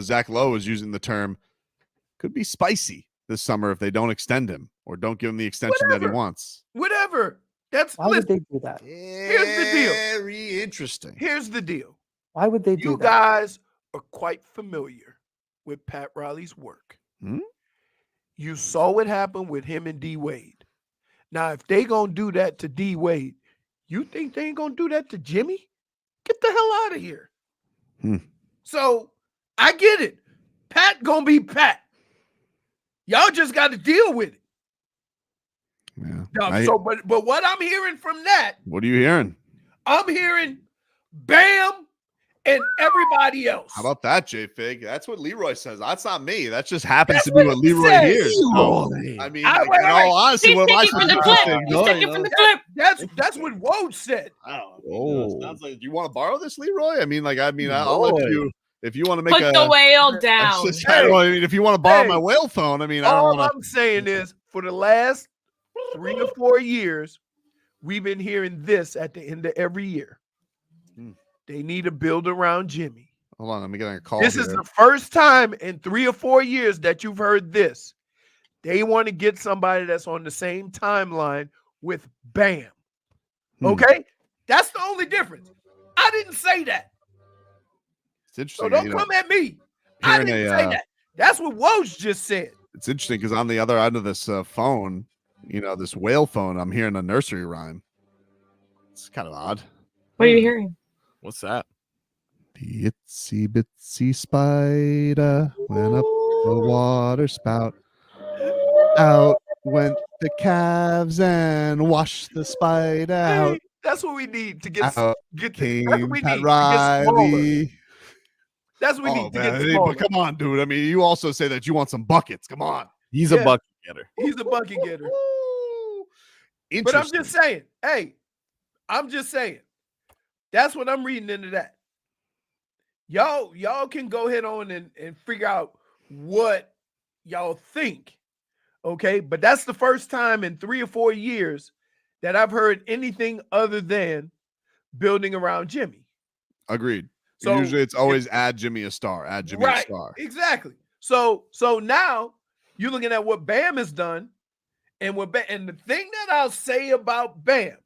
Zach Lowe was using the term could be spicy this summer if they don't extend him or don't give him the extension that he wants. Whatever. Why would they do that? Here's the deal. Very interesting. Here's the deal. Why would they do You that? guys are quite familiar with Pat Riley's work. You saw what happened with him and D Wade. Now, if they gonna do that to D Wade, you think they ain't gonna do that to Jimmy? Get the hell out of here. So I get it. Pat gonna be Pat. Y'all just got to deal with it. Yeah. But what I'm hearing from that, What are you hearing? I'm hearing Bam and everybody else. How about that, JFig? That's what Leroy says. That's not me. That just happens That's to be what what he Leroy said. hears. So, I mean, like, in all honesty, He's what am I taking from supposed the to clip. say? He's taking from the clip. That's what Woj said. I don't know. Sounds like, do you want to borrow this, Leroy? I mean, I'll Boy. let you if you want to make Put the whale down. I mean, if you want to borrow my whale phone, I mean, I don't all want to. I'm saying is, for the last 3 or 4 years, we've been hearing this at the end of every year. They need to build around Jimmy. Hold on, let me get a call. This is the first time in 3 or 4 years that you've heard this. They want to get somebody that's on the same timeline with Bam. Okay? That's the only difference. I didn't say that. It's interesting. So don't come at me. I didn't say that. That's what Woj just said. It's interesting because on the other end of this phone, this whale phone, I'm hearing a nursery rhyme. It's kind of odd. What are you hearing? What's that? The itsy bitsy spider went up the water spout. Out went the calves and washed the spider out. That's what we need to get Out get came that's what we Pat need to get smaller. Riley. That's what we need to get But smaller. come on, dude. I mean, you also say that you want some buckets. Come on. He's a bucket getter. He's a bucket getter. But Interesting. I'm just saying, I'm just saying. That's what I'm reading into that. Y'all can go ahead on and figure out what y'all think. Okay, but that's the first time in 3 or 4 years that I've heard anything other than building around Jimmy. Agreed. So usually it's always add Jimmy a star. Add Jimmy a star. Exactly. So now you're looking at what Bam has done, and and the thing that I'll say about Bam,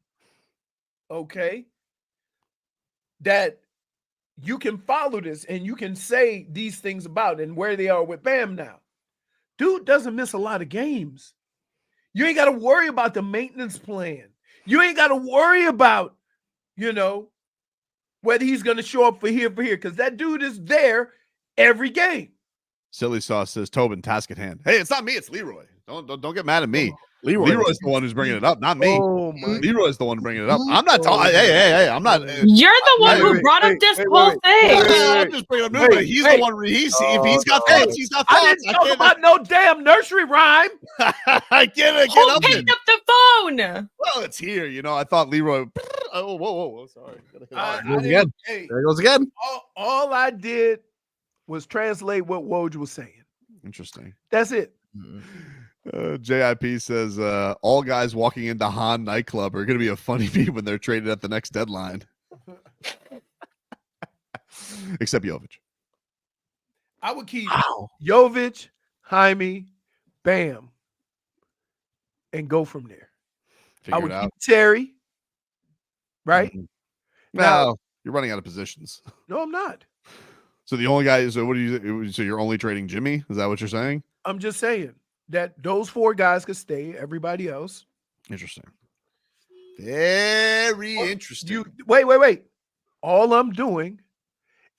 okay, that you can follow this and you can say these things about and where they are with Bam now. Dude doesn't miss a lot of games. You ain't got to worry about the maintenance plan. You ain't got to worry about, whether he's going to show up for here, because that dude is there every game. Silly Sauce says Tobin, task at hand. Hey, it's not me. It's Leroy. Don't get mad at me. Leroy's the one who's bringing it up, not me. Oh my! Leroy's the one bringing it up. I'm not talking. Hey, I'm not. You're the one who brought up this whole thing. I'm just bringing up news, but he's the one. If he's got thoughts, he's got thoughts. I didn't talk about no damn nursery rhyme. I get it. Who picked up the phone? Well, it's here. I thought Leroy. Oh, whoa. Sorry. There it goes again. All I did was translate what Woj was saying. Interesting. That's it. JIP says all guys walking into Han nightclub are going to be a funny beat when they're traded at the next deadline. Except Jović. I would keep Jović, Jaime, Bam, and go from there. I would keep Terry. Right? Now you're running out of positions. No, I'm not. So the only guy. So so you're only trading Jimmy? Is that what you're saying? I'm just saying that those 4 guys could stay. Everybody else. Interesting. Very interesting. Wait. All I'm doing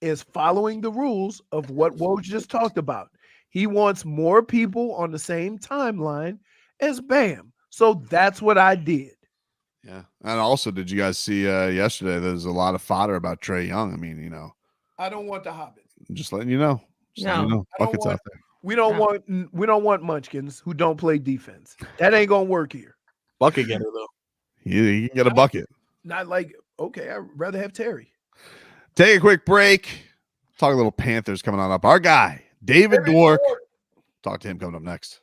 is following the rules of what Woj just talked about. He wants more people on the same timeline as Bam. So that's what I did. Yeah. And also, did you guys see yesterday? There's a lot of fodder about Trae Young. I mean, I don't want the Hobbit. I'm just letting you know. Buckets out there. We don't want munchkins who don't play defense. That ain't gonna work here. Bucket getter though. You can get a bucket. Not like, okay, I'd rather have Terry. Take a quick break. Talk a little Panthers coming on up. Our guy, David Dwork. Talk to him coming up next.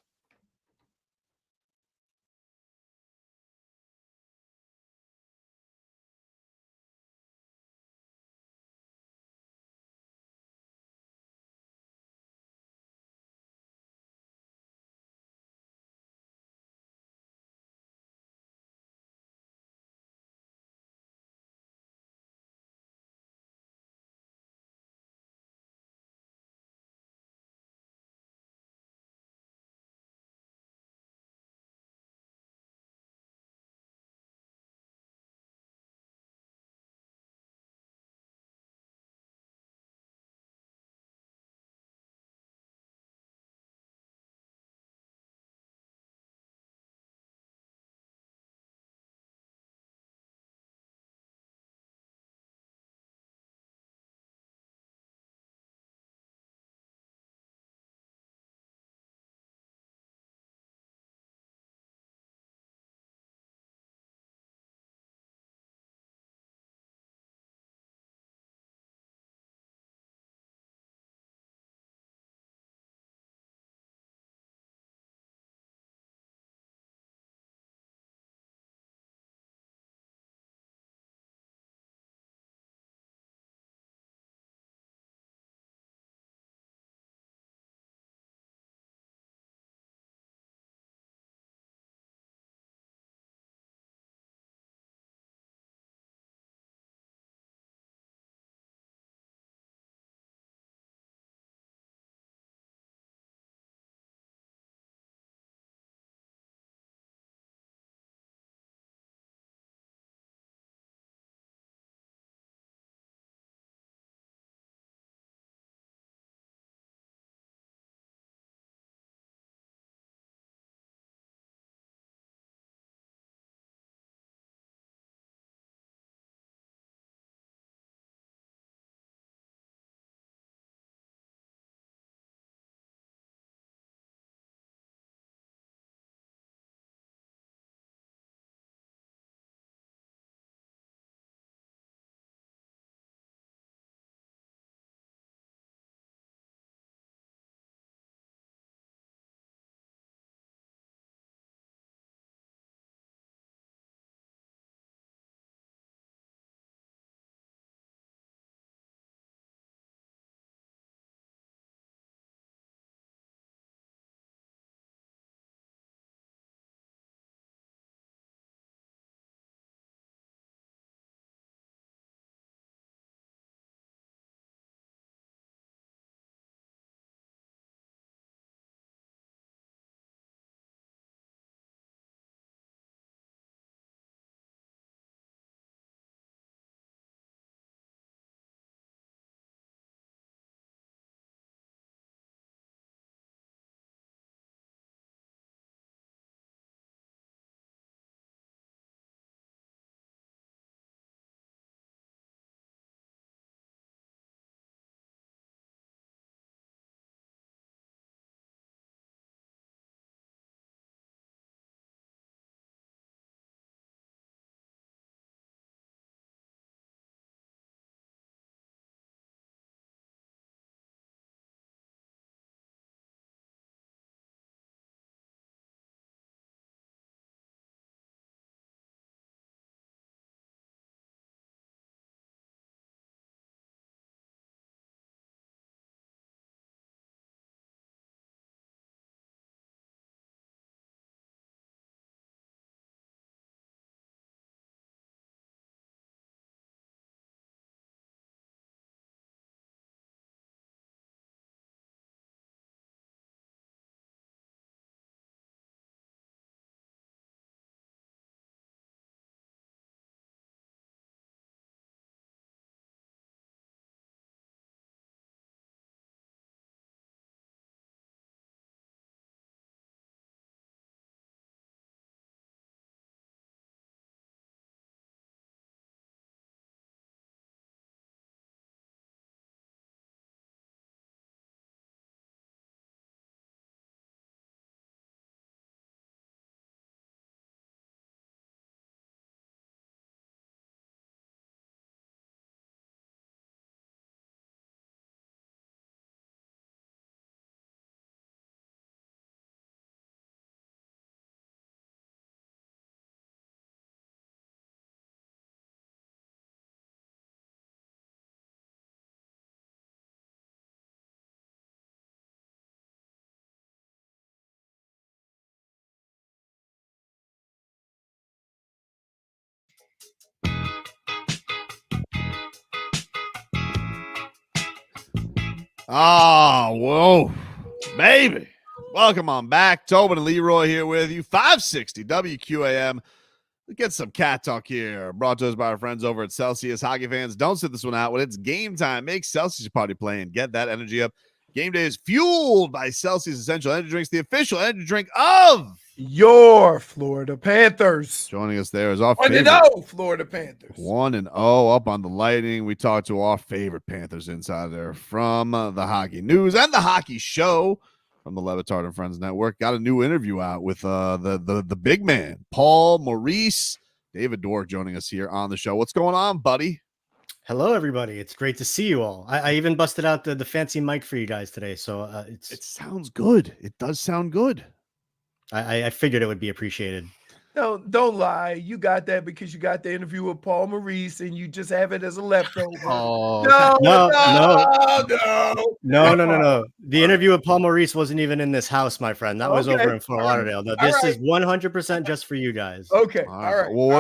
Oh, whoa, baby. Welcome on back. Tobin and Leroy here with you. 560 WQAM. Let's get some cat talk here. Brought to us by our friends over at Celsius. Hockey fans, don't sit this one out when it's game time. Make Celsius party play and get that energy up. Game day is fueled by Celsius Essential Energy Drinks, the official energy drink of your Florida Panthers. Joining us there is our 1-0 Florida Panthers. 1-0 up on the Lightning. We talked to our favorite Panthers insider from the Hockey News and the Hockey Show from the Levitard and Friends Network. Got a new interview out with the big man, Paul Maurice. David Dwork joining us here on the show. What's going on, buddy? Hello, everybody. It's great to see you all. I even busted out the fancy mic for you guys today, so it sounds good. It does sound good. I figured it would be appreciated. No, don't lie. You got that because you got the interview with Paul Maurice and you just have it as a leftover. Oh, no. No. The interview with Paul Maurice wasn't even in this house, my friend. That was over in Fort Lauderdale. This is 100% just for you guys. Okay. All right. Well,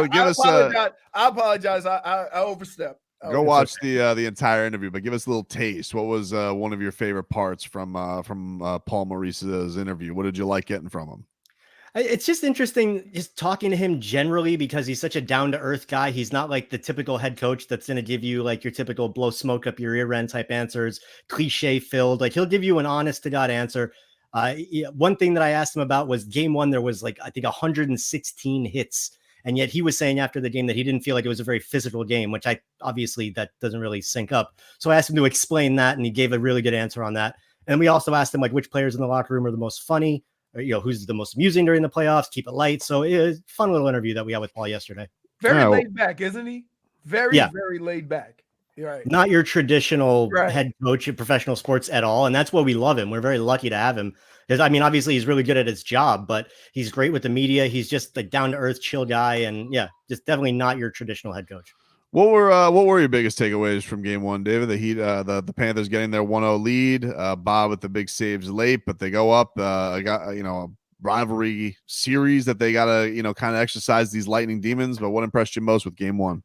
I apologize. I overstepped. Go watch the entire interview, but give us a little taste. What was one of your favorite parts from Paul Maurice's interview? What did you like getting from him? It's just interesting just talking to him generally because he's such a down-to-earth guy. He's not like the typical head coach that's going to give you like your typical blow smoke up your rear end type answers, cliche filled. Like he'll give you an honest to God answer. One thing that I asked him about was game one. There was like, I think 116 hits. And yet he was saying after the game that he didn't feel like it was a very physical game, which obviously that doesn't really sync up. So I asked him to explain that, and he gave a really good answer on that. And we also asked him like which players in the locker room are the most funny, or who's the most amusing during the playoffs. Keep it light. So it was a fun little interview that we had with Paul yesterday. Very laid back, isn't he? Very laid back. You're right. Not your traditional head coach in professional sports at all, and that's why we love him. We're very lucky to have him. Because I mean, obviously, he's really good at his job, but he's great with the media. He's just a down to earth, chill guy, and just definitely not your traditional head coach. What were your biggest takeaways from game one, David? The Heat, the Panthers getting their 1-0 lead. Bob with the big saves late, but they go up. Got a rivalry series that they gotta kind of exercise these Lightning demons. But what impressed you most with game one?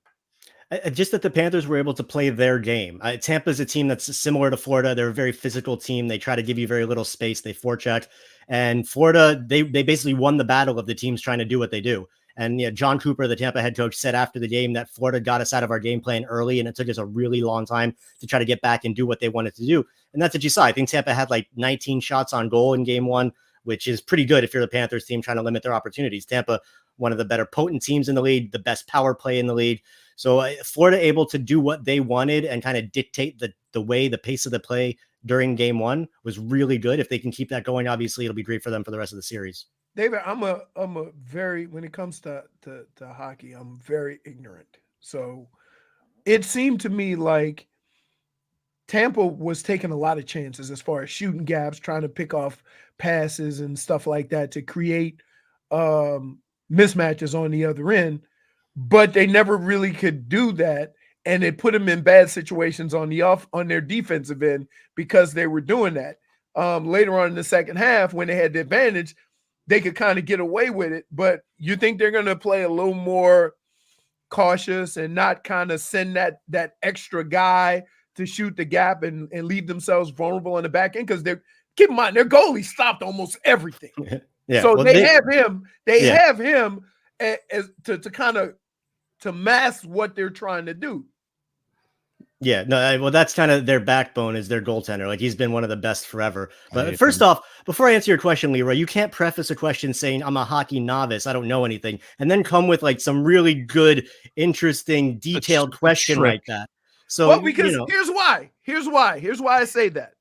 Just that the Panthers were able to play their game. Tampa's a team that's similar to Florida. They're a very physical team. They try to give you very little space. They forecheck. And Florida, they basically won the battle of the teams trying to do what they do. And John Cooper, the Tampa head coach, said after the game that Florida got us out of our game plan early, and it took us a really long time to try to get back and do what they wanted to do. And that's what you saw. I think Tampa had like 19 shots on goal in game one, which is pretty good if you're the Panthers team trying to limit their opportunities. Tampa, one of the better potent teams in the league, the best power play in the league. So Florida able to do what they wanted and kind of dictate the pace of the play during game one was really good. If they can keep that going, obviously it'll be great for them for the rest of the series. David, I'm a very, when it comes to hockey, I'm very ignorant. So it seemed to me like Tampa was taking a lot of chances as far as shooting gaps, trying to pick off passes and stuff like that to create mismatches on the other end. But they never really could do that, and it put them in bad situations on their defensive end because they were doing that. Later on in the second half, when they had the advantage, they could kind of get away with it. But you think they're going to play a little more cautious and not kind of send that extra guy to shoot the gap and leave themselves vulnerable on the back end? Because keep in mind, their goalie stopped almost everything. So well, they have him. They have him as to kind of to mask what they're trying to do. Yeah, no, well, that's kind of their backbone is their goaltender. Like he's been one of the best forever. But first off, before I answer your question, Leroy, you can't preface a question saying I'm a hockey novice, I don't know anything, and then come with like some really good, interesting, detailed question like that. So, well, because here's why I say that,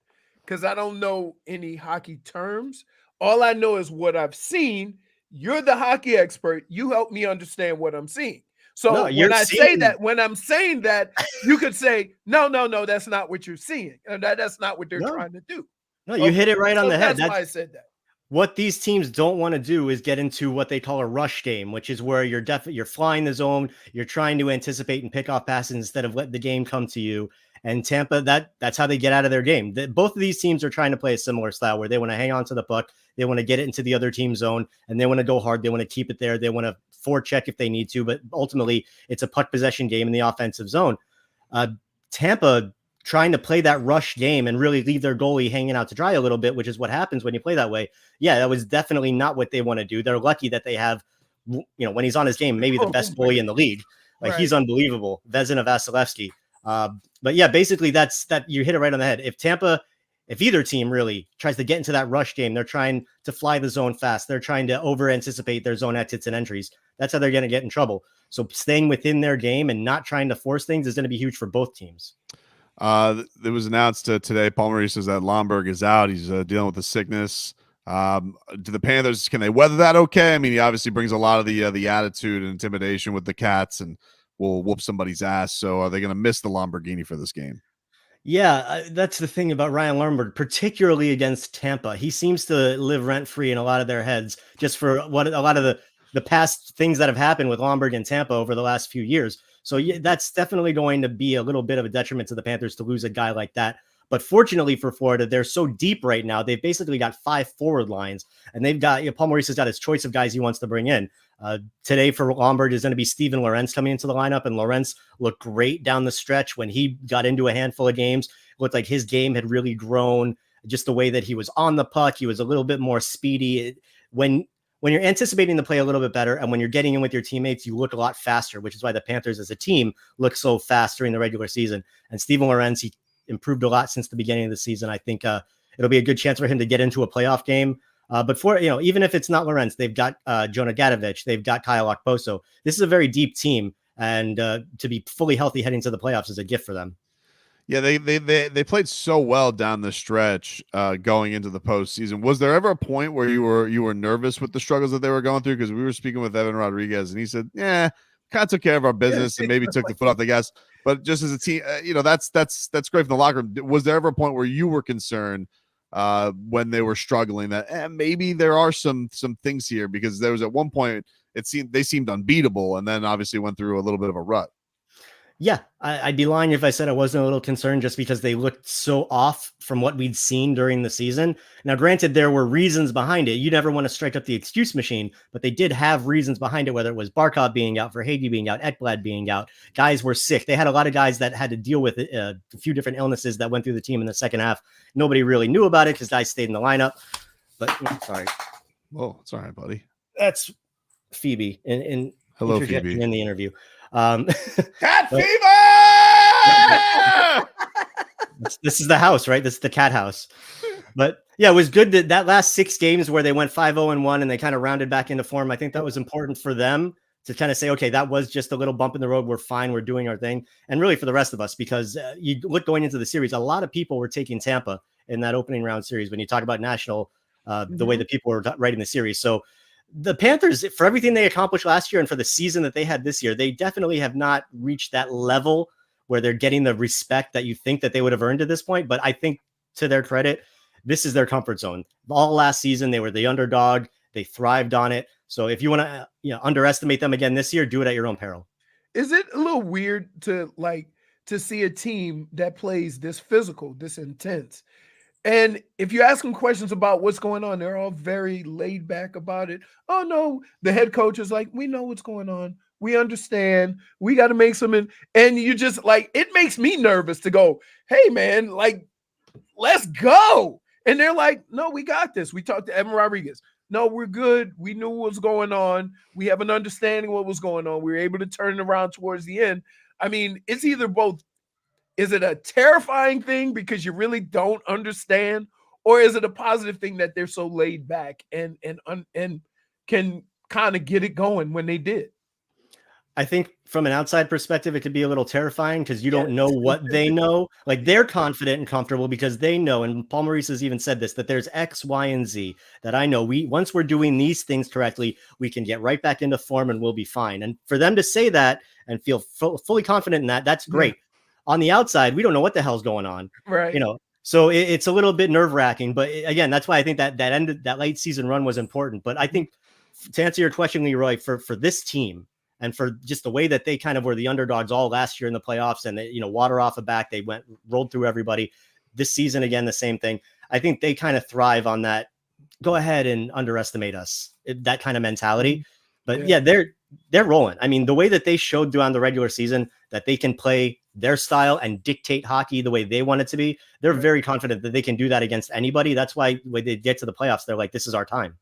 because I don't know any hockey terms. All I know is what I've seen. You're the hockey expert. You help me understand what I'm seeing. So when I'm saying that, you could say, no, that's not what you're seeing. And that's not what they're trying to do. No, you hit it right on the head. That's why I said that. What these teams don't want to do is get into what they call a rush game, which is where you're flying the zone, you're trying to anticipate and pick off passes instead of let the game come to you. And Tampa, that's how they get out of their game. Both of these teams are trying to play a similar style where they want to hang on to the puck, they want to get it into the other team's zone, and they want to go hard. They want to keep it there. They want to forecheck if they need to, but ultimately it's a puck possession game in the offensive zone. Tampa trying to play that rush game and really leave their goalie hanging out to dry a little bit, which is what happens when you play that way. Yeah, that was definitely not what they want to do. They're lucky that they have, when he's on his game, maybe the best goalie in the league. Like he's unbelievable. Vezina Vasilevsky. But yeah, basically that you hit it right on the head. If either team really tries to get into that rush game, they're trying to fly the zone fast. They're trying to over anticipate their zone exits and entries. That's how they're going to get in trouble. So staying within their game and not trying to force things is going to be huge for both teams. It was announced today. Paul Maurice says that Lomberg is out. He's dealing with the sickness. Do the Panthers, can they weather that okay? I mean, he obviously brings a lot of the attitude and intimidation with the Cats and will whoop somebody's ass. So are they going to miss the Lamborghini for this game? Yeah, that's the thing about Ryan Lomberg, particularly against Tampa. He seems to live rent-free in a lot of their heads just for what a lot of the past things that have happened with Lomberg and Tampa over the last few years. So yeah, that's definitely going to be a little bit of a detriment to the Panthers to lose a guy like that. But fortunately for Florida, they're so deep right now. They've basically got 5 forward lines, and they've got Paul Maurice has got his choice of guys he wants to bring in. Today for Lomberg is going to be Steven Lorentz coming into the lineup, and Lorentz looked great down the stretch when he got into a handful of games. It looked like his game had really grown, just the way that he was on the puck. He was a little bit more speedy. When you're anticipating the play a little bit better, and when you're getting in with your teammates, you look a lot faster, which is why the Panthers as a team look so fast during the regular season. And Steven Lorentz, he improved a lot since the beginning of the season. I think it'll be a good chance for him to get into a playoff game. But for, even if it's not Lorentz, they've got Jonah Gadovich, they've got Kyle Okposo. This is a very deep team, and to be fully healthy heading to the playoffs is a gift for them. Yeah, they played so well down the stretch going into the postseason. Was there ever a point where you were nervous with the struggles that they were going through? Because we were speaking with Evan Rodriguez, and he said, "Yeah, kind of took care of our business and maybe took the foot off the gas." But just as a team, that's great from the locker room. Was there ever a point where you were concerned when they were struggling that maybe there are some things here? Because there was at one point they seemed unbeatable, and then obviously went through a little bit of a rut. Yeah, I'd be lying if I said I wasn't a little concerned just because they looked so off from what we'd seen during the season. Now, granted, there were reasons behind it. You never want to strike up the excuse machine, but they did have reasons behind it, whether it was Barkov being out, Verhaeghe being out, Ekblad being out. Guys were sick. They had a lot of guys that had to deal with a few different illnesses that went through the team in the second half. Nobody really knew about it because guys stayed in the lineup. But sorry. Whoa, it's all right, buddy. That's Phoebe in Hello, Phoebe. in the interview. Cat fever! This is the house, right? This is the cat house. But yeah, it was good that last 6 games where they went 5-0-1 and they kind of rounded back into form. I think that was important for them to kind of say, okay, that was just a little bump in the road. We're fine. We're doing our thing. And really for the rest of us, because you look going into the series, a lot of people were taking Tampa in that opening round series. When you talk about national, the way that people were writing the series. So the Panthers, for everything they accomplished last year and for the season that they had this year, they definitely have not reached that level where they're getting the respect that you think that they would have earned at this point. But I think, to their credit, this is their comfort zone. All last season, they were the underdog. They thrived on it. So if you want to underestimate them again this year, do it at your own peril. Is it a little weird to see a team that plays this physical, this intense? And if you ask them questions about what's going on, they're all very laid back about it. Oh, no, the head coach is like, we know what's going on. We understand. We got to make some. And you just it makes me nervous to go, hey, man, let's go. And they're like, no, we got this. We talked to Evan Rodriguez. No, we're good. We knew what was going on. We have an understanding of what was going on. We were able to turn it around towards the end. I mean, it's either both. Is it a terrifying thing because you really don't understand, or is it a positive thing that they're so laid back and can kind of get it going when they did? I think from an outside perspective, it could be a little terrifying because you don't know what they know. Like, they're confident and comfortable because they know, and Paul Maurice has even said this, that there's X, Y, and Z that I know. Once we're doing these things correctly, we can get right back into form and we'll be fine. And for them to say that and feel fully confident in that, that's great. Yeah. On the outside, we don't know what the hell's going on. Right. So it's a little bit nerve-wracking. But again, that's why I think that late season run was important. But I think, to answer your question, Leroy, for this team and for just the way that they kind of were the underdogs all last year in the playoffs, and they, water off a back, they rolled through everybody. This season, again, the same thing. I think they kind of thrive on that. Go ahead and underestimate us, that kind of mentality. But yeah, they're rolling. I mean, the way that they showed throughout the regular season that they can play their style and dictate hockey the way they want it to be, they're very confident that they can do that against anybody. That's why when they get to the playoffs, they're like, this is our time.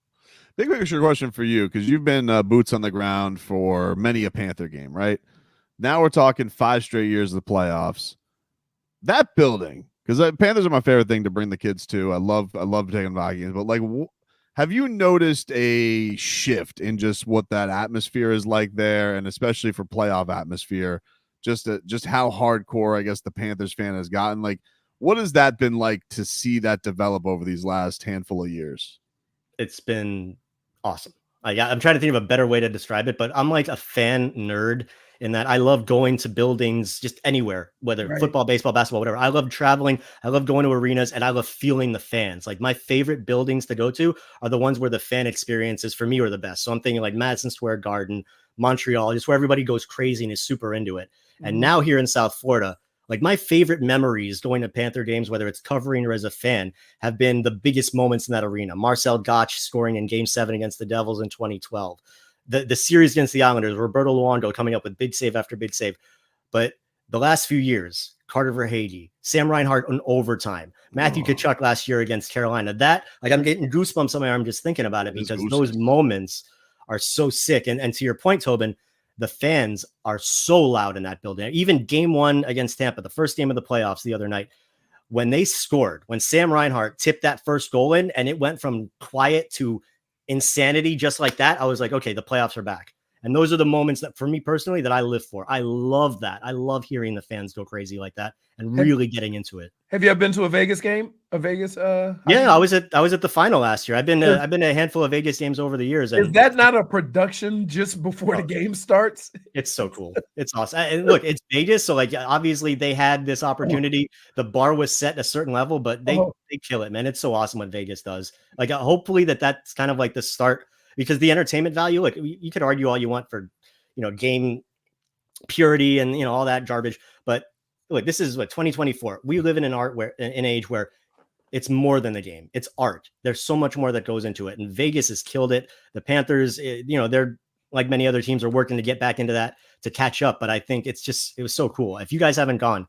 Big picture question for you, because you've been boots on the ground for many a Panther game, right? Now we're talking 5 straight years of the playoffs. That building, because Panthers are my favorite thing to bring the kids to. I love taking them to hockey games, but like, have you noticed a shift in just what that atmosphere is like there, and especially for playoff atmosphere? Just how hardcore, I guess, the Panthers fan has gotten. Like, what has that been like to see that develop over these last handful of years? It's been awesome. I'm trying to think of a better way to describe it, but I'm like a fan nerd in that I love going to buildings just anywhere, whether football, baseball, basketball, whatever. I love traveling. I love going to arenas, and I love feeling the fans. Like, my favorite buildings to go to are the ones where the fan experiences for me are the best. So I'm thinking like Madison Square Garden, Montreal, just where everybody goes crazy and is super into it. And now here in South Florida, like, my favorite memories going to Panther games, whether it's covering or as a fan, have been the biggest moments in that arena. Marcel Gottsch scoring in Game 7 against the Devils in 2012. The series against the Islanders, Roberto Luongo coming up with big save after big save. But the last few years, Carter Verhaeghe, Sam Reinhart in overtime, Matthew Tkachuk last year against Carolina. That, like, I'm getting goosebumps on my arm just thinking about it, because those moments are so sick. And to your point, Tobin, the fans are so loud in that building. Even Game 1 against Tampa, the first game of the playoffs the other night, when they scored, when Sam Reinhart tipped that first goal in, and it went from quiet to insanity just like that, I was like, okay, the playoffs are back. And those are the moments that, for me personally, that I live for. I love that. I love hearing the fans go crazy like that and really getting into it. Have you ever been to a Vegas game? A Vegas? Yeah, I was at the final last year. I've been to a handful of Vegas games over the years. And is that not a production just before the game starts? It's so cool. It's awesome. And look, it's Vegas, so like obviously they had this opportunity. The bar was set at a certain level, but they kill it, man. It's so awesome what Vegas does. Like, hopefully that's kind of like the start, because the entertainment value, like, you could argue all you want for, game purity and all that garbage, but look, this is what 2024. We live in an age where it's more than the game. It's art. There's so much more that goes into it, and Vegas has killed it. The Panthers, they're like many other teams, are working to get back into that to catch up. But I think it was so cool. If you guys haven't gone,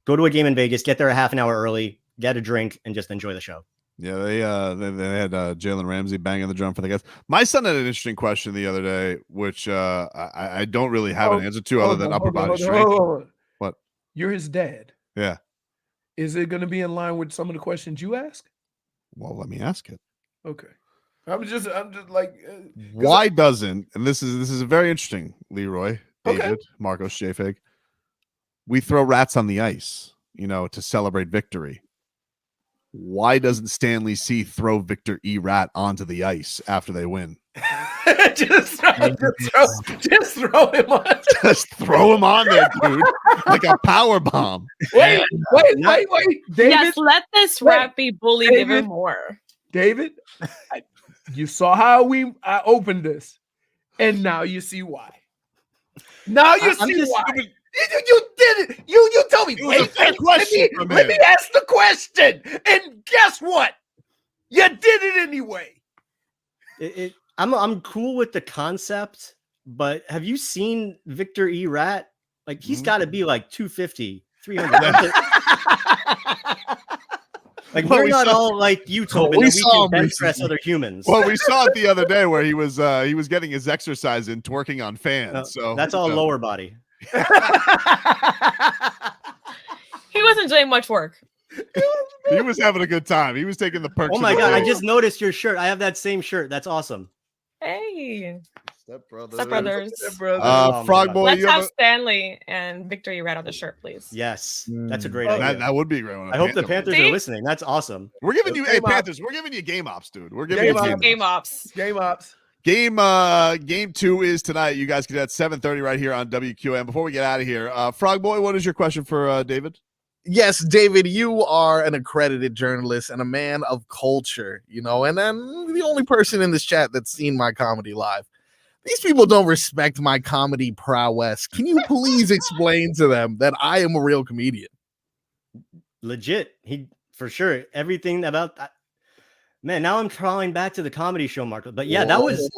go to a game in Vegas, get there a half an hour early, get a drink, and just enjoy the show. Yeah, they had Jalen Ramsey banging the drum for the guys. My son had an interesting question the other day, which I don't really have an answer to other than upper body strength. What? You're his dad. Yeah. Is it going to be in line with some of the questions you ask? Well, let me ask it. Okay. I'm just like, why doesn't, and this is very interesting, Leroy, David, Marcos, JFig, we throw rats on the ice, to celebrate victory. Why doesn't Stanley C throw Victor E. Rat onto the ice after they win? just throw him on. Just throw him on there, dude, like a power bomb. Wait, David. Yes, let this rat be bullied even more. David, you saw how I opened this, and now you see why. Now you see why. You did it. You told me. Wait, let me ask the question. And guess what? You did it anyway. I'm cool with the concept, but have you seen Victor E. Rat? Like, he's got to be like 250, 300. Like, we're not all like you, Tobin. We can bench press other humans. Well, we saw it the other day where he was getting his exercise in twerking on fans. So that's all lower body. He wasn't doing much work. He was having a good time. He was taking the perks. Oh my god! I just noticed your shirt. I have that same shirt. That's awesome. Hey, Stepbrothers. Frog Boy. Let's have Stanley and Victory right on the shirt, please. Yes, that's a great idea. That would be a great one. I hope the Panthers are listening. That's awesome. We're giving you, Panthers. We're giving you game ops, dude. We're giving you game ops. Game ops. Game 2 is tonight. You guys get at 7:30 right here on WQM. Before we get out of here, Frog Boy, what is your question for David? Yes, David, you are an accredited journalist and a man of culture, and I'm the only person in this chat that's seen my comedy live. These people don't respect my comedy prowess. Can you please explain to them that I am a real comedian? Legit. For sure. Everything about that. Man, now I'm trawling back to the comedy show, Marco. But yeah, that was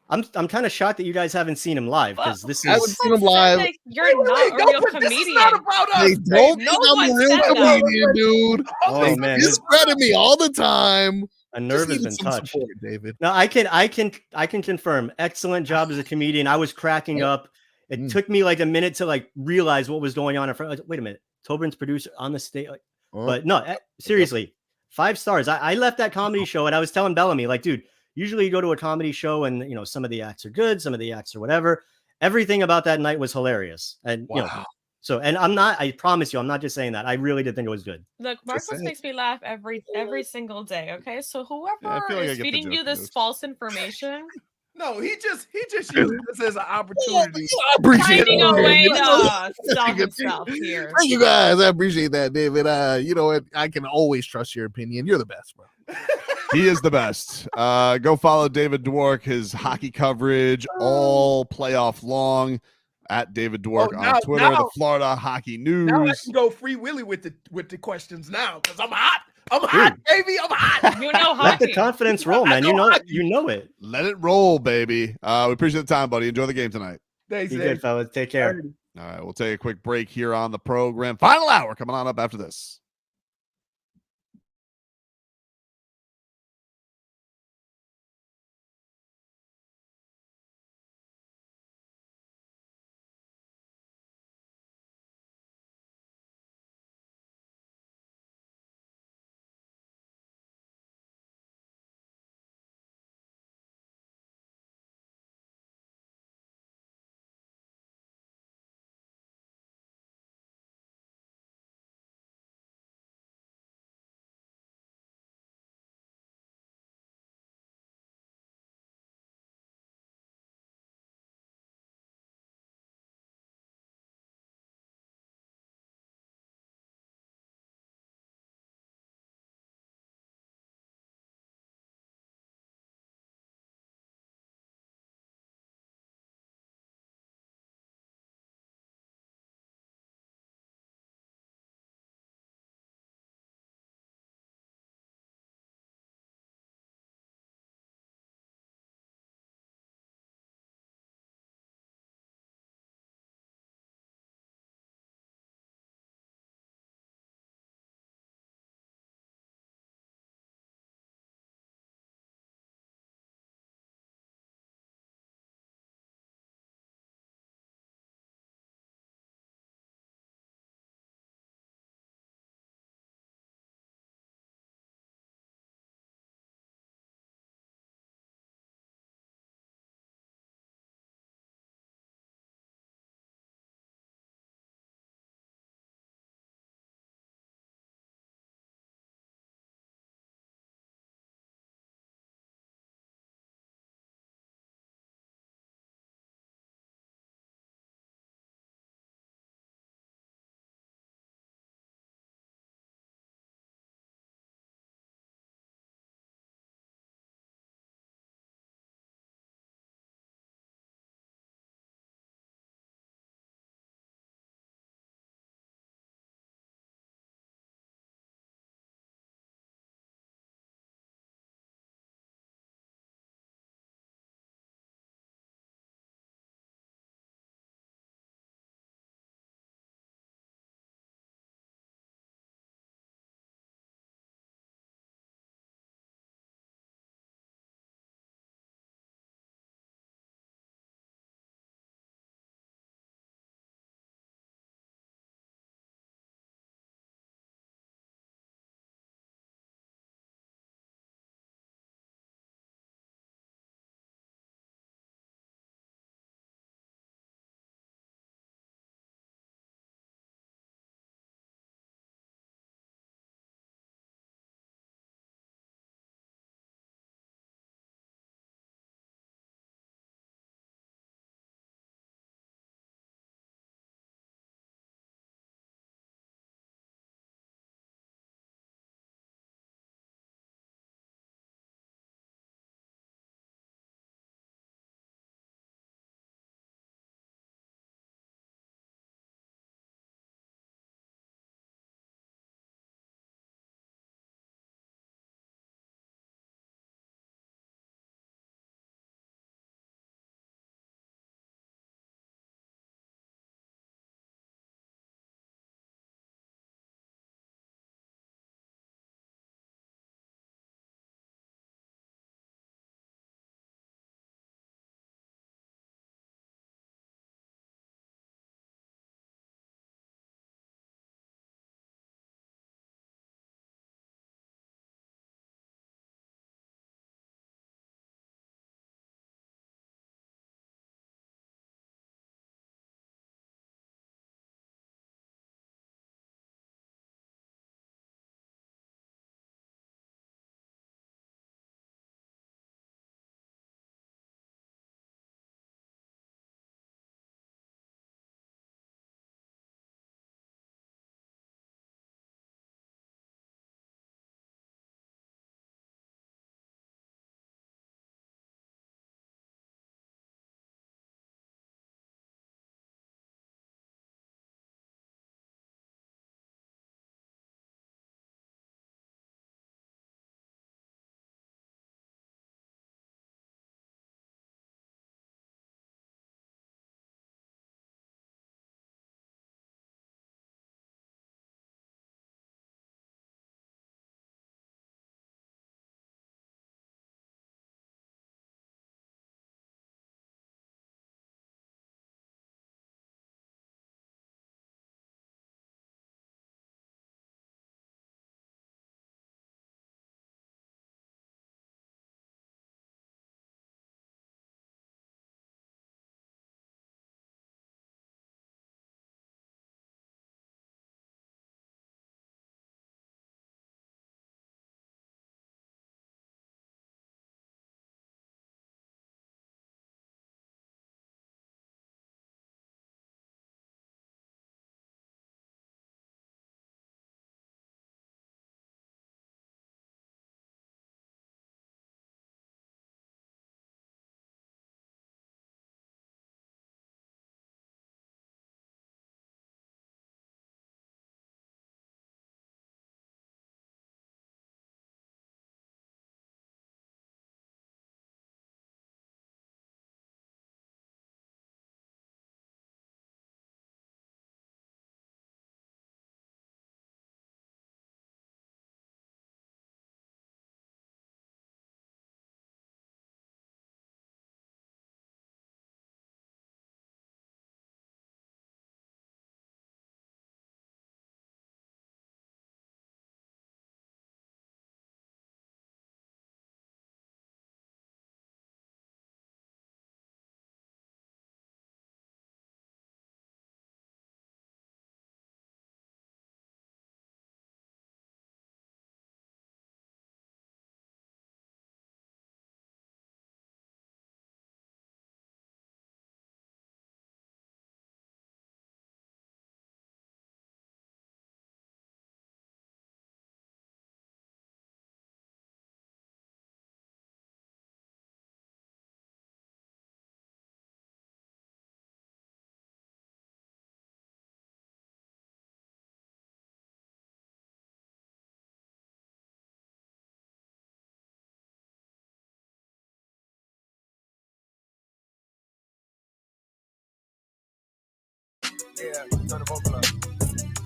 I'm kind of shocked that you guys haven't seen him live because this I haven't is. seen him live. Like, you're not a real comedian. This is not about us. They don't No think I'm one a real said that. comedian, dude. Oh They man, discredit me all the time. a nerve has needed been some touched. support, David. No, I can confirm. Excellent job as a comedian. I was cracking up. It took me like a minute to like realize what was going on in front. Like, wait a minute, Tobin's producer on the stage. Like, but no, seriously, 5 stars. I left that comedy show and I was telling Bellamy, like, dude, usually you go to a comedy show and you know some of the acts are good, some of the acts are whatever. Everything about that night was hilarious, and you know. So, and I promise you, I'm not just saying that. I really did think it was good. Look, Marcos makes me laugh every single day. Okay, so whoever like I is get the feeding you joke, this jokes. false information, No, he just used this as an opportunity. I appreciate finding it. a way David. to sell himself here. Thank you guys. I appreciate that, David. You know what? I can always trust your opinion. You're the best, bro. He is the best. Go follow David Dwork, his hockey coverage all playoff long at David Dwork on Twitter. The Florida Hockey News. Now I can go free Willy with the questions now because I'm hot. I'm hot, baby. I'm hot. You know Let the hockey. confidence roll, man. You know it. Let it roll, baby. We appreciate the time, buddy. Enjoy the game tonight. Thanks, Be good, fellas. Take care. All right, we'll take a quick break here on the program. Final hour coming on up after this.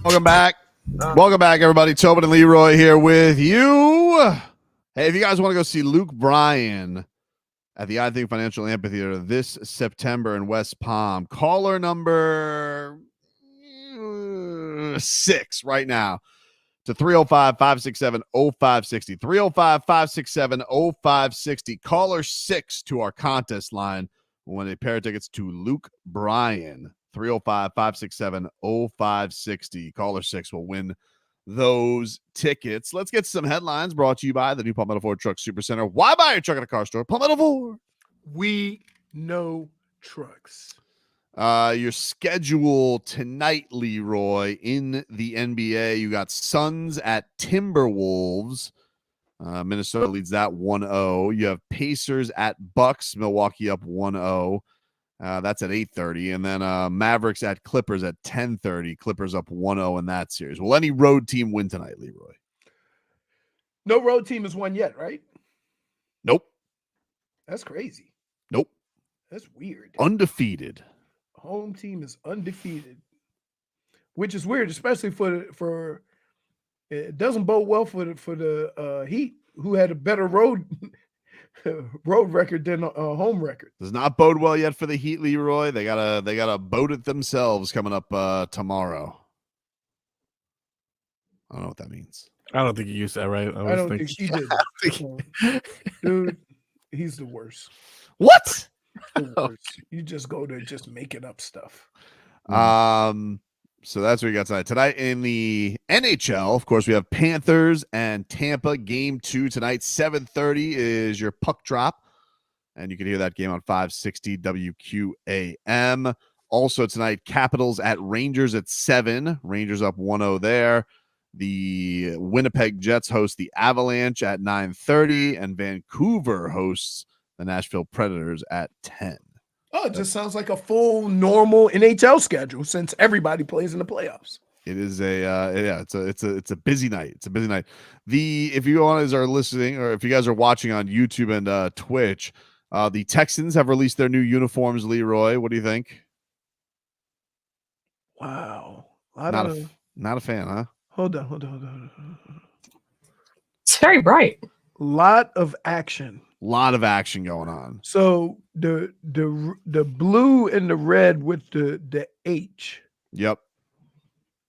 Welcome back. Welcome back, everybody. Tobin and Leroy here with you. Hey, if you guys want to go see Luke Bryan at the I Think Financial Amphitheater this September in West Palm, caller number 6 right now to 305-567-0560. 305-567-0560. Caller 6 to our contest line when a pair of tickets to Luke Bryan. 305-567-0560. Caller 6 will win those tickets. Let's get some headlines brought to you by the new Palmetto Ford Truck Super Center. Why buy your truck at a car store? Palmetto Ford. We know trucks. Your schedule tonight, Leroy, in the NBA. You got Suns at Timberwolves. Minnesota leads that 1-0. You have Pacers at Bucks. Milwaukee up 1-0. That's at 8:30. And then Mavericks at Clippers at 10:30. Clippers up 1-0 in that series. Will any road team win tonight, Leroy? No road team has won yet, right? Nope. That's crazy. Nope. That's weird. Undefeated. Home team is undefeated, which is weird, especially for it doesn't bode well for the Heat, who had a better road record than a home record. Does not bode well yet for the Heat, Leroy. They gotta boat it themselves coming up tomorrow. I don't know what that means. I don't think you used that right. I don't think he did. Dude, he's the worst. What? The worst. You just go to just making up stuff. So that's what we got tonight. Tonight in the NHL, of course, we have Panthers and Tampa. Game 2 tonight, 7:30 is your puck drop. And you can hear that game on 560 WQAM. Also tonight, Capitals at Rangers at 7. Rangers up 1-0 there. The Winnipeg Jets host the Avalanche at 9:30. And Vancouver hosts the Nashville Predators at 10. Oh, it just sounds like a full normal NHL schedule since everybody plays in the playoffs. It is it's a busy night. It's a busy night. If you guys are listening or if you guys are watching on YouTube and Twitch, the Texans have released their new uniforms. Leroy, what do you think? Wow, not a fan, huh? Hold on. It's very bright. Lot of action. Lot of action going on. So the blue and the red with the H. Yep.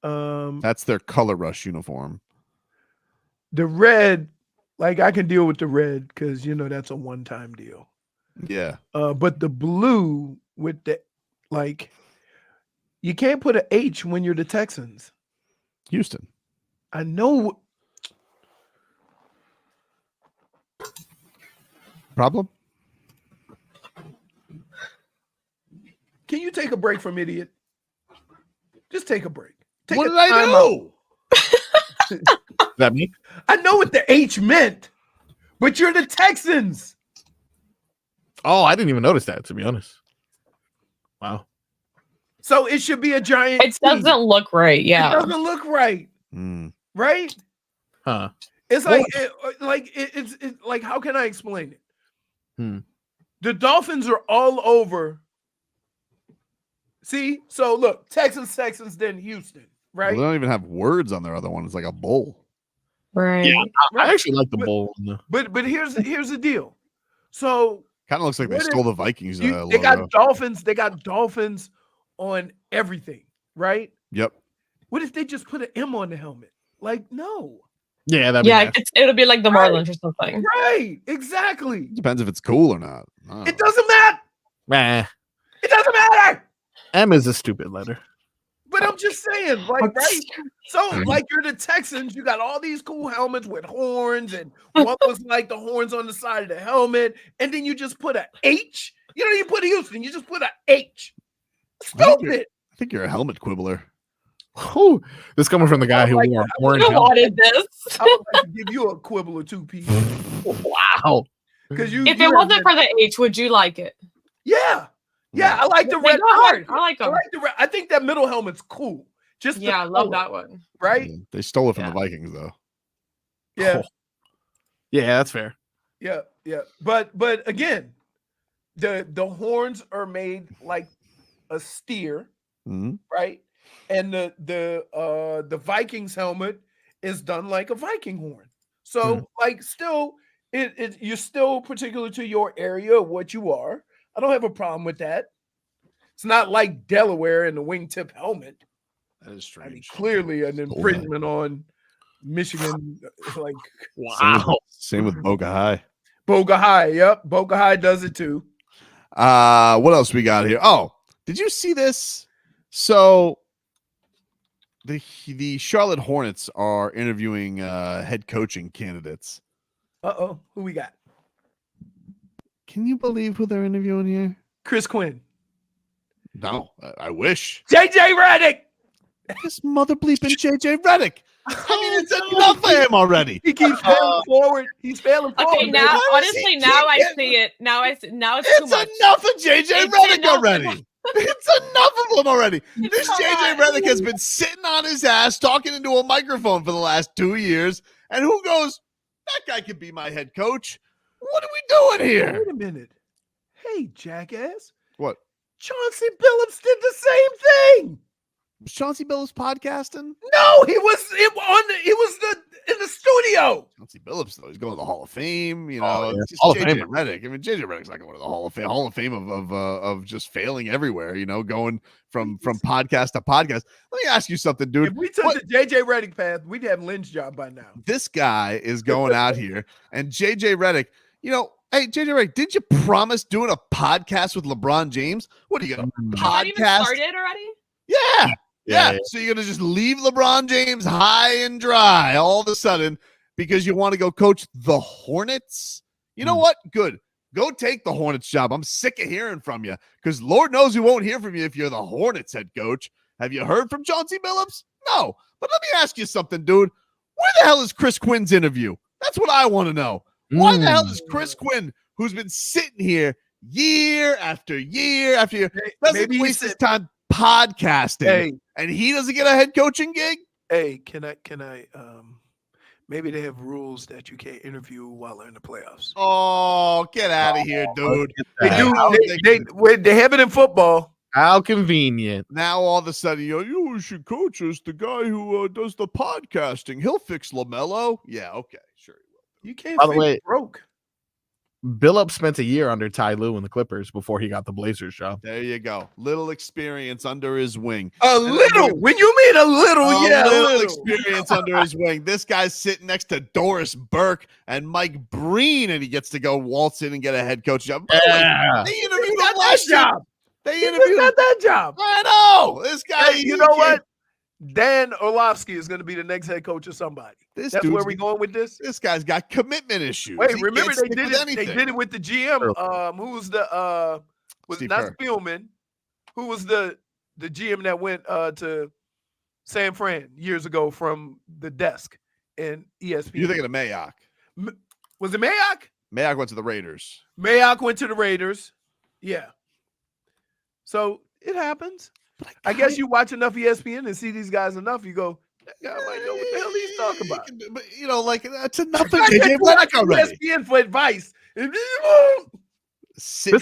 That's their color rush uniform. The red, like I can deal with the red because that's a one-time deal. Yeah. But the blue with the you can't put an H when you're the Texans. Houston. I know. Problem? Can you take a break from idiot? Just take a break. What did I do? That me? I know what the H meant, but you're the Texans. Oh, I didn't even notice that, to be honest. Wow. So it should be a giant. It doesn't look right. Yeah. It doesn't look right. Right? Huh. It's like it's like how can I explain it? The Dolphins are all over. See, so look, Texans, then Houston, right? Well, they don't even have words on their other one. It's like a bull. Right. Yeah, I actually like the bull. But here's the deal. So kind of looks like they stole the Vikings. They got Dolphins. They got Dolphins on everything, right? Yep. What if they just put an M on the helmet? Like, no. Yeah, it'll be like the Marlins or something. Right, exactly. Depends if it's cool or not. It doesn't matter. Nah. It doesn't matter. M is a stupid letter. But I'm just saying, right? So, like, you're the Texans, you got all these cool helmets with horns, and what was like the horns on the side of the helmet, and then you just put an H. You don't even put a Houston, you just put an H. Stupid. I think you're a helmet quibbler. Oh, this coming from the guy who wore orange. I wanted this. I would like to give you a quibble or two, Pete. Wow. Because if it wasn't for the H, would you like it? Yeah, I like the red. I like them. I like the red. I think that middle helmet's cool. Just I love that one. Right? Yeah, they stole it from the Vikings, though. Yeah. Oh. Yeah, that's fair. Yeah. But again, the horns are made like a steer, right? and the Vikings helmet is done like a Viking horn. So like still you're still particular to your area of what you are. I don't have a problem with that. It's not like Delaware and the wingtip helmet. That is strange. I mean, clearly an infringement on Michigan. Like, wow. Same with Boca High. Boca High, yep. Boca High does it too. What else we got here? Oh, did you see this? So the Charlotte Hornets are interviewing head coaching candidates. Uh-oh. Who we got? Can you believe who they're interviewing here? Chris Quinn. No, I wish. JJ Redick. This mother bleeping JJ Redick. I mean, it's enough for him already. He keeps failing forward. He's failing forward. Okay, now honestly, now I see it. Now it's too much. It's enough of JJ Redick already. It's enough of him already. This JJ Redick has been sitting on his ass talking into a microphone for the last 2 years. And who goes, that guy could be my head coach? What are we doing here? Wait a minute. Hey, jackass. What? Chauncey Billups did the same thing. Was Chauncey Billups podcasting? No, he was in the studio. Chauncey Billups, though, he's going to the Hall of Fame. You know, yeah. Just Hall of JJ Famer. Redick. I mean, JJ Redick's not going to the Hall of Fame. Hall of Fame of just failing everywhere. You know, going from podcast to podcast. Let me ask you something, dude. If we took the JJ Redick path, we'd have Lynn's job by now. This guy is going out here, and JJ Redick. You know, hey, JJ Redick, did you promise doing a podcast with LeBron James? What are you going to Not podcast? even started already? Yeah. So you're going to just leave LeBron James high and dry all of a sudden because you want to go coach the Hornets? You know what? Good. Go take the Hornets job. I'm sick of hearing from you because Lord knows we won't hear from you if you're the Hornets head coach. Have you heard from Chauncey Billups? No. But let me ask you something, dude. Where the hell is Chris Quinn's interview? That's what I want to know. Why the hell is Chris Quinn, who's been sitting here year after year after year, doesn't waste his time podcasting, and he doesn't get a head coaching gig? Hey, can I maybe they have rules that you can't interview while they're in the playoffs. Oh, get out of here, dude. They have it in football. How convenient. Now all of a sudden, you should coach us, the guy who does the podcasting. He'll fix LaMelo. Yeah, okay, sure. You can't By the fix way, broke. Billups spent a year under Ty Lue in the Clippers before he got the Blazers job. There you go. Little experience under his wing. A little. When you mean a little, a little experience under his wing. This guy's sitting next to Doris Burke and Mike Breen, and he gets to go waltz in and get a head coach job. Yeah. They interviewed got him last that job. They He interviewed just got that job. I know. This guy. Hey, you know what? Dan Orlovsky is going to be the next head coach of somebody. That's where we going with this. This guy's got commitment issues. Wait, He remember can't they stick did with it. anything. They did it with the GM. Who was the was Steve not Kerr. Spielman? Who was the GM that went to San Fran years ago from the desk in ESPN? You're thinking of Mayock. Was it Mayock? Mayock went to the Raiders. Mayock went to the Raiders. Yeah. So it happens. I guess you watch enough ESPN and see these guys enough. You go, that guy might know what the hell he's talking about. But you know, like that's enough for I JJ can't Redick watch already. ESPN for advice. This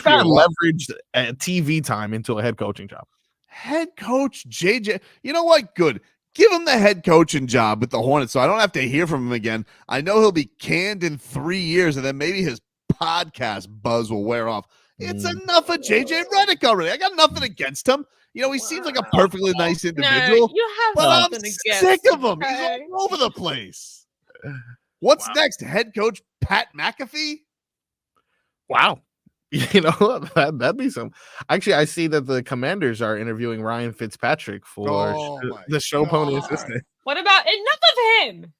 guy leveraged TV time into a head coaching job. Head coach JJ. You know what? Good. Give him the head coaching job with the Hornets so I don't have to hear from him again. I know he'll be canned in 3 years, and then maybe his podcast buzz will wear off. It's enough of JJ Redick already. I got nothing against him. You know, he seems like a perfectly nice individual. No, you have but I'm something against sick of him. okay? He's all over the place. What's next? Head coach Pat McAfee? Wow. You know, that'd be some. Actually, I see that the Commanders are interviewing Ryan Fitzpatrick for the show pony assistant. What about enough of him?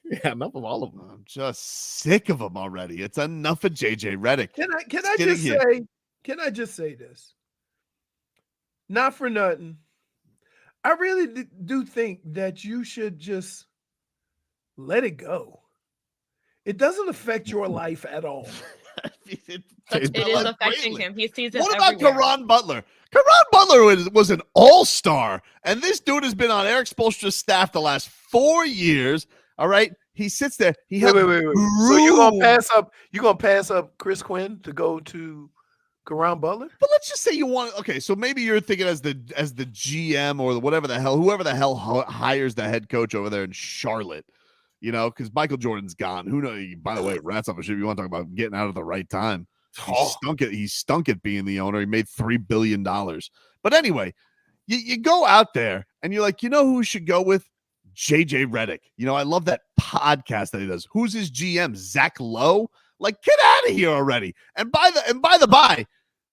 Yeah, enough of all of them. I'm just sick of him already. It's enough of JJ Redick. Can I just say this? Not for nothing. I really do think that you should just let it go. It doesn't affect your life at all. It is affecting him. He sees it What about everywhere. Caron Butler? Caron Butler was an all-star, and this dude has been on Eric Spoelstra's staff the last 4 years. All right, he sits there. He Wait. So you're gonna pass up? You're gonna pass up Chris Quinn to go to Caron Butler? But let's just say you want. Okay, so maybe you're thinking as the GM or whoever the hell hires the head coach over there in Charlotte. You know, because Michael Jordan's gone. Who knows? By the way, rats off a ship. You want to talk about getting out at the right time? He stunk at being the owner. He made $3 billion. But anyway, you go out there and you're like, you know who should go with? JJ Redick. You know, I love that podcast that he does. Who's his GM? Zach Lowe? Like, get out of here already. And by the by,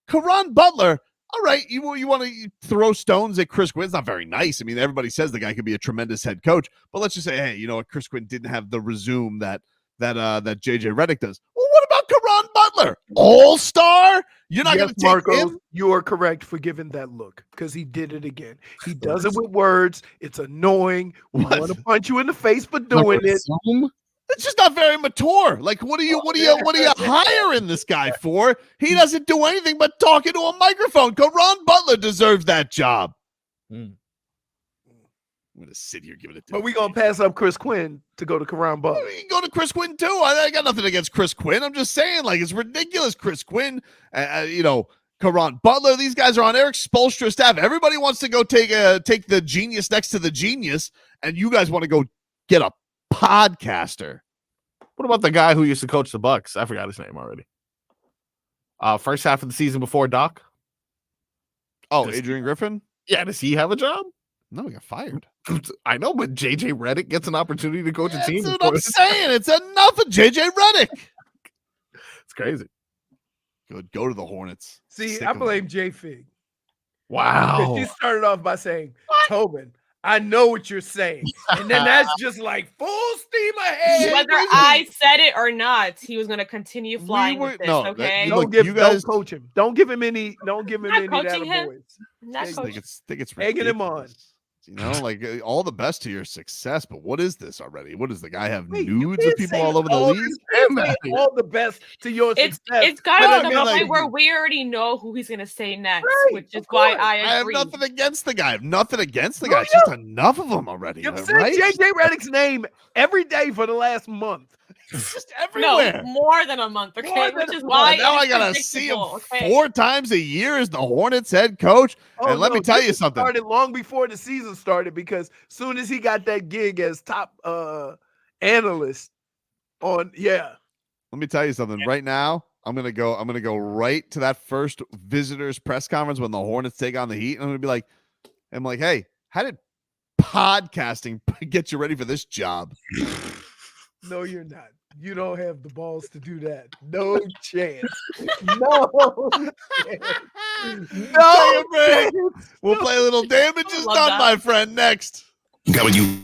Caron Butler. All right, you want to throw stones at Chris Quinn. It's not very nice. I mean, everybody says the guy could be a tremendous head coach, but let's just say, hey, you know what? Chris Quinn didn't have the resume that JJ Redick does. Well, what about Caron Butler? All-star? You're not going to take Marcos, him? You are correct for giving that look because he did it again. He does it with words. It's annoying. We want to punch you in the face for doing it. It's just not very mature. Like, what are you hiring this guy for? He doesn't do anything but talk into a microphone. Caron Butler deserves that job. I'm going to sit here giving it to But we're going to pass up Chris Quinn to go to Caron Butler. You can go to Chris Quinn, too. I got nothing against Chris Quinn. I'm just saying, like, it's ridiculous. Chris Quinn, Caron Butler, these guys are on Eric Spoelstra's staff. Everybody wants to go take the genius next to the genius, and you guys want to go get a podcaster. What about the guy who used to coach the Bucks? I forgot his name already. First half of the season before Doc. Oh, Adrian Griffin? Yeah, does he have a job? No, he got fired. I know, but JJ Redick gets an opportunity to coach a team. That's what I'm saying. It's enough of JJ Redick. It's crazy. Good. Go to the Hornets. See, I blame JFig. Wow. She started off by saying, Tobin, I know what you're saying. And then that's just like full steam ahead. Whether I said it or not, he was going to continue flying with this, okay? Don't coach him. Don't give him any coaching him. boys. Not coaching. think it's egging him on. You know, like all the best to your success, but what is this already? What does the guy have nudes of people all over the league? All the best to your success. It's got to be the point where we already know who he's going to say next, which is why I agree. I have nothing against the guy. It's just enough of them already. You've said right? JJ Redick's name every day for the last month. It's just everywhere. No, more than a month, okay? Which is why now I gotta see him 4 times a year as the Hornets head coach. And let me tell you something. Started long before the season started because soon as he got that gig as top analyst on, Let me tell you something. Right now, I'm gonna go right to that first visitors press conference when the Hornets take on the Heat, and I'm gonna be like, hey, how did podcasting get you ready for this job? No, you're not. You don't have the balls to do that. No chance. No. No. We'll play a little damage is done, my friend. Next. Coming you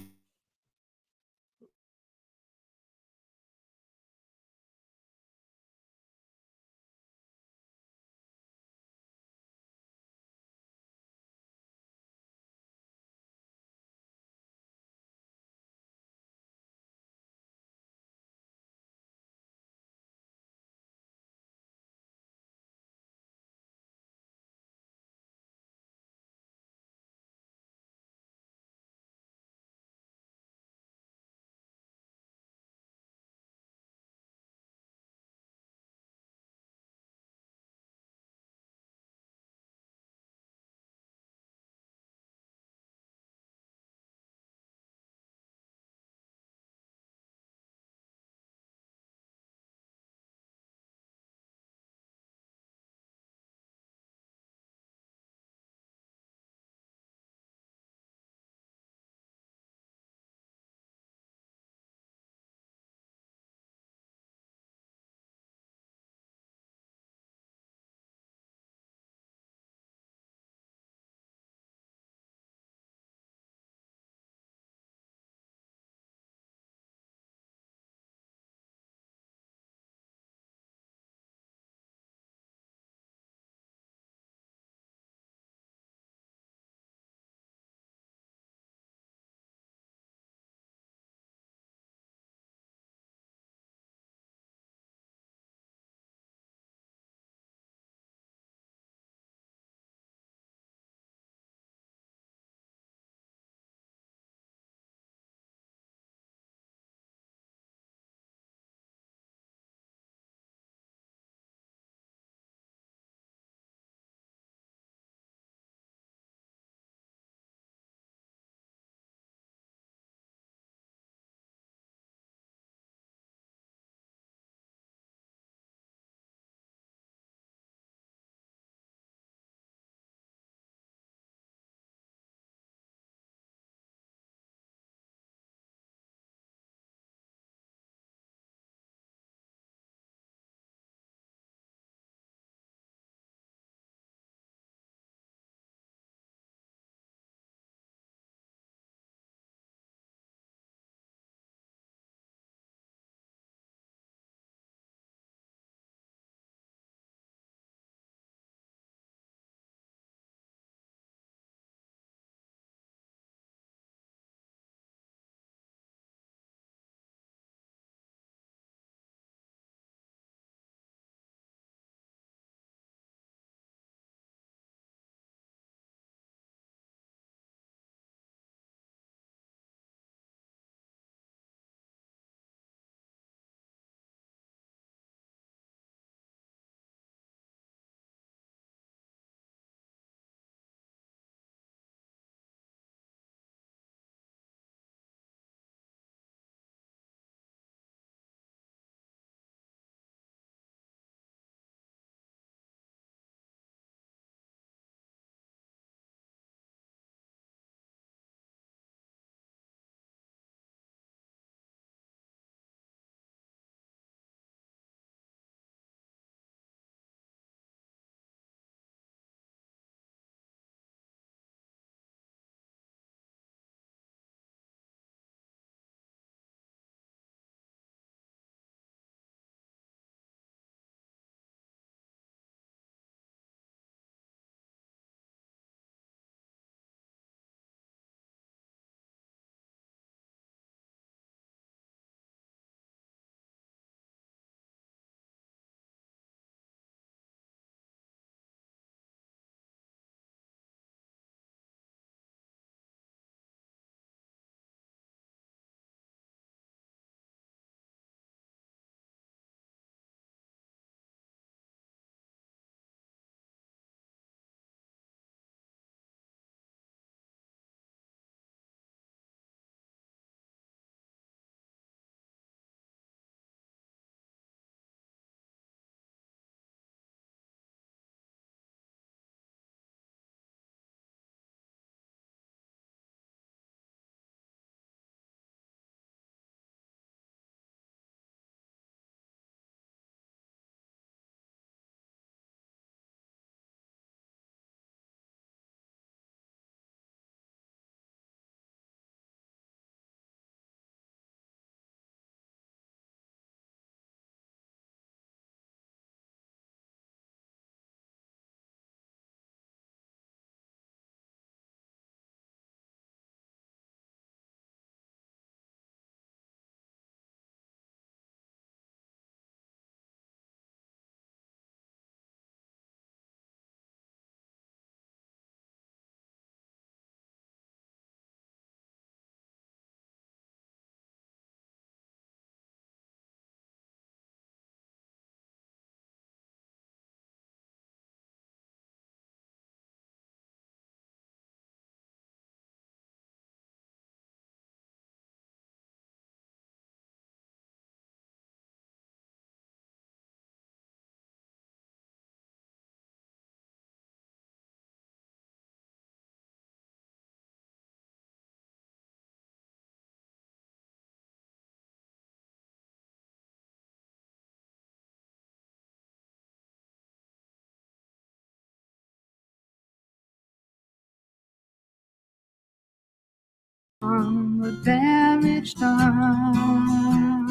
The damage done.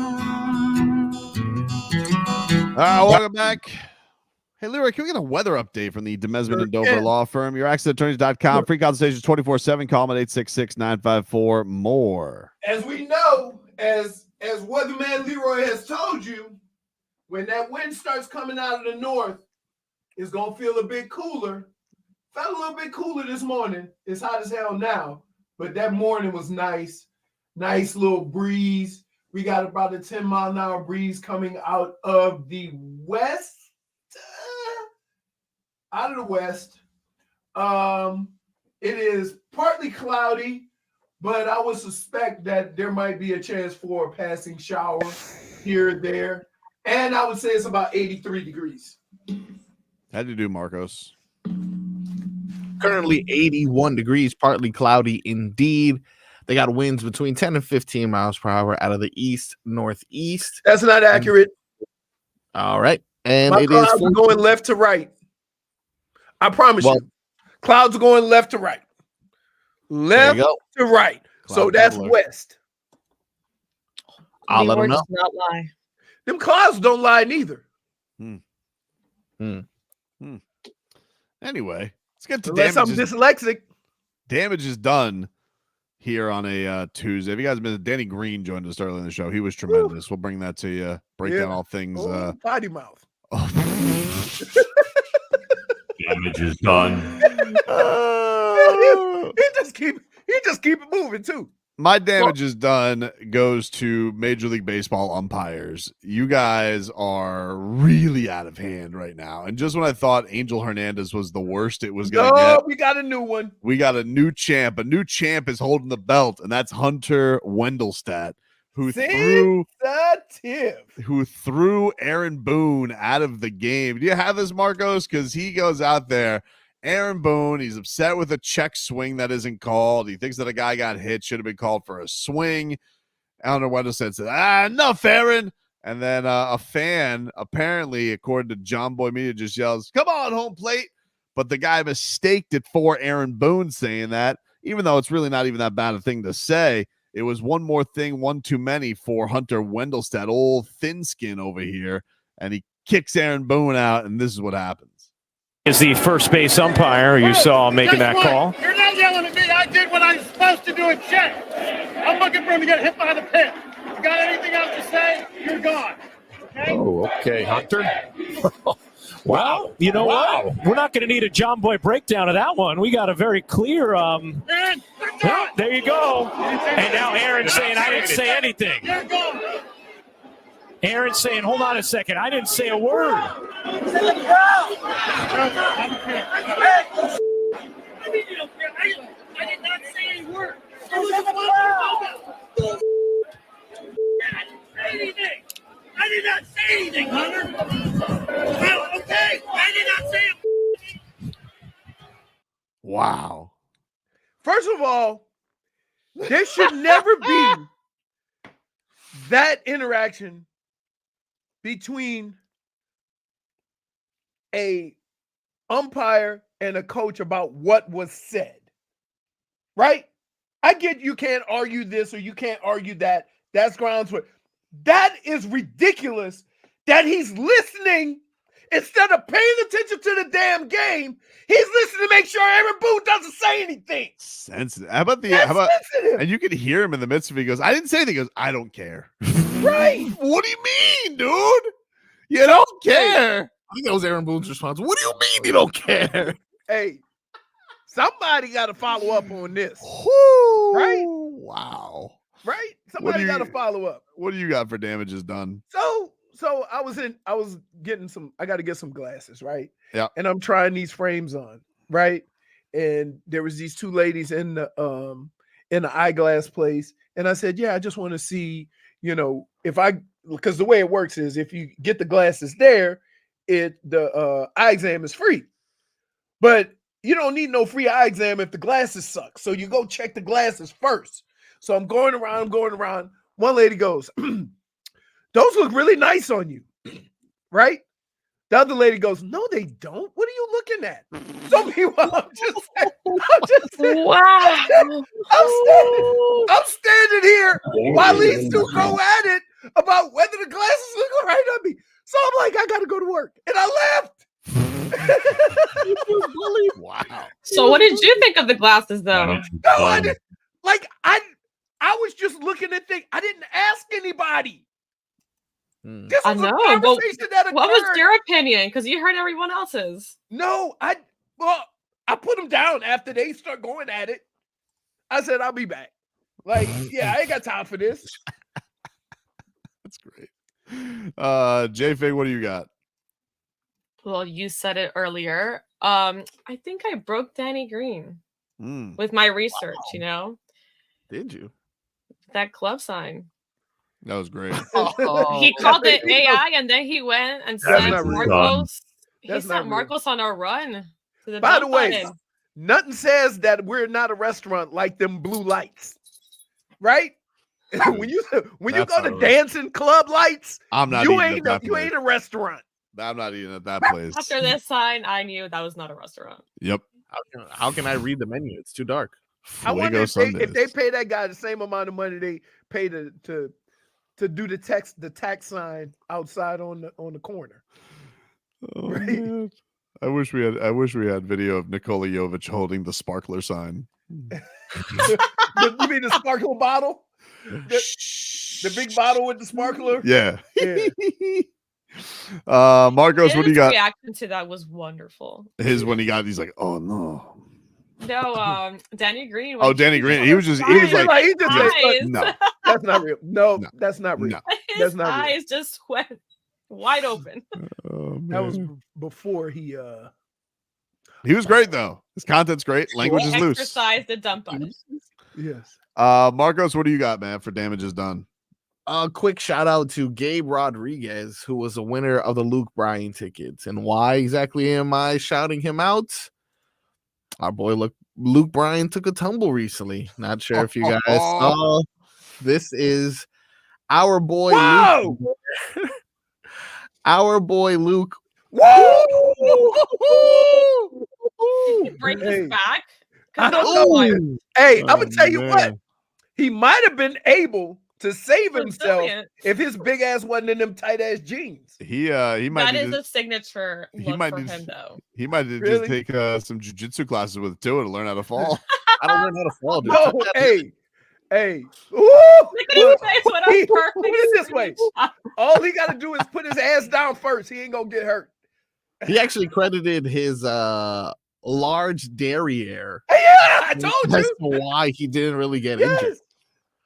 Welcome back. Hey, Leroy, can we get a weather update from the Demesman and Dover Law Firm? Your accidentattorneys.com. Free consultations 24/7. Call them at 866-954-MORE. As we know, as Weatherman Leroy has told you, when that wind starts coming out of the north, it's going to feel a bit cooler. Felt a little bit cooler this morning. It's hot as hell now, but that morning was nice. Nice little breeze. We got about a 10-mile-an-hour breeze coming out of the west. Out of the west. It is partly cloudy, but I would suspect that there might be a chance for a passing shower here or there. And I would say it's about 83 degrees. How'd you do, Marcos? Currently 81 degrees, partly cloudy indeed. They got winds between 10 and 15 miles per hour out of the east northeast. That's not accurate. All right. And My it clouds is are going left to right. I promise you. Clouds are going left to right. Left to right. So that's west. I'll let them know. Does not lie. Them clouds don't lie neither. Anyway, let's get to Unless I'm damage. dyslexic. Damage is done here on a Tuesday. If you guys missed, Danny Green joined us early in the show. He was tremendous. We'll bring that to you. Break down all things. Potty mouth. Damage is done. He just keep it moving too. My damage is done goes to Major League Baseball umpires. You guys are really out of hand right now. And just when I thought Angel Hernandez was the worst it was going to get, we got a new one. We got a new champ. A new champ is holding the belt, and that's Hunter Wendelstedt, who threw Aaron Boone out of the game. Do you have this, Marcos? Because he goes out there. Aaron Boone, he's upset with a check swing that isn't called. He thinks that a guy got hit, should have been called for a swing. Hunter Wendelstedt said, enough, Aaron. And then a fan, apparently, according to John Boy Media, just yells, come on, home plate. But the guy mistaked it for Aaron Boone saying that, even though it's really not even that bad a thing to say. It was one more thing, one too many for Hunter Wendelstedt, old thin skin over here. And he kicks Aaron Boone out, and this is what happens. Is the first base umpire you saw making that call. You're not yelling at me. I did what I was supposed to do in check. I'm looking for him to get hit by the pit. You got anything else to say? You're gone. Okay? Oh, okay, Hunter. Wow. You know what? We're not going to need a John Boy breakdown of that one. We got a very clear. There you go. And now Aaron's saying I didn't say anything. You're gone. Aaron's saying, hold on a second. I didn't say a word. I did not say any word. I did not say anything, Hunter. Okay, I did not say it. Wow. First of all, there should never be that interaction between a umpire and a coach about what was said, right? I get you can't argue this or you can't argue that. That's grounds for that is ridiculous that he's listening instead of paying attention to the damn game. He's listening to make sure Aaron Boone doesn't say anything. Sensitive. How about sensitive. And you can hear him in the midst of it. He goes, I didn't say anything. He goes, I don't care. Right. What do you mean, dude? You don't care. I think that was Aaron Boone's response. What do you mean you don't care? Hey, somebody got to follow up on this. Woo, right? Wow. Right? Somebody got to follow up. What do you got for damages done? So I was getting I got to get some glasses, right? Yeah. And I'm trying these frames on, right? And there was these two ladies in the eyeglass place. And I said, yeah, I just want to see, because the way it works is if you get the glasses there, the eye exam is free. But you don't need no free eye exam if the glasses suck. So you go check the glasses first. So I'm going around. One lady goes, those look really nice on you, right? The other lady goes, "No, they don't. What are you looking at?" Some people, I'm just wow. I'm standing here while these two go at it about whether the glasses look right on me. So I'm like, I gotta go to work, and I left. Wow. So what did you think of the glasses, though? No, I didn't. Like I was just looking at things. I didn't ask anybody. This I was know. a conversation that occurred. What was your opinion? Because you heard everyone else's. No, I put them down after they start going at it. I said, I'll be back. Like, yeah, I ain't got time for this. That's great. JFig, what do you got? Well, you said it earlier. I think I broke Danny Green with my research, you know? Did you? That club sign. That was great. He called it AI, and then he went and sent Marcos. He sent Marcos on a run to the By the dump way, button. nothing says that we're not a restaurant like them blue lights, right? when you go to dancing club lights, I'm not. You ain't a restaurant. I'm not eating at that place. After this sign, I knew that was not a restaurant. Yep. How can I read the menu? It's too dark. I wonder if they pay that guy the same amount of money they pay to do the tax sign outside on the corner. Oh, right? man. I wish we had video of Nikola Jović holding the sparkler sign. You mean the sparkle bottle? The big bottle with the sparkler? Yeah. Marcos, what do you got? His reaction to that was wonderful. He's like, oh no. No, Danny Green. Oh, Danny Green. He was like, no, that's not real. No, that's not real. His eyes just went wide open. That was before he was great though. His content's great. Language is loose. Exercise the dump button. Yes. Marcos, what do you got, man, for damages done? A quick shout out to Gabe Rodriguez, who was a winner of the Luke Bryan tickets. And why exactly am I shouting him out? Our boy Luke Bryan took a tumble recently. Not sure if you guys saw. This is our boy Luke. Our boy Luke. Whoa! Break his back. I don't know. Hey, I'm gonna tell you what. He might have been able to save himself if his big ass wasn't in them tight ass jeans. He might. That is a signature look for him, though. He might just take some jiu-jitsu classes with Tua to learn how to fall. I don't learn how to fall, dude. No, hey. Ooh, look at his face. What a perfect. Put it this way. All he got to do is put his ass down first. He ain't gonna get hurt. He actually credited his large derriere. Hey, yeah, I told That's you. why he didn't really get injured.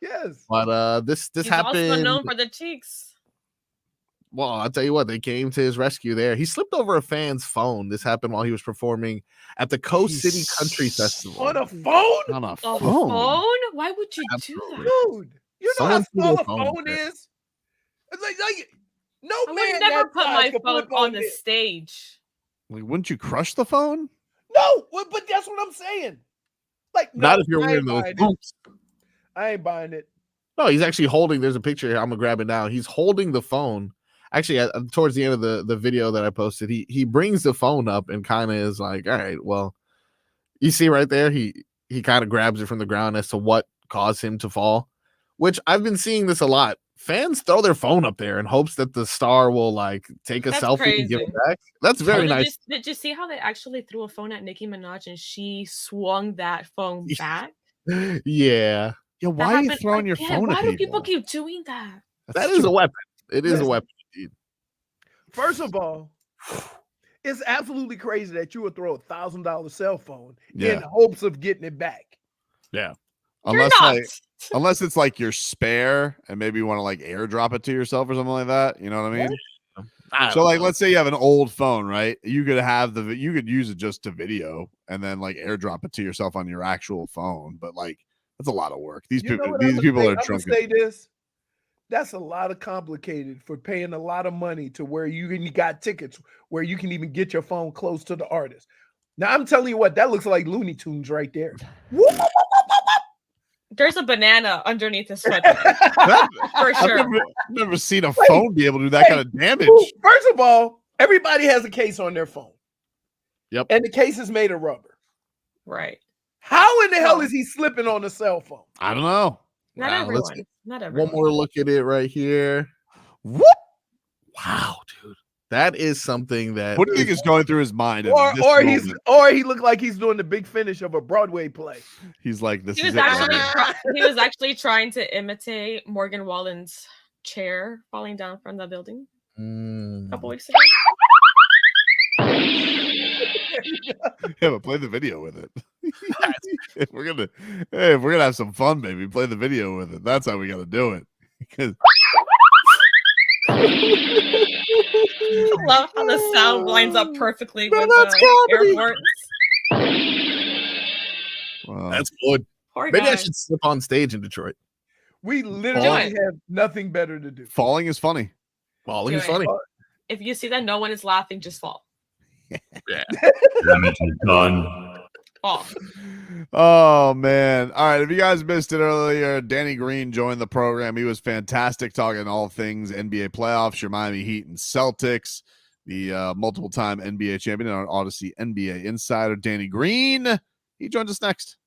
Yes. But this He's happened. also known for the cheeks. Well, I'll tell you what, they came to his rescue there. He slipped over a fan's phone. This happened while he was performing at the Coast City Country Festival. On a phone? On a A phone? phone? Why would you do that? Dude, you know how small a phone is? It's like no I man would never that put size my could phone flip on the this. stage. Like, wouldn't you crush the phone? No, but that's what I'm saying. Like, Not no, if you're I wearing ain't those buying it. boots. I ain't buying it. No, he's actually holding. There's a picture here. I'm gonna grab it now. He's holding the phone. Actually, towards the end of the video that I posted, he brings the phone up and kind of is like, "All right, well, you see right there, he kind of grabs it from the ground as to what caused him to fall." Which I've been seeing this a lot. Fans throw their phone up there in hopes that the star will like take a That's selfie and give it crazy. back. That's very Oh, nice. Did you see how they actually threw a phone at Nicki Minaj and she swung that phone back? Yeah. Yeah, why are you throwing your phone Why at do people? people keep doing that? That is a weapon. It is a Listen. weapon indeed. First of all, it's absolutely crazy that you would throw $1,000 cell phone in Yeah. hopes of getting it back. Yeah. You're Unless it's like your spare and maybe you want to like airdrop it to yourself or something like that. You know what I mean? So like let's say you have an old phone, right? You could use it just to video and then like airdrop it to yourself on your actual phone. But like that's a lot of work. These You know people what I'm people gonna are say? I'm drunk. gonna say this. That's a lot of complicated for paying a lot of money to where you got tickets where you can even get your phone close to the artist. Now I'm telling you what, that looks like Looney Tunes right there. There's a banana underneath the sweater. For I've sure. never seen a phone be able to do that kind of damage. First of all, Everybody has a case on their phone. Yep. And the case is made of rubber. Right. How in the hell is he slipping on a cell phone? I don't know. Not Wow, let's everyone. get Not everyone. one more look at it right here. Whoop! Wow, dude. That is something that. What do you think is going through his mind? Or he looked like he's doing the big finish of a Broadway play. He's like, this He is was it. he was actually trying to imitate Morgan Wallen's chair falling down from the building a couple weeks ago. Yeah, but play the video with it. if we're gonna have some fun, baby, play the video with it. That's how we gotta do it. Because I love how the sound lines up perfectly with airports. Wow. That's good. Poor Maybe I guy. should slip on stage in Detroit. We literally have nothing better to do. Falling is funny. Falling Do is it. funny. If you see that no one is laughing, just fall. Yeah. Damage is done. Fall. Oh man. All right. If you guys missed it earlier, Danny Green joined the program. He was fantastic talking all things NBA playoffs, your Miami Heat and Celtics, the multiple time NBA champion and our Audacy NBA insider, Danny Green. He joins us next.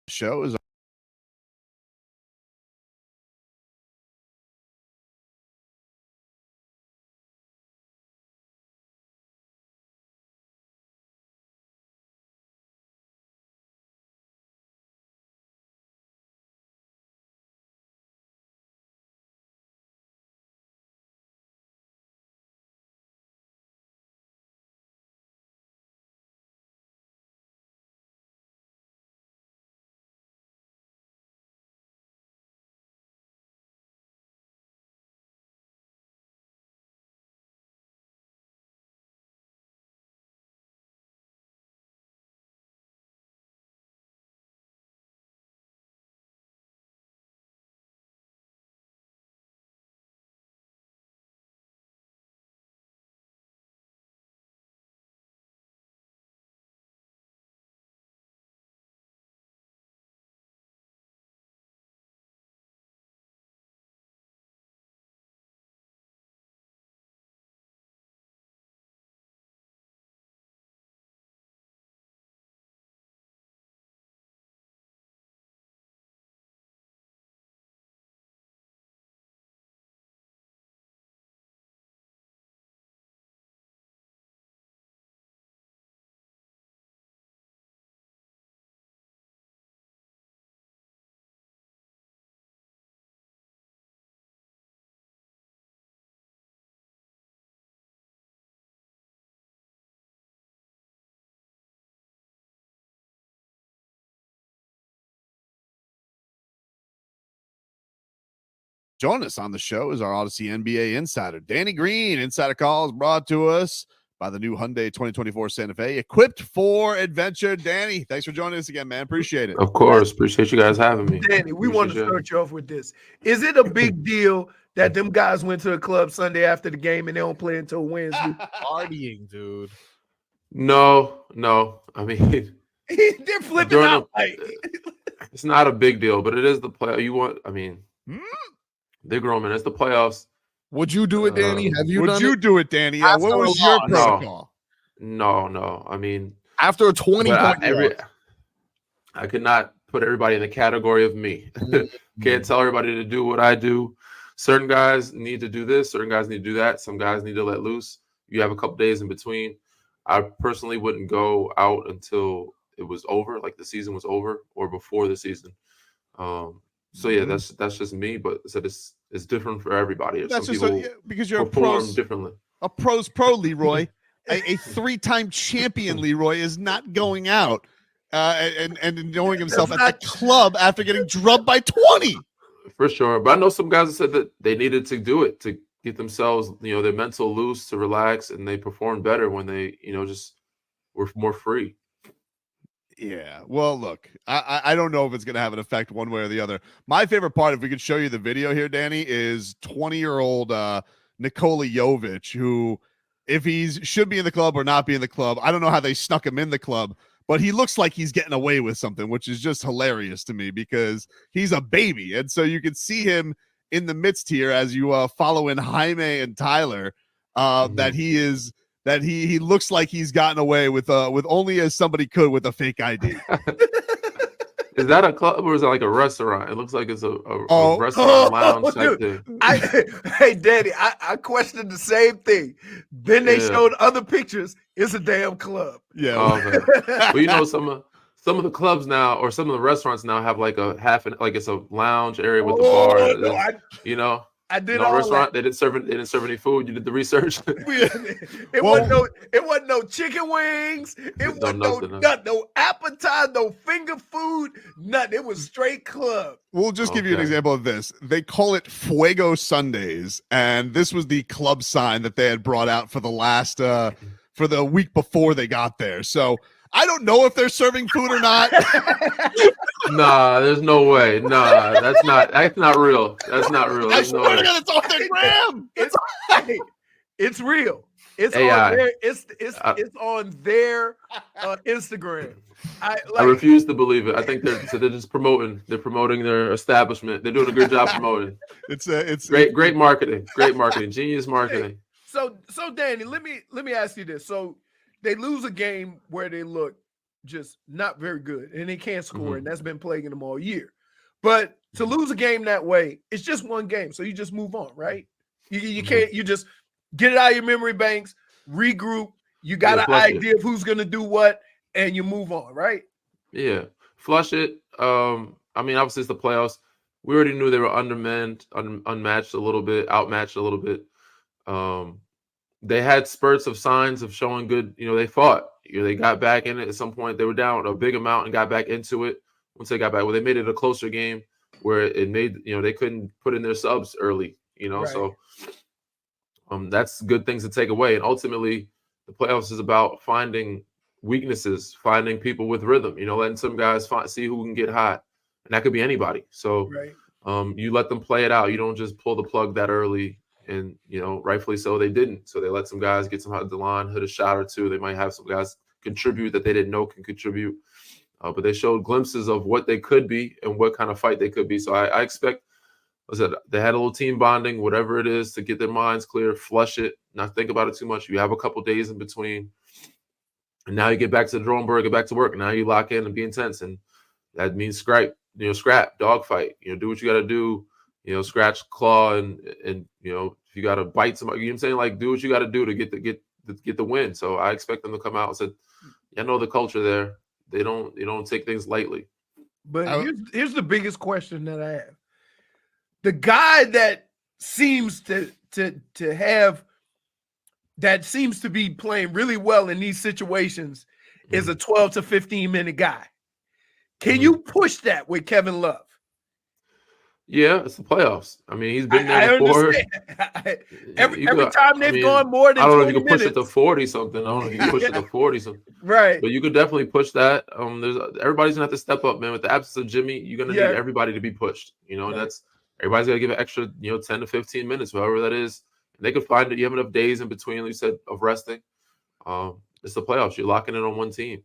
show is join us on the show is our Audacy NBA insider, Danny Green. Insider calls brought to us by the new Hyundai 2024 Santa Fe, equipped for adventure. Danny, thanks for joining us again, man. Appreciate it. Of course. Appreciate you guys having me. Danny, we want to start you off with this. Is it a big deal that them guys went to the club Sunday after the game and they don't play until Wednesday? Partying, dude. No. I mean, they're flipping out. It's not a big deal, but it is the play. They're grown men. It's the playoffs. Would you do it, Danny? Have you? Would you do it, Danny? What was your protocol? No. I mean, after a 20-point I could not put everybody in the category of me. Can't tell everybody to do what I do. Certain guys need to do this. Certain guys need to do that. Some guys need to let loose. You have a couple days in between. I personally wouldn't go out until it was over, like the season was over, or before the season. So yeah, that's just me. But it's different for everybody. That's some just because you're perform differently. A pro's pro, Leroy. a three-time champion, Leroy, is not going out and enjoying himself at the club after getting drubbed by 20. For sure. But I know some guys said that they needed to do it to get themselves, their mental loose, to relax, and they performed better when they, just were more free. Yeah. Well, look, I don't know if it's going to have an effect one way or the other. My favorite part, if we could show you the video here, Danny, is 20-year-old Nikola Jović, who, if he's should be in the club or not be in the club, I don't know how they snuck him in the club, but he looks like he's getting away with something, which is just hilarious to me because he's a baby. And so you can see him in the midst here as you follow in Jaime and Tyler, that he looks like he's gotten away with only as somebody could with a fake ID. Is that a club or is it like a restaurant? It looks like it's a restaurant lounge type thing. Hey, Daddy, I questioned the same thing. Then they showed other pictures. It's a damn club. Yeah. Well, some of the clubs now, or some of the restaurants now, have like it's a lounge area with the bar. I did no all restaurant. that. They didn't serve any food. You did the research. It wasn't no chicken wings. It wasn't no appetizer, no finger food, nothing. It was straight club. We'll just give you an example of this. They call it Fuego Sundays, and this was the club sign that they had brought out for the last for the week before they got there. So I don't know if they're serving food or not. Nah, there's no way. Nah, that's not real. That's not real. I swear to God, it's off their gram. It's real. It's AI. on their it's on their Instagram. I refuse to believe it. I think they're just promoting. They're promoting their establishment. They're doing a good job promoting. It's great marketing. Great marketing. Genius marketing. So Danny, let me ask you this. So they lose a game where they look just not very good, and they can't score, and that's been plaguing them all year. But to lose a game that way, it's just one game, so you just move on, right? You can't. You just get it out of your memory banks, regroup. You got an idea of who's going to do what, and you move on, right? Yeah, flush it. I mean, obviously it's the playoffs. We already knew they were undermanned, unmatched a little bit, outmatched a little bit. They had spurts of signs of showing good. They fought. They got back in it at some point. They were down a big amount and got back into it. Once they got back, they made it a closer game where it made they couldn't put in their subs early. Right. So that's good things to take away. And ultimately, the playoffs is about finding weaknesses, finding people with rhythm. Letting some guys see who can get hot, and that could be anybody. So you let them play it out. You don't just pull the plug that early. And, rightfully so, they didn't. So they let some guys get some hot the line, hit a shot or two. They might have some guys contribute that they didn't know can contribute. But they showed glimpses of what they could be and what kind of fight they could be. So I expect, they had a little team bonding, whatever it is, to get their minds clear, flush it, not think about it too much. You have a couple days in between. And now you get back to the drawing board, get back to work. And now you lock in and be intense. And that means scrap, dogfight. Do what you got to do. Scratch, claw, and if you got to bite somebody, you know what I'm saying? Like, do what you got to do to get the win. So I expect them to come out and say, I know the culture there. They don't take things lightly. But here's the biggest question that I have. The guy that seems to be playing really well in these situations is a 12 to 15 minute guy. Can you push that with Kevin Love? Yeah, it's the playoffs. I mean, he's been there before. Every time they've gone more than 20 minutes. I don't know if you can push it to 40 something. I don't know if you can push it to 40 something. Right. But you could definitely push that. Everybody's gonna have to step up, man. With the absence of Jimmy, you're gonna need everybody to be pushed. That's everybody's gotta give an extra, 10 to 15 minutes, whatever that is. And they could find it. You have enough days in between, like you said, of resting. It's the playoffs. You're locking in on one team.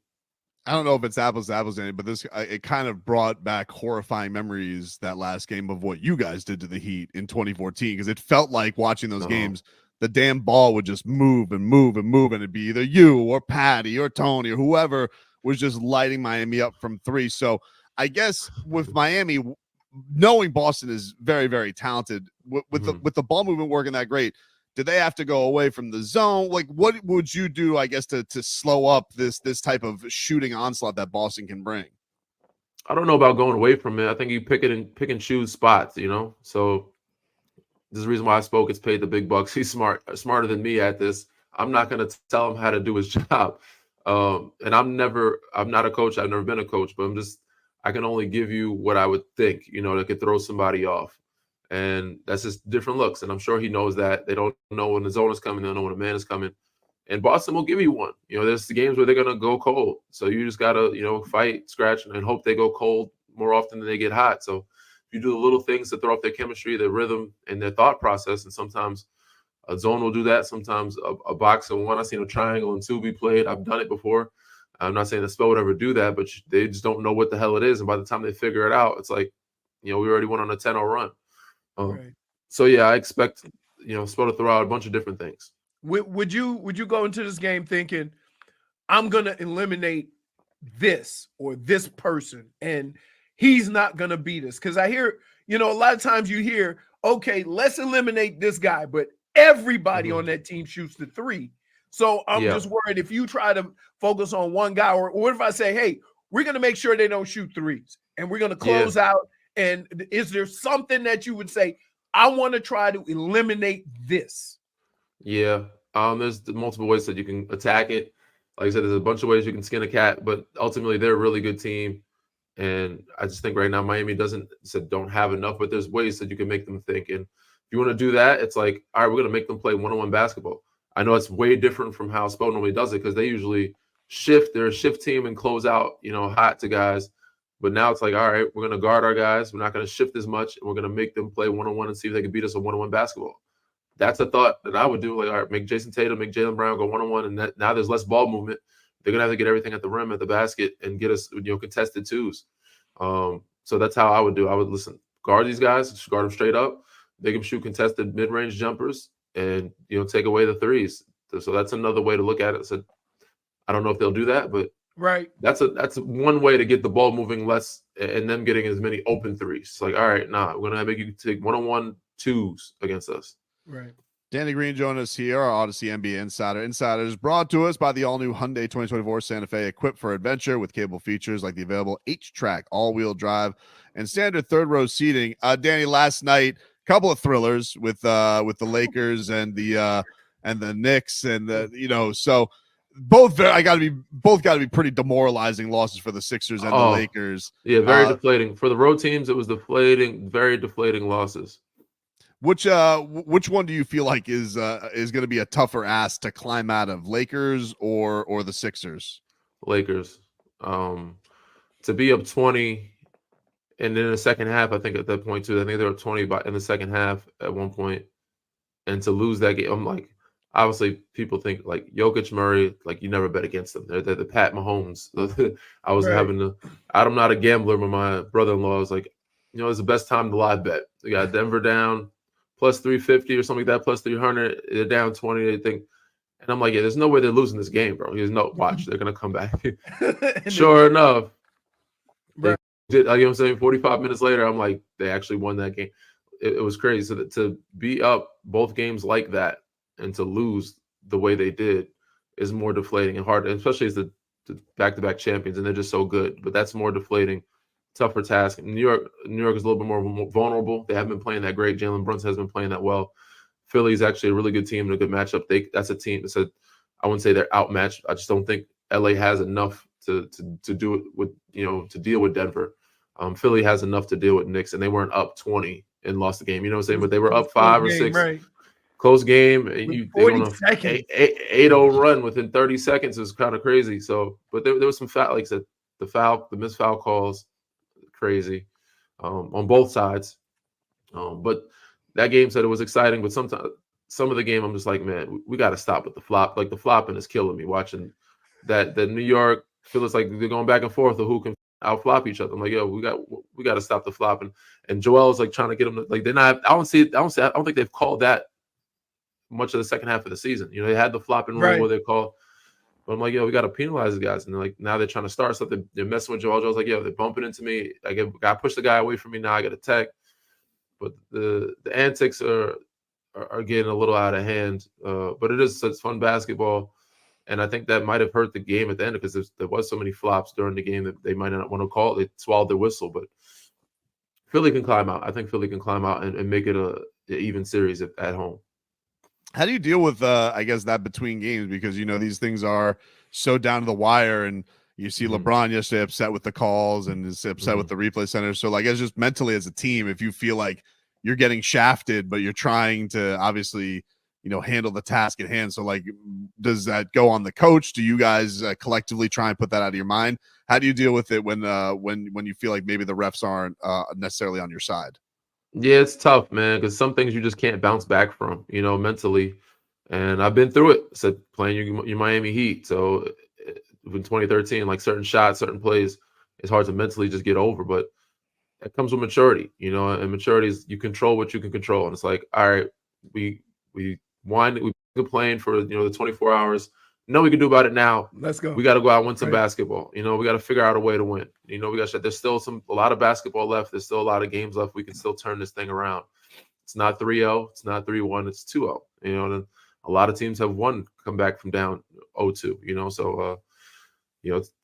I don't know if it's apples to apples, but it kind of brought back horrifying memories, that last game, of what you guys did to the Heat in 2014, because it felt like watching those games, the damn ball would just move and move and move, and it'd be either you or Patty or Tony or whoever was just lighting Miami up from three. So I guess with Miami, knowing Boston is very, very talented, with the ball movement working that great, did they have to go away from the zone? Like, what would you do, I guess, to slow up this type of shooting onslaught that Boston can bring? I don't know about going away from it. I think you pick and choose spots, So this is the reason why I spoke. It's paid the big bucks. He's smarter than me at this. I'm not going to tell him how to do his job. And I'm not a coach. I've never been a coach, but I can only give you what I would think, that could throw somebody off. And that's just different looks. And I'm sure he knows that. They don't know when the zone is coming. They don't know when the man is coming. And Boston will give you one. There's the games where they're going to go cold. So you just got to, fight, scratch, and hope they go cold more often than they get hot. So if you do the little things to throw off their chemistry, their rhythm, and their thought process, and sometimes a zone will do that. Sometimes a box and one. I've seen a triangle and two be played. I've done it before. I'm not saying the spell would ever do that, but they just don't know what the hell it is. And by the time they figure it out, it's like, we already went on a 10-0 run. So yeah, I expect Spo to throw out a bunch of different things. Would you go into this game thinking, I'm gonna eliminate this or this person and he's not gonna beat us? Because I hear, a lot of times you hear, okay, let's eliminate this guy, but everybody on that team shoots the three. So I'm just worried if you try to focus on one guy, or what if I say, hey, we're gonna make sure they don't shoot threes and we're gonna close out. And is there something that you would say, I want to try to eliminate this? Yeah. There's multiple ways that you can attack it. Like I said, there's a bunch of ways you can skin a cat, but ultimately they're a really good team. And I just think right now Miami don't have enough, but there's ways that you can make them think. And if you want to do that, it's like, all right, we're going to make them play one-on-one basketball. I know it's way different from how Spo normally does it, because they usually shift. They're a shift team and close out, hot to guys. But now it's like, all right, we're going to guard our guys. We're not going to shift as much, and we're going to make them play one-on-one and see if they can beat us on one-on-one basketball. That's a thought that I would do. Like, all right, make Jason Tatum, make Jaylen Brown go one-on-one, and now there's less ball movement. They're going to have to get everything at the rim, at the basket, and get us, contested twos. So that's how I would do. I would guard these guys, guard them straight up. They can shoot contested mid-range jumpers and, take away the threes. So that's another way to look at it. So I don't know if they'll do that, but Right. That's one way to get the ball moving less and them getting as many open threes. It's like, all right, we're gonna make you take 1-on-1 twos against us. Right. Danny Green joined us here, our Audacy NBA Insider. Insiders brought to us by the all-new Hyundai 2024 Santa Fe, equipped for adventure with capable features like the available H-Track all-wheel drive and standard third-row seating. Danny, last night, couple of thrillers with the Lakers and the Knicks, and so both got to be pretty demoralizing losses for the Sixers and the Lakers. Yeah, very deflating for the road teams. It was deflating, very deflating losses. Which one do you feel like is going to be a tougher ask to climb out of, Lakers or the Sixers? Lakers. To be up 20, and then in the second half, I think at that point too, I think they were 20 in the second half at one point, and to lose that game, I'm like, obviously people think like Jokić, Murray, like you never bet against them. They're the Pat Mahomes. I was I'm not a gambler, but my brother-in-law was like, it's the best time to live bet. We got Denver down plus 350 or something like that, plus 300. They're down 20, they think. And I'm like, yeah, there's no way they're losing this game, bro. There's no watch. They're going to come back. Sure enough, they did, you know what I'm saying? 45 minutes later, I'm like, they actually won that game. It was crazy. So to be up both games like that and to lose the way they did is more deflating and hard, especially as the back-to-back champions, and they're just so good. But that's more deflating. Tougher task. New York is a little bit more vulnerable. They haven't been playing that great. Jalen Brunson has been playing that well. Philly's actually a really good team and a good matchup. That's a team. I wouldn't say they're outmatched. I just don't think LA has enough to do it with, to deal with Denver. Philly has enough to deal with Knicks, and they weren't up 20 and lost the game. You know what I'm saying? But they were up 5 or 6. Right. Close game. And they went on 8-0 run within 30 seconds. It was kind of crazy. So, but there was some like I said, the missed foul calls. Crazy on both sides, but that game said it was exciting. But sometimes some of the game, I'm just like, man, we got to stop with the flop. Like the flopping is killing me. Watching that New York feels like they're going back and forth of who can out flop each other. I'm like, yo, we got to stop the flopping. And Joel's like trying to get them to, like they're not. I don't think they've called that much of the second half of the season. They had the flopping rule where they call. But I'm like, yo, we got to penalize the guys. And like now they're trying to start something. They're messing with Joel. Joel's like, yo, they're bumping into me. I got to push the guy away from me now. I got to tech. But the antics are getting a little out of hand. But it's fun basketball. And I think that might have hurt the game at the end because there was so many flops during the game that they might not want to call. They swallowed their whistle. But Philly can climb out. I think Philly can climb out and make it an even series at home. How do you deal with, I guess, that between games? Because, these things are so down to the wire, and you see LeBron yesterday upset with the calls and is upset with the replay center. So, like, it's just mentally as a team, if you feel like you're getting shafted, but you're trying to obviously, handle the task at hand. So, like, does that go on the coach? Do you guys collectively try and put that out of your mind? How do you deal with it when you feel like maybe the refs aren't necessarily on your side? Yeah, it's tough, man, because some things you just can't bounce back from, mentally. And I've been through it. I said playing your Miami Heat. So in 2013, like certain shots, certain plays, it's hard to mentally just get over. But it comes with maturity, and maturity is you control what you can control. And it's like, all right, we complained for the 24 hours. Know we can do about it now. Let's go. We got to go out and win some basketball. We got to figure out a way to win. We got. There's still a lot of basketball left. There's still a lot of games left. We can still turn this thing around. It's not 3-0. It's not 3-1. It's 2-0. And a lot of teams have come back from down 0-2. So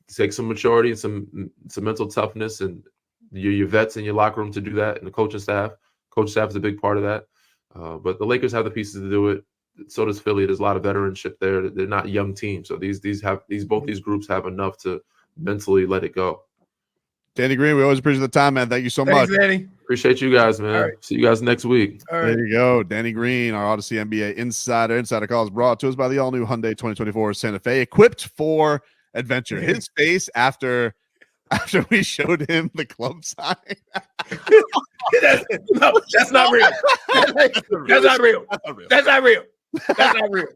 take some maturity and some mental toughness and your vets in your locker room to do that, and the coaching staff. Coaching staff is a big part of that. But the Lakers have the pieces to do it. So does Philly. There's a lot of veteranship there. They're not young teams. So both these groups have enough to mentally let it go. Danny Green, we always appreciate the time, man. Thank you so much. Danny. Appreciate you guys, man. Right. See you guys next week. There you go. Danny Green, our Audacy NBA Insider. Insider calls brought to us by the all-new Hyundai 2024 Santa Fe, equipped for adventure. His face after we showed him the club sign. That's not real. That's not real. That's not real. That's not real.